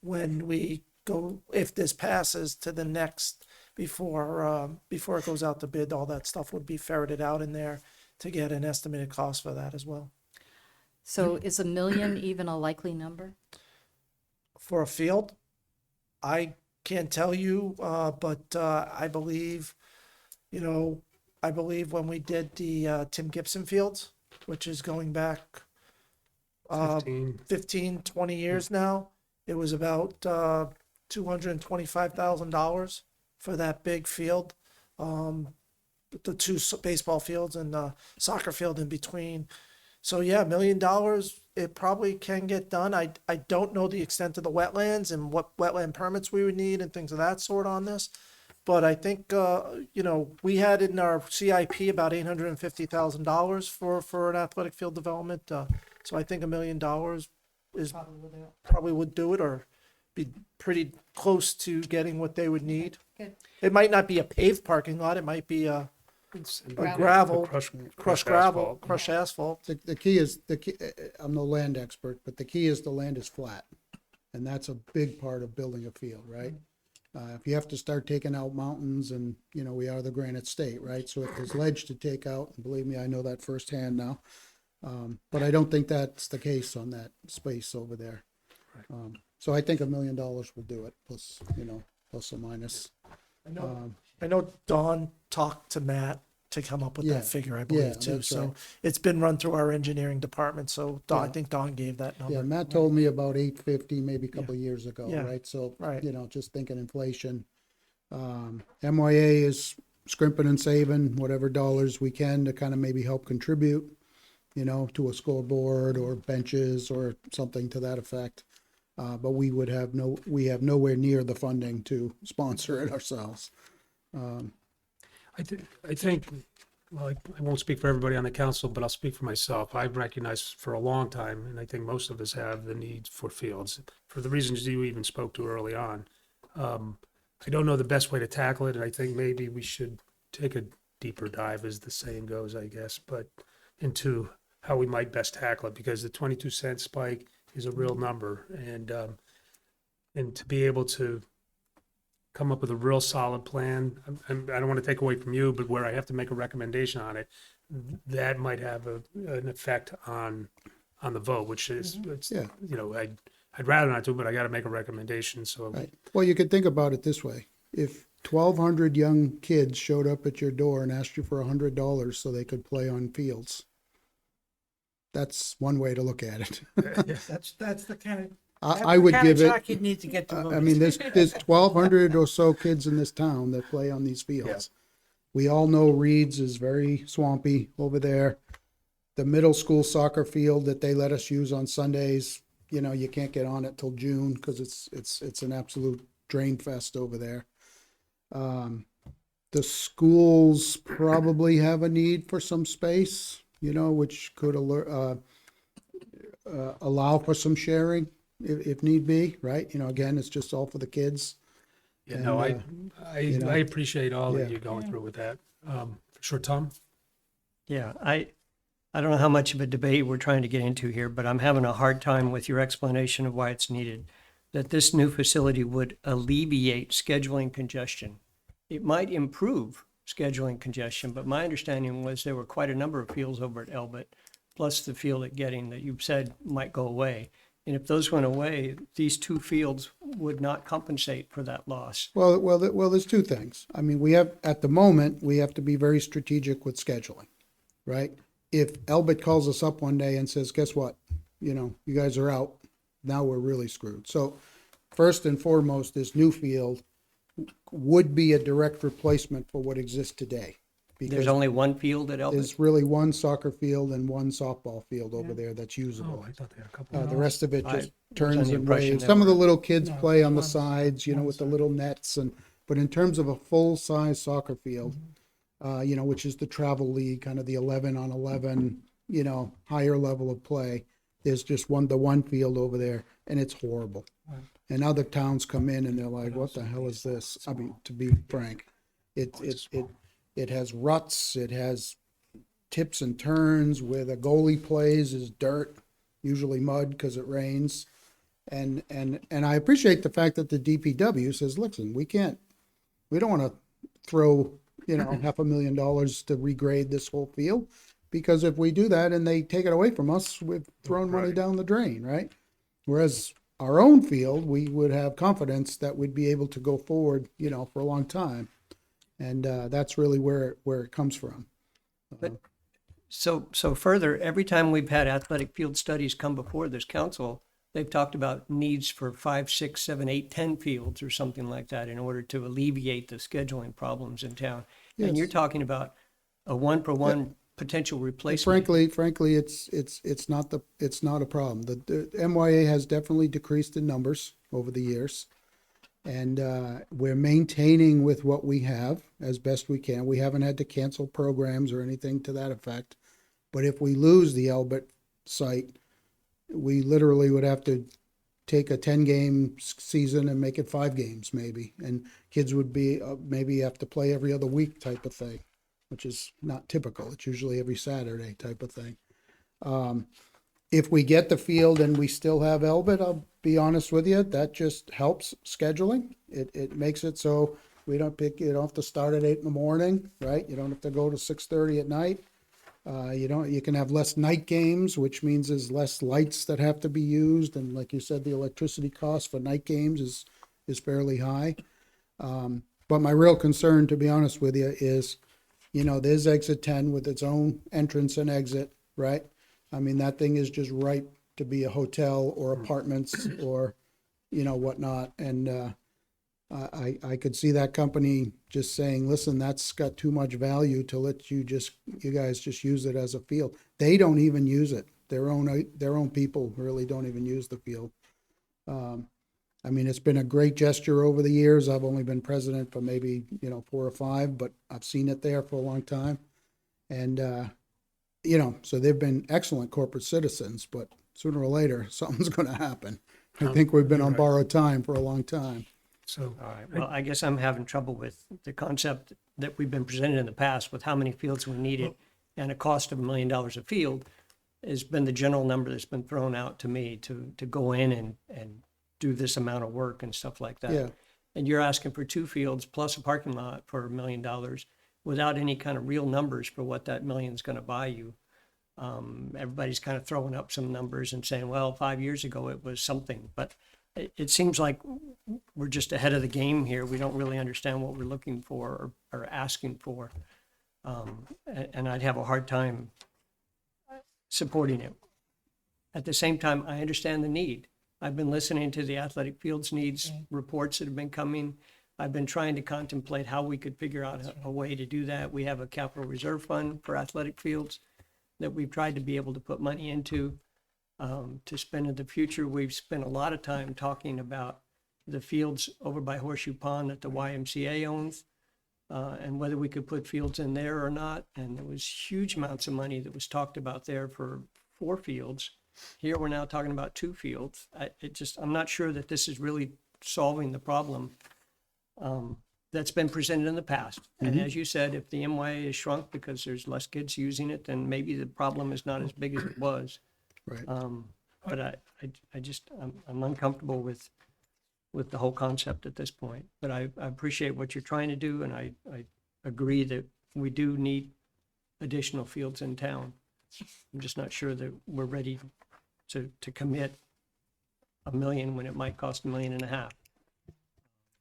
when we go, if this passes to the next, before it goes out to bid, all that stuff would be ferreted out in there to get an estimated cost for that as well. So is $1 million even a likely number? For a field, I can't tell you, but I believe, when we did the Tim Gibson Fields, which is going back 15, 20 years now, it was about $225,000 for that big field. The 2 baseball fields and the soccer field in between. So yeah, $1 million, it probably can get done. I don't know the extent of the wetlands and what wetland permits we would need and things of that sort on this. But I think, we had in our CIP about $850,000 for an athletic field development. So I think $1 million is probably would do it, or be pretty close to getting what they would need. Good. It might not be a paved parking lot. It might be a gravel, crushed gravel, crushed asphalt. The key is, I'm no land expert, but the key is the land is flat. And that's a big part of building a field, right? If you have to start taking out mountains, and, we are the granite state, right? So if there's ledge to take out, and believe me, I know that firsthand now. But I don't think that's the case on that space over there. So I think $1 million will do it, plus or minus. I know Dawn talked to Matt to come up with Yeah, that figure, I yeah, believe, too. that's So right. it's been run through our engineering department, so I Yeah. think Dawn gave that number. Yeah, Matt told me about 850 maybe a couple of years ago, Yeah. right? So, Right. just thinking inflation. MYA is scrimping and saving whatever dollars we can to kind of maybe help contribute. you know, to a scoreboard or benches or something to that effect. But we have nowhere near the funding to sponsor it ourselves. I think, well, I won't speak for everybody on the council, but I'll speak for myself. I've recognized for a long time, and I think most of us have, the need for fields, for the reasons you even spoke to early on. I don't know the best way to tackle it, and I think maybe we should take a deeper dive, as the saying goes, I guess, but into how we might best tackle it, because the 22-cent spike is a real number, and to be able to come up with a real solid plan. I don't want to take away from you, but where I have to make a recommendation on it, that might have an effect on the vote, which is, Yeah. you know, I'd rather not do, but I got to make a recommendation. So Right. Well, you could think about it this way. If 1,200 young kids showed up at your door and asked you for $100 so they could play on fields, that's one way to look at it. That's the kind of I would give it. talk you'd need to get to. I mean, there's 1,200 or so kids in this town that play on these fields. We all know Reed's is very swampy over there. The middle school soccer field that they let us use on Sundays, you know, you can't get on it till June because it's an absolute drain fest over there. The schools probably have a need for some space, you know, which could allow for some sharing if need be, right? You know, again, it's just all for the kids. yeah, And, no, you know, I appreciate all that yeah. you're going through with that. For sure, Tom. Yeah, I don't know how much of a debate we're trying to get into here, but I'm having a hard time with your explanation of why it's needed. That this new facility would alleviate scheduling congestion. It might improve scheduling congestion, but my understanding was there were quite a number of fields over at Elbit, plus the field at Getting that you said might go away. And if those went away, these two fields would not compensate for that loss. Well, there's two things. I mean, at the moment, we have to be very strategic with scheduling, right? If Elbit calls us up one day and says, guess what? You know, you guys are out. Now we're really screwed. So first and foremost, this new field would be a direct replacement for what exists today. There's Because only one field at Elbit? there's really one soccer field and one softball field over there that's usable. Oh, I thought they had a couple. The rest of it I just was turns under the and impression waves. that Some of the were- little kids No, play on the one- sides, you know, one with the side. little nets but in terms of a full-size soccer field, you know, which is the travel league, kind of the 11 on 11, you know, higher level of play, there's just the one field over there, and it's horrible. And other towns come in and they're like, what the hell is this? I mean, to be frank, it has ruts, it has tips and turns where the goalie plays is dirt, usually mud because it rains. And I appreciate the fact that the DPW says, listen, we don't want to throw, you know, $500,000 to regrade this whole field, because if we do that and they take it away from us, we've thrown money down the drain, right? Whereas our own field, we would have confidence that we'd be able to go forward, you know, for a long time. And that's really where it comes from. So further, every time we've had athletic field studies come before this council, they've talked about needs for 5, 6, 7, 8, 10 fields or something like that in order to alleviate the scheduling problems in town. And Yes. you're talking about a one-for-one potential replacement. Frankly, it's not a problem. The MYA has definitely decreased in numbers over the years. And we're maintaining with what we have as best we can. We haven't had to cancel programs or anything to that effect. But if we lose the Elbit site, we literally would have to take a 10-game season and make it 5 games maybe. And kids would be maybe have to play every other week type of thing, which is not typical. It's usually every Saturday type of thing. If we get the field and we still have Elbit, I'll be honest with you, that just helps scheduling. It makes it so you don't have to start at 8 in the morning, right? You don't have to go to 6:30 at night. You can have less night games, which means there's less lights that have to be used. And like you said, the electricity cost for night games is fairly high. But my real concern, to be honest with you, is, you know, there's exit 10 with its own entrance and exit, right? I mean, that thing is just ripe to be a hotel or apartments or, you know, whatnot. And I could see that company just saying, listen, that's got too much value to let you guys just use it as a field. They don't even use it. Their own people really don't even use the field. I mean, it's been a great gesture over the years. I've only been president for maybe, 4 or 5, but I've seen it there for a long time. And, so they've been excellent corporate citizens, but sooner or later, something's going to happen. I think we've been on borrowed time for a long time. So, All right, well, I guess I'm having trouble with the concept that we've been presented in the past with how many fields we needed and a cost of $1 million a field has been the general number that's been thrown out to me to go in and do this amount of work and stuff like that. Yeah. And you're asking for 2 fields plus a parking lot for $1 million without any kind of real numbers for what that million's gonna buy you. Everybody's kind of throwing up some numbers and saying, well, 5 years ago it was something, but it seems like we're just ahead of the game here. We don't really understand what we're looking for or asking for. And I'd have a hard time supporting it. At the same time, I understand the need. I've been listening to the athletic fields needs reports that have been coming. I've been trying to contemplate how we could figure out a way to do that. We have a capital reserve fund for athletic fields that we've tried to be able to put money into to spend in the future. We've spent a lot of time talking about the fields over by Horseshoe Pond that the YMCA owns and whether we could put fields in there or not. And there was huge amounts of money that was talked about there for 4 fields. Here we're now talking about 2 fields. I'm not sure that this is really solving the problem that's been presented in the past. And as you said, if the MYA is shrunk because there's less kids using it, then maybe the problem is not as big as it was. Right. But I'm uncomfortable with the whole concept at this point. But I appreciate what you're trying to do, and I agree that we do need additional fields in town. I'm just not sure that we're ready to commit $1 million when it might cost $1.5 million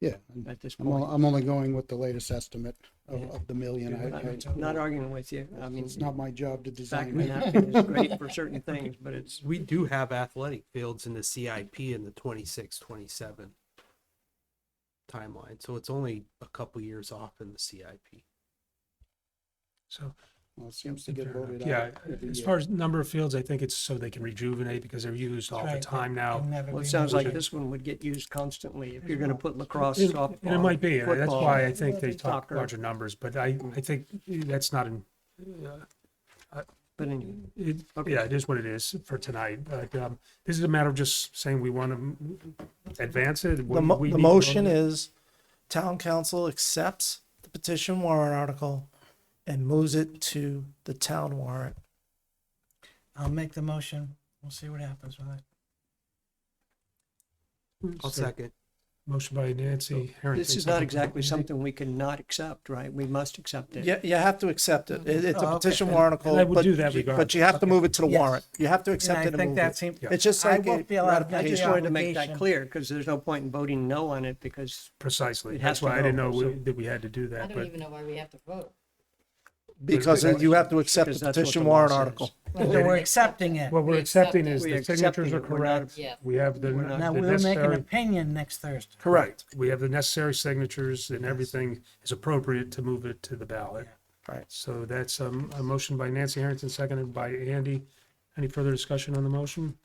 Yeah. at this I'm point. only going with the latest estimate of the million. I'm not arguing with you. I mean, It's not my job to fact design of the it. napkin is great for certain things, but it's, We do have athletic fields in the CIP in the 26-27 timeline, so it's only a couple years off in the CIP. so, Well, it seems to get voted out. yeah, every as year. far as number of fields, I think it's so they can rejuvenate because they're used all the Right, time they now. can never well, it be sounds moved. like this one would get used constantly if you're gonna put lacrosse, And softball. and it might be, and that's football, why I think they talk soccer. larger numbers, but I think that's not an, But anyway, Okay. yeah, it is what it is for tonight. But this is a matter of just saying we want to advance it. The motion is town council accepts the petition warrant article and moves it to the town warrant. I'll make the motion. We'll see what happens with it. I'll second. Motion by Nancy Harrington. this is not exactly something we can not accept, right? We must accept it. Yeah, you have to accept it. It's Oh, a okay. petition warrant article, And I would but do that but you have to move it to the Yes. warrant. You have to And accept I it and think move that it. seems, It's just I like will feel out of I just the wanted to make that obligation. clear because there's no point in voting no on it because Precisely. It That's has to why I didn't go, know so- that we had to do I that, don't but even know why we have to vote. because you have to accept because the that's what petition the law warrant says. article. So we're accepting it. what we're We accepting accept is it. the We accept signatures it. are We're not- correct. Yeah. We have the We're not- Now, the we'll make an necessary, opinion next Thursday. Correct. we have the necessary signatures and everything is appropriate to move it to the ballot. Right. So that's a motion by Nancy Harrington, seconded by Andy. Any further discussion on the motion?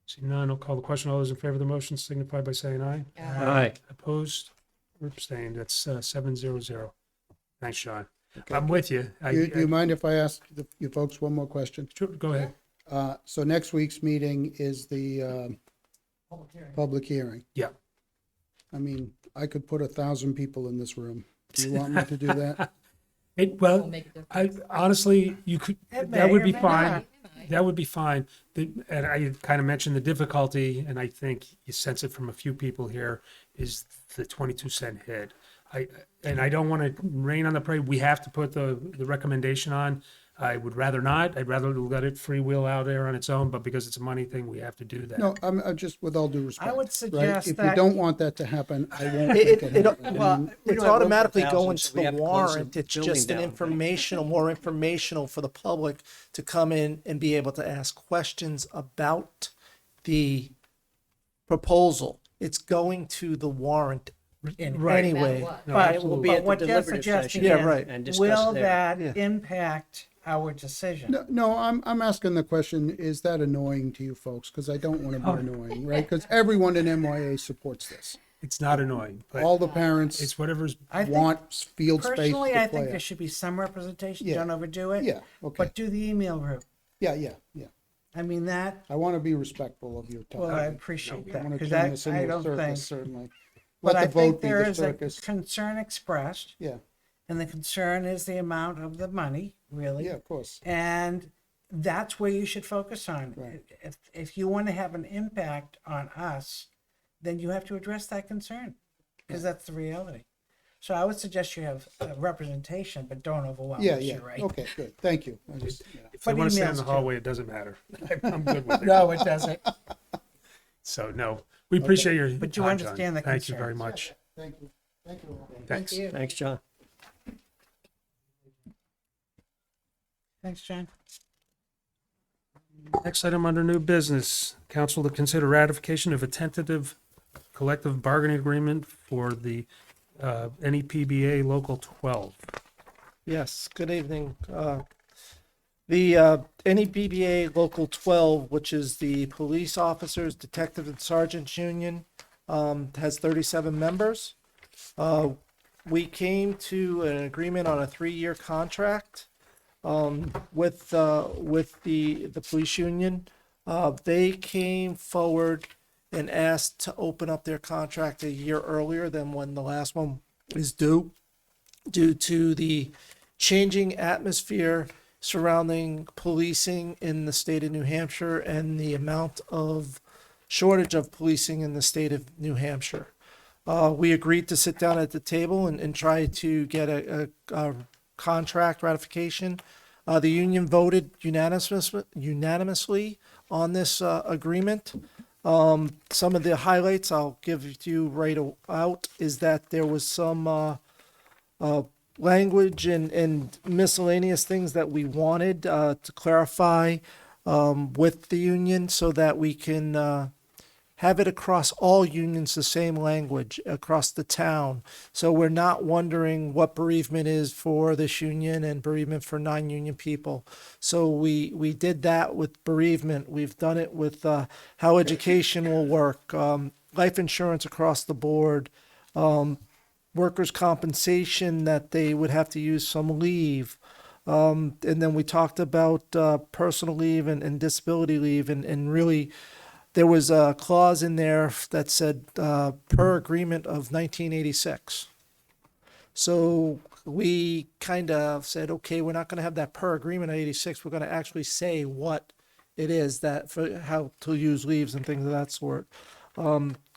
See none, I'll call the question. All those in favor of the motion signify by saying aye. All right. Opposed or abstained? That's 7-0-0. Thanks, Sean. I'm with you. Do you mind if I ask you folks one more question? Sure, go ahead. So next week's meeting is the public hearing. Yeah. I mean, I could put 1,000 people in this room. Do you want me to do that? Well, make a difference. I honestly, you could, It that may would or be may fine. not. That would be fine. And I kind of mentioned the difficulty, and I think you sense it from a few people here, is the 22-cent hit. I don't want to rain on the parade. We have to put the recommendation on. I would rather not. I'd rather let it freewheel out there on its own, but because it's a money thing, we have to do that. No, I'm just, with all due respect. I would right? suggest If you that- don't want that to happen, I won't It, make it, it happen. it, I mean, it's don't have room automatically for going 1,000, so to we the have to close the warrant. It's building just an down. informational, more informational for the public to come in and be able to ask questions about the proposal. It's going to the warrant in Right. any way. No, But, It will be at the what you're deliberative suggesting session. Yeah, is, right. And discuss will there. that Yeah. impact our decision? No, I'm asking the question, is that annoying to you folks? Because I don't want to be annoying, right? Because everyone in MYA supports this. It's not annoying, but All the parents it's whatever's, I think- want field space Personally, to I play think there at. should be some representation. Yeah. Don't overdo it. Yeah, okay. But do the email route. Yeah. I mean, that, I want to be respectful of your time. well, I appreciate I that, want to because turn this I into a don't think, circus, certainly. but Let I the think vote be there the is a circus. concern expressed, Yeah, and the concern is the amount of the money, really. yeah, of course. And that's where you should focus on. Right. If you want to have an impact on us, then you have to address that concern, because that's the reality. So I would suggest you have representation, but don't overwhelm Yeah, us, yeah. you're right. Okay, good. Thank you. I just, yeah. if they But want to stay in emails the too. hallway, it doesn't matter. I'm good with it. No, it doesn't. So, no, we appreciate your But you time, John. understand the Thank you very concerns. much. Thank you. Thank you. Thanks. Thanks, John. Thanks, John. Next item under new business, council to consider ratification of a tentative collective bargaining agreement for the NEPBA Local 12. Yes, good evening. The NEPBA Local 12, which is the Police Officers, Detective and Sergeants Union, has 37 members. We came to an agreement on a 3-year contract with the police union. They came forward and asked to open up their contract a year earlier than when the last one is due to the changing atmosphere surrounding policing in the state of New Hampshire and the amount of shortage of policing in the state of New Hampshire. We agreed to sit down at the table and try to get a contract ratification. The union voted unanimously on this agreement. Some of the highlights I'll give to you right out is that there was some language and miscellaneous things that we wanted to clarify with the union so that we can have it across all unions the same language across the town. So we're not wondering what bereavement is for this union and bereavement for non-union people. So we did that with bereavement. We've done it with how education will work, life insurance across the board, workers' compensation that they would have to use some leave. And then we talked about personal leave and disability leave and really there was a clause in there that said per agreement of 1986. So we kind of said, okay, we're not going to have that per agreement of 86. We're going to actually say what it is that for how to use leaves and things of that sort.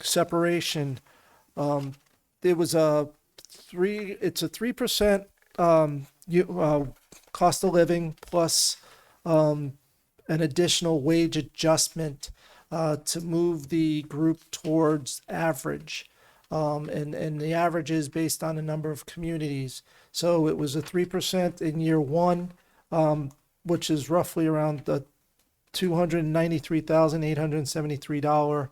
Separation. There was it's a 3% cost of living plus an additional wage adjustment to move the group towards average. And the average is based on a number of communities. So it was a 3% in year one, which is roughly around the $293,873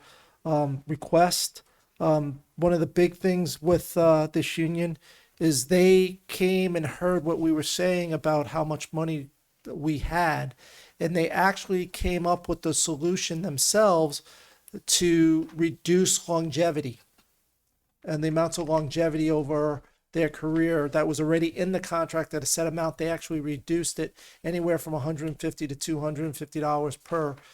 request. One of the big things with this union is they came and heard what we were saying about how much money we had, and they actually came up with the solution themselves to reduce longevity and the amounts of longevity over their career that was already in the contract at a set amount. They actually reduced it anywhere from $150 to $250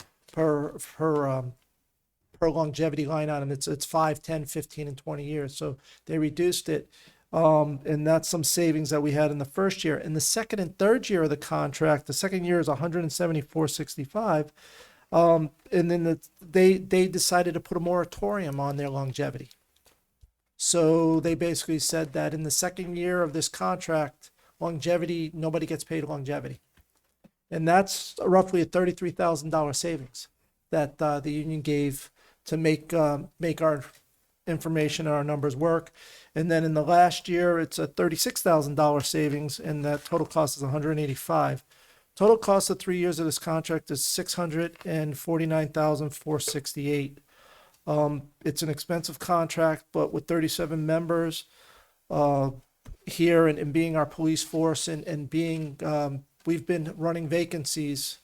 per longevity line item. It's 5, 10, 15, and 20 years. So they reduced it. And that's some savings that we had in the first year. In the second and third year of the contract, the second year is $174.65. And then they decided to put a moratorium on their longevity. So they basically said that in the second year of this contract, longevity, nobody gets paid longevity. And that's roughly a $33,000 savings that the union gave to make our information and our numbers work. And then in the last year, it's a $36,000 savings, and that total cost is $185,000. Total cost of 3 years of this contract is $649,468. It's an expensive contract, but with 37 members here and being our police force and being, we've been running vacancies.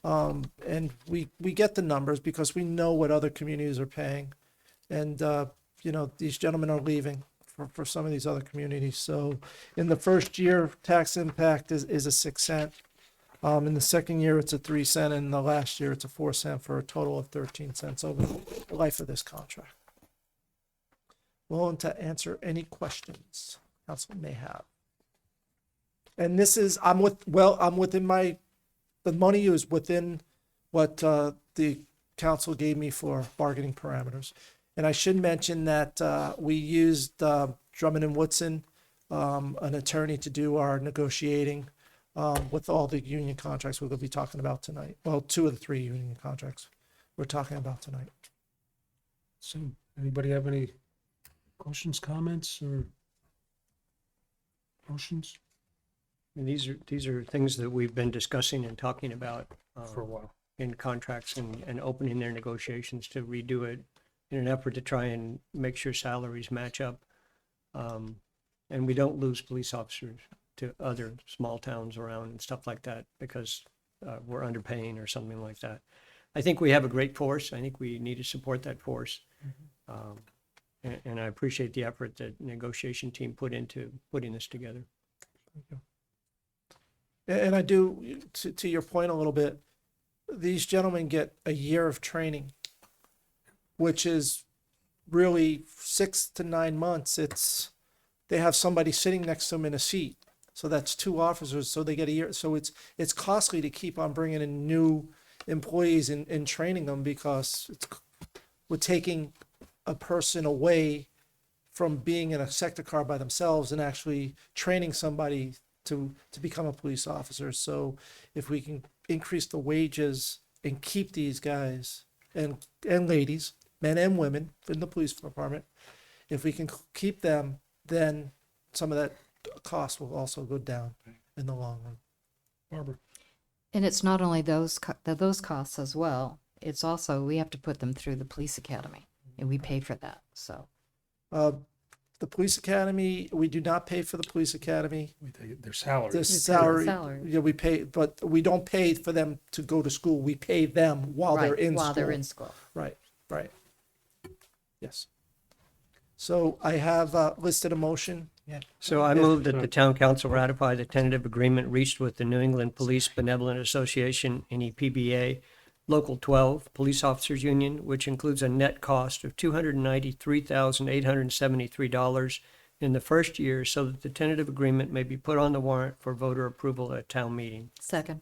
And we get the numbers because we know what other communities are paying. And, these gentlemen are leaving for some of these other communities. So in the first year, tax impact is a 6 cent. In the second year, it's a 3 cent, and the last year, it's a 4 cent for a total of 13 cents over the life of this contract. Willing to answer any questions council may have. And this is, I'm within the money is within what the council gave me for bargaining parameters. And I should mention that we used Drummond and Woodson, an attorney, to do our negotiating with all the union contracts we're going to be talking about tonight. Well, 2 of the 3 union contracts we're talking about tonight. So, anybody have any questions, comments, or motions? And these are things that we've been discussing and talking about For a while. in contracts and opening their negotiations to redo it in an effort to try and make sure salaries match up. And we don't lose police officers to other small towns around and stuff like that because we're underpaying or something like that. I think we have a great force. I think we need to support that force. And I appreciate the effort that the negotiation team put into putting this together. And I do, to your point a little bit, these gentlemen get a year of training, which is really 6 to 9 months. They have somebody sitting next to them in a seat. So that's 2 officers. So they get a year. So it's costly to keep on bringing in new employees and training them because we're taking a person away from being in a sector car by themselves and actually training somebody to become a police officer. So if we can increase the wages and keep these guys and ladies, men and women in the police department, if we can keep them, then some of that cost will also go down in the long run. Barbara? And it's not only those costs as well. It's also, we have to put them through the police academy and we pay for that. So The police academy, we do not pay for the police academy. Their salary. The pay salary, the salary. yeah, we pay, but we don't pay for them to go to school. We pay them while they're right, in while school. they're in school. Right. Yes. So I have listed a motion. So I move that the town council ratify the tentative agreement reached with the New England Police Benevolent Association, NEPBA, Local 12 Police Officers Union, which includes a net cost of $293,873 in the first year, so that the tentative agreement may be put on the warrant for voter approval at town meeting. Second.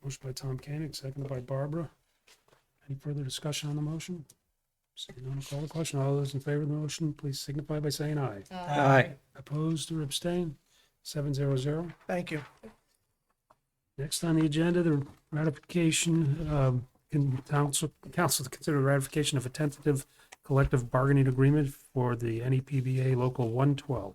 Motion by Tom Koenig, seconded by Barbara. Any further discussion on the motion? Seeing none, I'll call the question. All those in favor of the motion, please signify by saying aye. Aye. Opposed or abstained? 700. Thank you. Next on the agenda, the ratification, council to consider ratification of a tentative collective bargaining agreement for the NEPBA Local 112.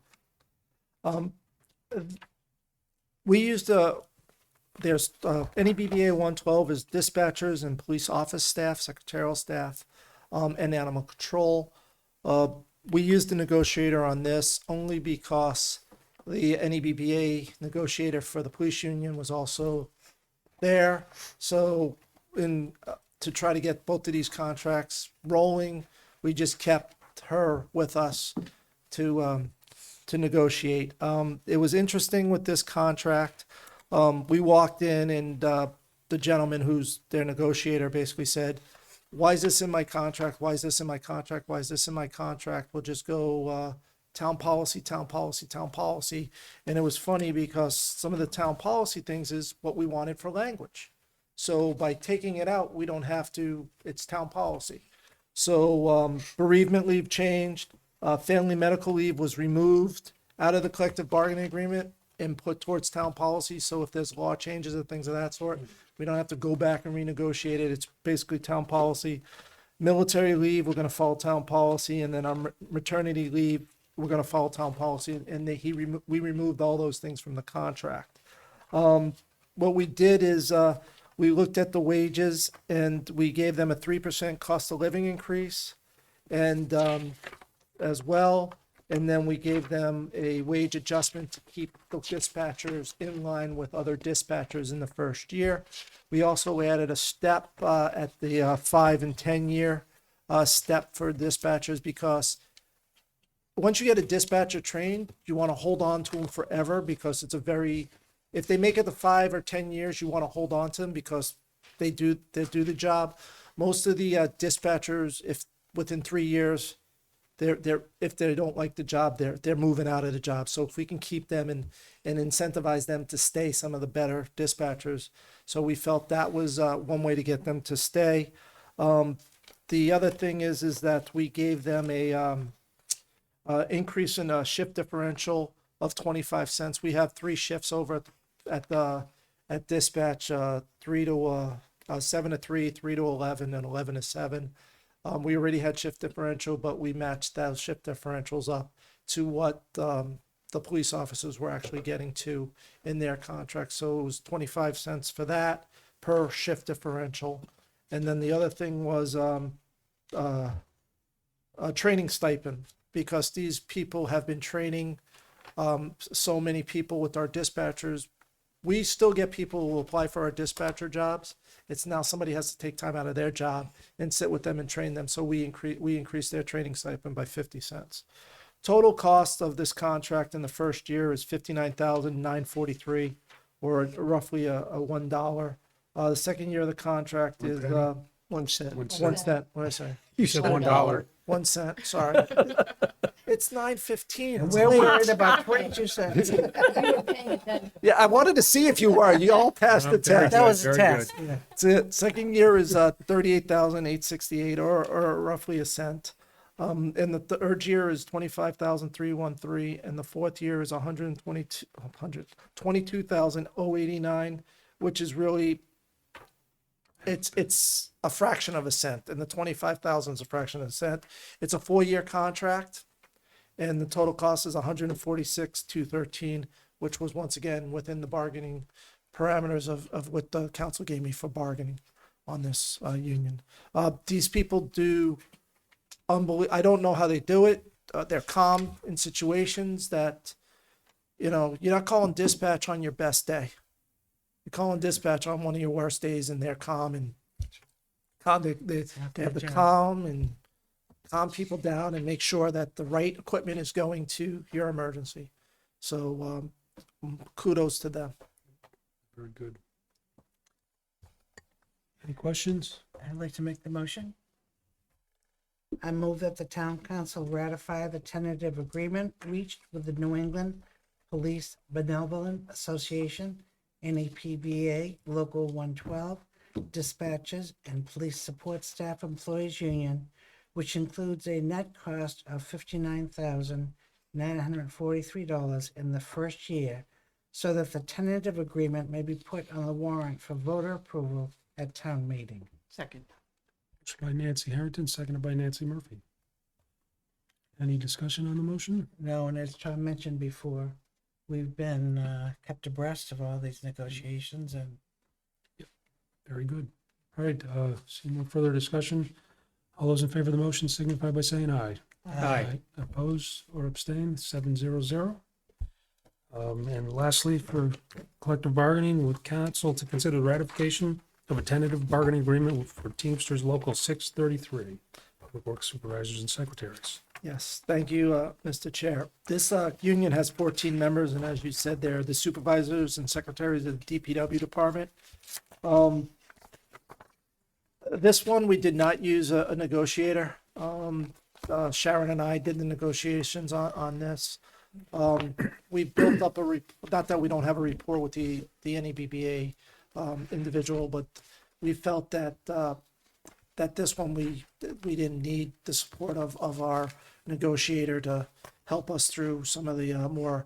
We used there's NEBBA 112 is dispatchers and police office staff, secretarial staff, and animal control. We used a negotiator on this only because the NEBBA negotiator for the police union was also there. So to try to get both of these contracts rolling, we just kept her with us to negotiate. It was interesting with this contract. We walked in and the gentleman who's their negotiator basically said, "Why is this in my contract? Why is this in my contract? Why is this in my contract? We'll just go town policy, town policy, town policy." And it was funny because some of the town policy things is what we wanted for language. So by taking it out, we don't have to, it's town policy. So bereavement leave changed, family medical leave was removed out of the collective bargaining agreement and put towards town policy. So if there's law changes and things of that sort, we don't have to go back and renegotiate it. It's basically town policy. Military leave, we're going to follow town policy. And then our maternity leave, we're going to follow town policy. And we removed all those things from the contract. What we did is we looked at the wages and we gave them a 3% cost of living increase. and as well. And then we gave them a wage adjustment to keep the dispatchers in line with other dispatchers in the first year. We also added a step at the 5 and 10 year step for dispatchers, because once you get a dispatcher trained, you want to hold on to them forever, because it's a very, if they make it to 5 or 10 years, you want to hold on to them because they do the job. Most of the dispatchers, if within 3 years, they're if they don't like the job, they're moving out of the job. So if we can keep them and incentivize them to stay, some of the better dispatchers. So we felt that was one way to get them to stay. The other thing is that we gave them a increase in a shift differential of 25 cents. We have 3 shifts over at dispatch, 3 to 7 to 3, 3 to 11, and 11 to 7. We already had shift differential, but we matched those shift differentials up to what the police officers were actually getting to in their contract. So it was 25 cents for that per shift differential. And then the other thing was a training stipend, because these people have been training so many people with our dispatchers. We still get people who apply for our dispatcher jobs. It's now somebody has to take time out of their job and sit with them and train them. So we increase their training stipend by 50 cents. Total cost of this contract in the first year is $59,943, or roughly a $1. The second year of the contract is 1 cent. 1 cent. What did I say? You said $1. 1 cent. Sorry. It's 9:15. We're worried about 22 cents. Yeah, I wanted to see if you were. You all passed the test. That was a test. Yeah. That's it. Second year is 38,868, or roughly a cent. And the third year is 25,313, and the fourth year is 22,089, which is really, it's a fraction of a cent, and the 25,000 is a fraction of a cent. It's a 4-year contract, and the total cost is 146,213, which was once again within the bargaining parameters of what the council gave me for bargaining on this union. These people do I don't know how they do it. They're calm in situations that, you're not calling dispatch on your best day. You're calling dispatch on one of your worst days, and they're calm and calm. They have the calm and calm people down and make sure that the right equipment is going to your emergency. So kudos to them. Very good. Any questions? I'd like to make the motion. I move that the town council ratify the tentative agreement reached with the New England Police Benevolent Association, NAPBA Local 112, Dispatches and Police Support Staff Employees Union, which includes a net cost of $59,943 in the first year, so that the tentative agreement may be put on the warrant for voter approval at town meeting. Second. Motion by Nancy Harrington, seconded by Nancy Murphy. Any discussion on the motion? No, and as Tom mentioned before, we've been kept abreast of all these negotiations, and Very good. All right, seeing no further discussion, all those in favor of the motion signify by saying aye. Aye. Oppose or abstain, 700. And lastly, for collective bargaining with council to consider ratification of a tentative bargaining agreement for Teamsters Local 633, Public Works Supervisors and Secretaries. Yes, thank you, Mr. Chair. This union has 14 members, and as you said, they're the supervisors and secretaries of the DPW department. This one, we did not use a negotiator. Sharon and I did the negotiations on this. We built up not that we don't have a rapport with the NABBA individual, but we felt that this one we didn't need the support of our negotiator to help us through some of the more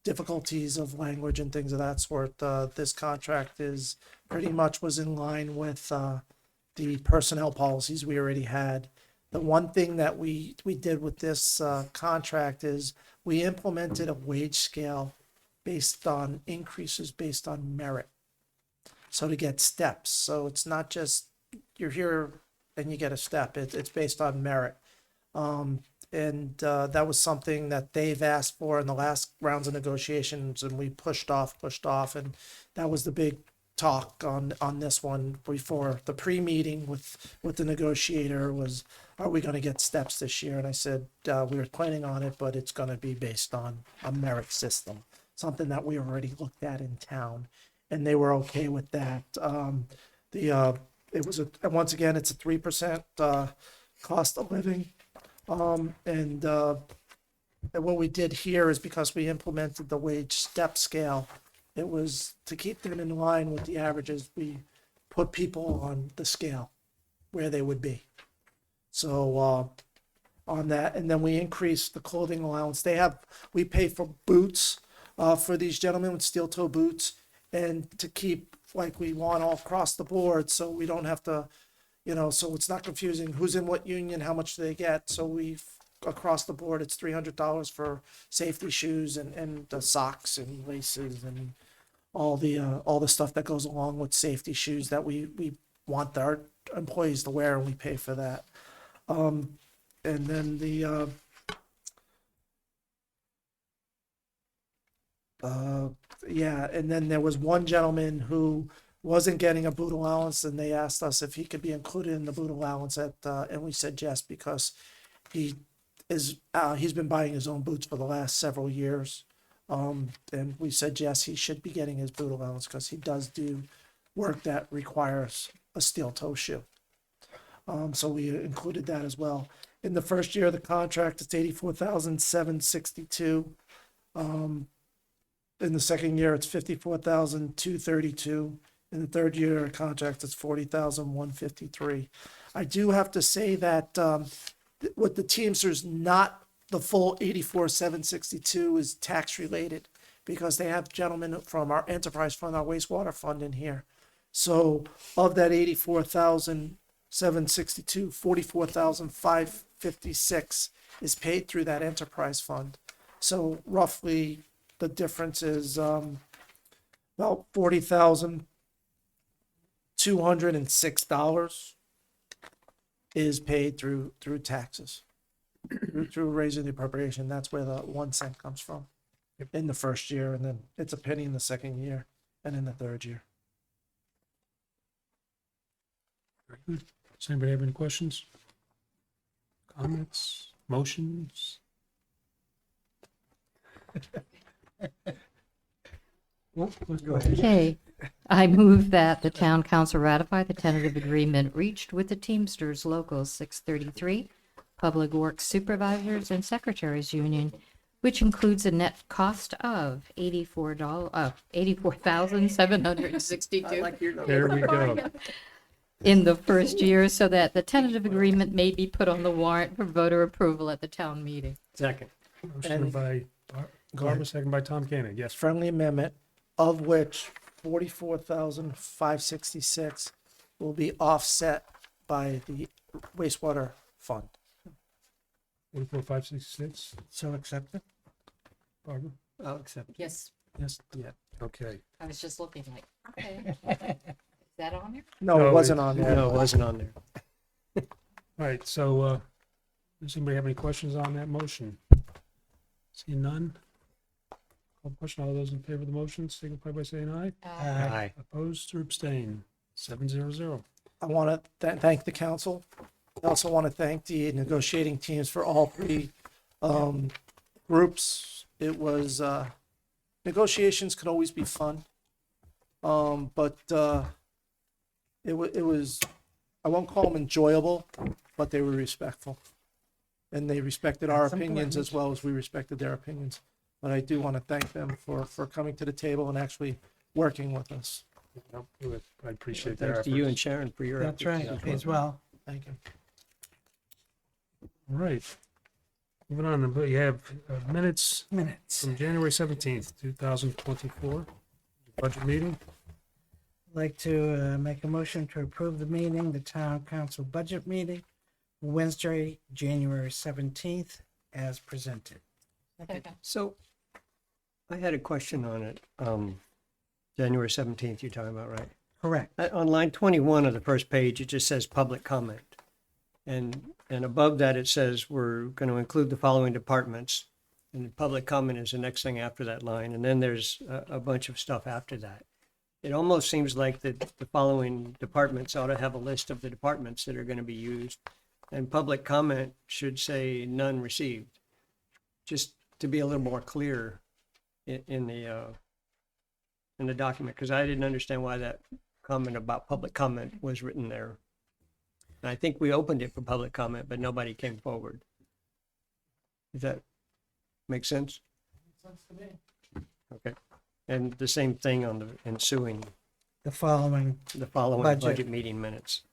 difficulties of language and things of that sort. This contract is pretty much was in line with the personnel policies we already had. The one thing that we did with this contract is we implemented a wage scale based on increases based on merit. So to get steps. So it's not just you're here and you get a step. It's based on merit. That was something that they've asked for in the last rounds of negotiations, and we pushed off, and that was the big talk on this one before the pre-meeting with the negotiator was, are we going to get steps this year? And I said, we were planning on it, but it's going to be based on a merit system, something that we already looked at in town, and they were okay with that. It was once again, it's a 3% cost of living. And what we did here is because we implemented the wage step scale, it was to keep them in line with the averages. We put people on the scale where they would be. So on that, and then we increased the clothing allowance. We pay for boots for these gentlemen with steel toe boots, and to keep like we want all across the board, so we don't have to, so it's not confusing who's in what union, how much do they get. So across the board, it's $300 for safety shoes and the socks and laces and all the stuff that goes along with safety shoes that we want our employees to wear, and we pay for that. And then and then there was one gentleman who wasn't getting a boot allowance, and they asked us if he could be included in the boot allowance and we said yes, because he's been buying his own boots for the last several years. And we said yes, he should be getting his boot allowance because he does do work that requires a steel toe shoe. So we included that as well. In the first year of the contract, it's $84,762. In the second year, it's $54,232. In the third year of the contract, it's $40,153. I do have to say that with the Teamsters, not the full $84,762 is tax related, because they have gentlemen from our enterprise fund, our wastewater fund in here. So of that $84,762, $44,556 is paid through that enterprise fund. So roughly the difference is about $40,206 is paid through taxes, through raising the appropriation. That's where the 1 cent comes from in the first year, and then it's a penny in the second year and in the third year. Very good. Does anybody have any questions? Comments? Motions? Well, let's go ahead. Okay, I move that the town council ratify the tentative agreement reached with the Teamsters Local 633, Public Works Supervisors and Secretaries Union, which includes a net cost of $84,762 There we go. in the first year, so that the tentative agreement may be put on the warrant for voter approval at the town meeting. Second. Motion by Barbara, second by Tom Koenig. Yes. Friendly amendment, of which $44,566 will be offset by the wastewater fund. 44,566. So accepted. Barbara? I'll accept. Yes, Yes. Yeah. Okay. I was just looking like, okay. Is that on there? No, No, it wasn't on there. No, it wasn't on there. All right. So, does anybody have any questions on that motion? Seeing none? Call the question. All those in favor of the motion, signify by saying aye. Aye. Opposed or abstain? 700. I want to thank the council. I also want to thank the negotiating teams for all three groups. It was, negotiations can always be fun. But it was, I won't call them enjoyable, but they were respectful. And they respected our That's opinions important. as well as we respected their opinions. But I do want to thank them for coming to the table and actually working with us. No, I appreciate their Thanks efforts. to you and Sharon for your efforts. That's right, as well. Thank you. All right. Moving on, we have minutes Minutes. from January 17th, 2024, budget meeting. I'd like to make a motion to approve the meeting, the town council budget meeting, Wednesday, January 17th, as presented. So I had a question on it. January 17th, you're talking about, right? Correct. On line 21 of the first page, it just says public comment. And above that, it says we're going to include the following departments. And public comment is the next thing after that line. And then there's a bunch of stuff after that. It almost seems like the following departments ought to have a list of the departments that are going to be used. And public comment should say none received, just to be a little more clear in the document, because I didn't understand why that comment about public comment was written there. And I think we opened it for public comment, but nobody came forward. Does that make sense? Makes sense to me. Okay. And the same thing on the ensuing, The following. the following Budget. budget meeting minutes.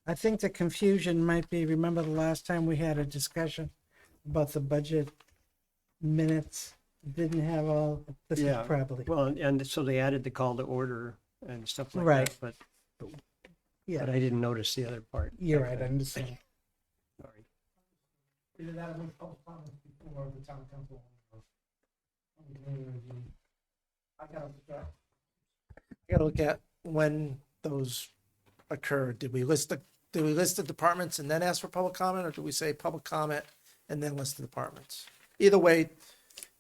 I think the confusion might be, remember the last time we had a discussion about the budget minutes? Didn't have all, this is Yeah. probably, Well, and so they added the call to order and stuff like Right. that, but yeah, I didn't notice the other part. you're right, I understand. Sorry. Either that or we public comments before the town council. I gotta look at when those occurred. Did we list the departments and then ask for public comment, or do we say public comment and then list the departments? Either way,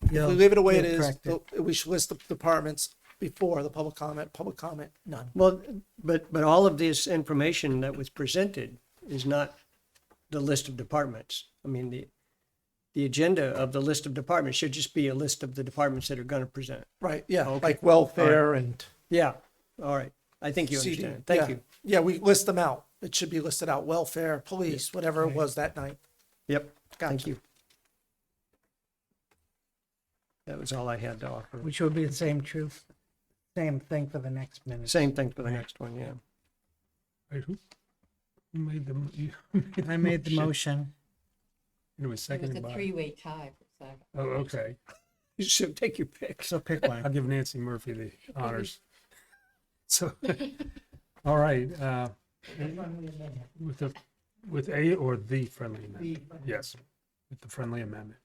if we leave it the way it You'll is, correct it. we should list the departments before the public comment, none. Well, but all of this information that was presented is not the list of departments. I mean, the agenda of the list of departments should just be a list of the departments that are going to present. Right, yeah, Okay. like welfare and Yeah, all right. I think you CD. understand. Thank Yeah. you. Yeah, we list them out. It should be listed out, welfare, police, whatever it was that night. Yep, thank Gotcha. you. That was all I had to offer. Which would be the same truth, same thing for the next minute. Same thing for the next one, yeah. Wait, who made the, you I made the motion. It was It was seconded a by, three-way tie for second. oh, okay. You should take your pick. So pick I'll one. give Nancy Murphy the honors. So, all right, with a or the friendly amendment? Yes, with the friendly amendment.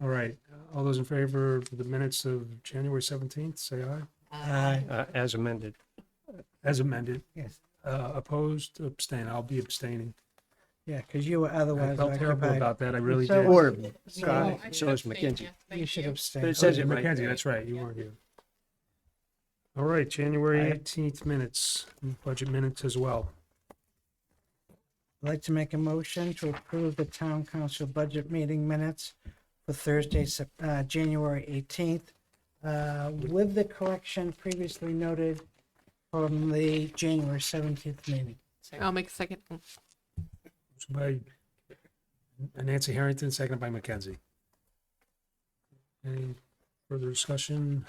All right, all those in favor of the minutes of January 17th, say aye. Aye. As amended. As amended. Yes. Opposed, abstain. I'll be abstaining. Yeah, because you were I otherwise felt terrible occupied. about that. I really So- did. Or, So- so is Mackenzie. You should But abstain. it says it right Mackenzie, there. that's right. You weren't here. All right, January 18th minutes, budget minutes as well. I'd like to make a motion to approve the town council budget meeting minutes for Thursday, January 18th, with the correction previously noted from the January 17th meeting. I'll make a second. By Nancy Harrington, seconded by Mackenzie. Any further discussion?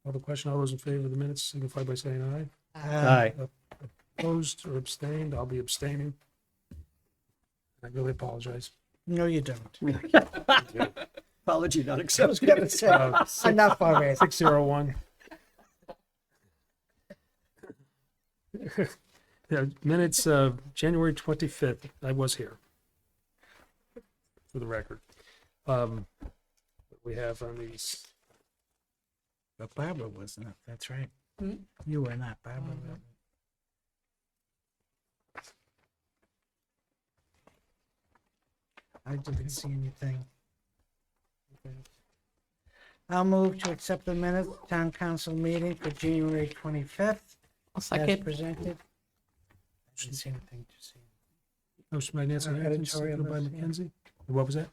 All the question, all those in favor of the minutes signify by saying aye. Aye. Opposed or abstained? I'll be abstaining. I really apologize. No, you don't. Apology not I was accepted. gonna say, enough already. 601. Yeah, minutes of January 25th. I was here. For the record. What we have on these. But Barbara wasn't. That's right. You were not, Barbara. I didn't see anything. I'll move to accept the minutes, town council meeting for January 25th. I'll As second. presented. I didn't see anything to see. Motion by Nancy Harrington, Editorial seconded by list, yeah. Mackenzie. What was that?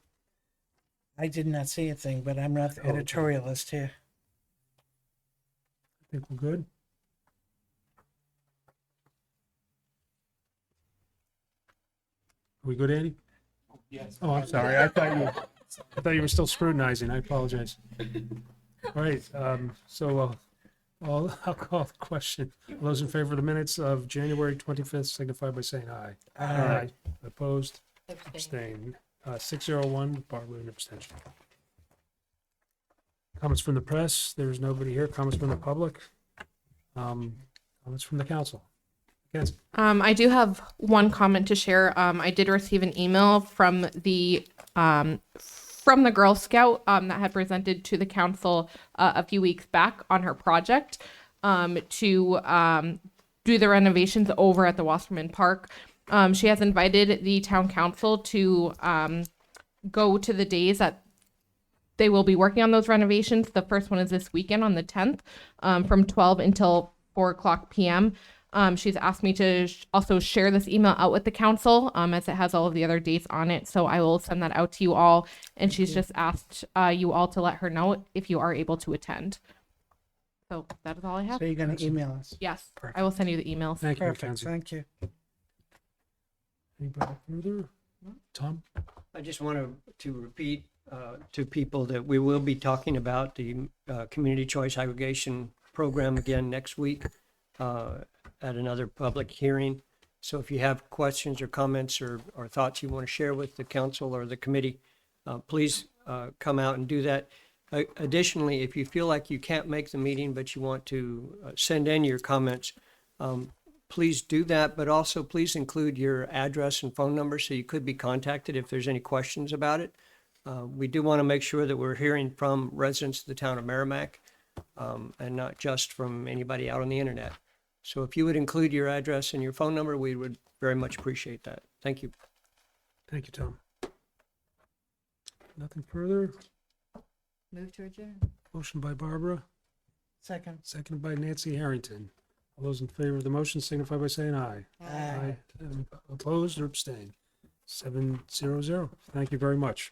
I did not see anything, but I'm not the okay. editorialist here. I think we're good. Are we good, Andy? Yes. Oh, I'm sorry. I thought you were still scrutinizing. I apologize. All right, I'll call the question. All those in favor of the minutes of January 25th signify by saying aye. Aye. Opposed? Abstained. 601, Barbara, an abstention. Comments from the press? There's nobody here. Comments from the public? Comments from the council? Mackenzie? I do have one comment to share. I did receive an email from the Girl Scout that had presented to the council a few weeks back on her project to do the renovations over at the Wasserman Park. She has invited the town council to go to the days that they will be working on those renovations. The first one is this weekend on the 10th, from 12 until 4:00 p.m. She's asked me to also share this email out with the council, as it has all of the other dates on it. So I will send that out to you all. And she's just asked you all to let her know if you are able to attend. So that is all I have. So you're going to email us? Yes, I will send you the emails. Thank you, Perfect. Mackenzie. Thank you. Anybody further? Tom? I just want to repeat to people that we will be talking about the Community Choice Aggregation Program again next week at another public hearing. So if you have questions or comments or thoughts you want to share with the council or the committee, please come out and do that. Additionally, if you feel like you can't make the meeting, but you want to send in your comments, please do that, but also please include your address and phone number so you could be contacted if there's any questions about it. We do want to make sure that we're hearing from residents of the town of Merrimack and not just from anybody out on the internet. So if you would include your address and your phone number, we would very much appreciate that. Thank you. Thank you, Tom. Nothing further? Move to adjourn. Motion by Barbara, Second. seconded by Nancy Harrington. All those in favor of the motion signify by saying aye. Aye. Opposed or abstained? 700. Thank you very much.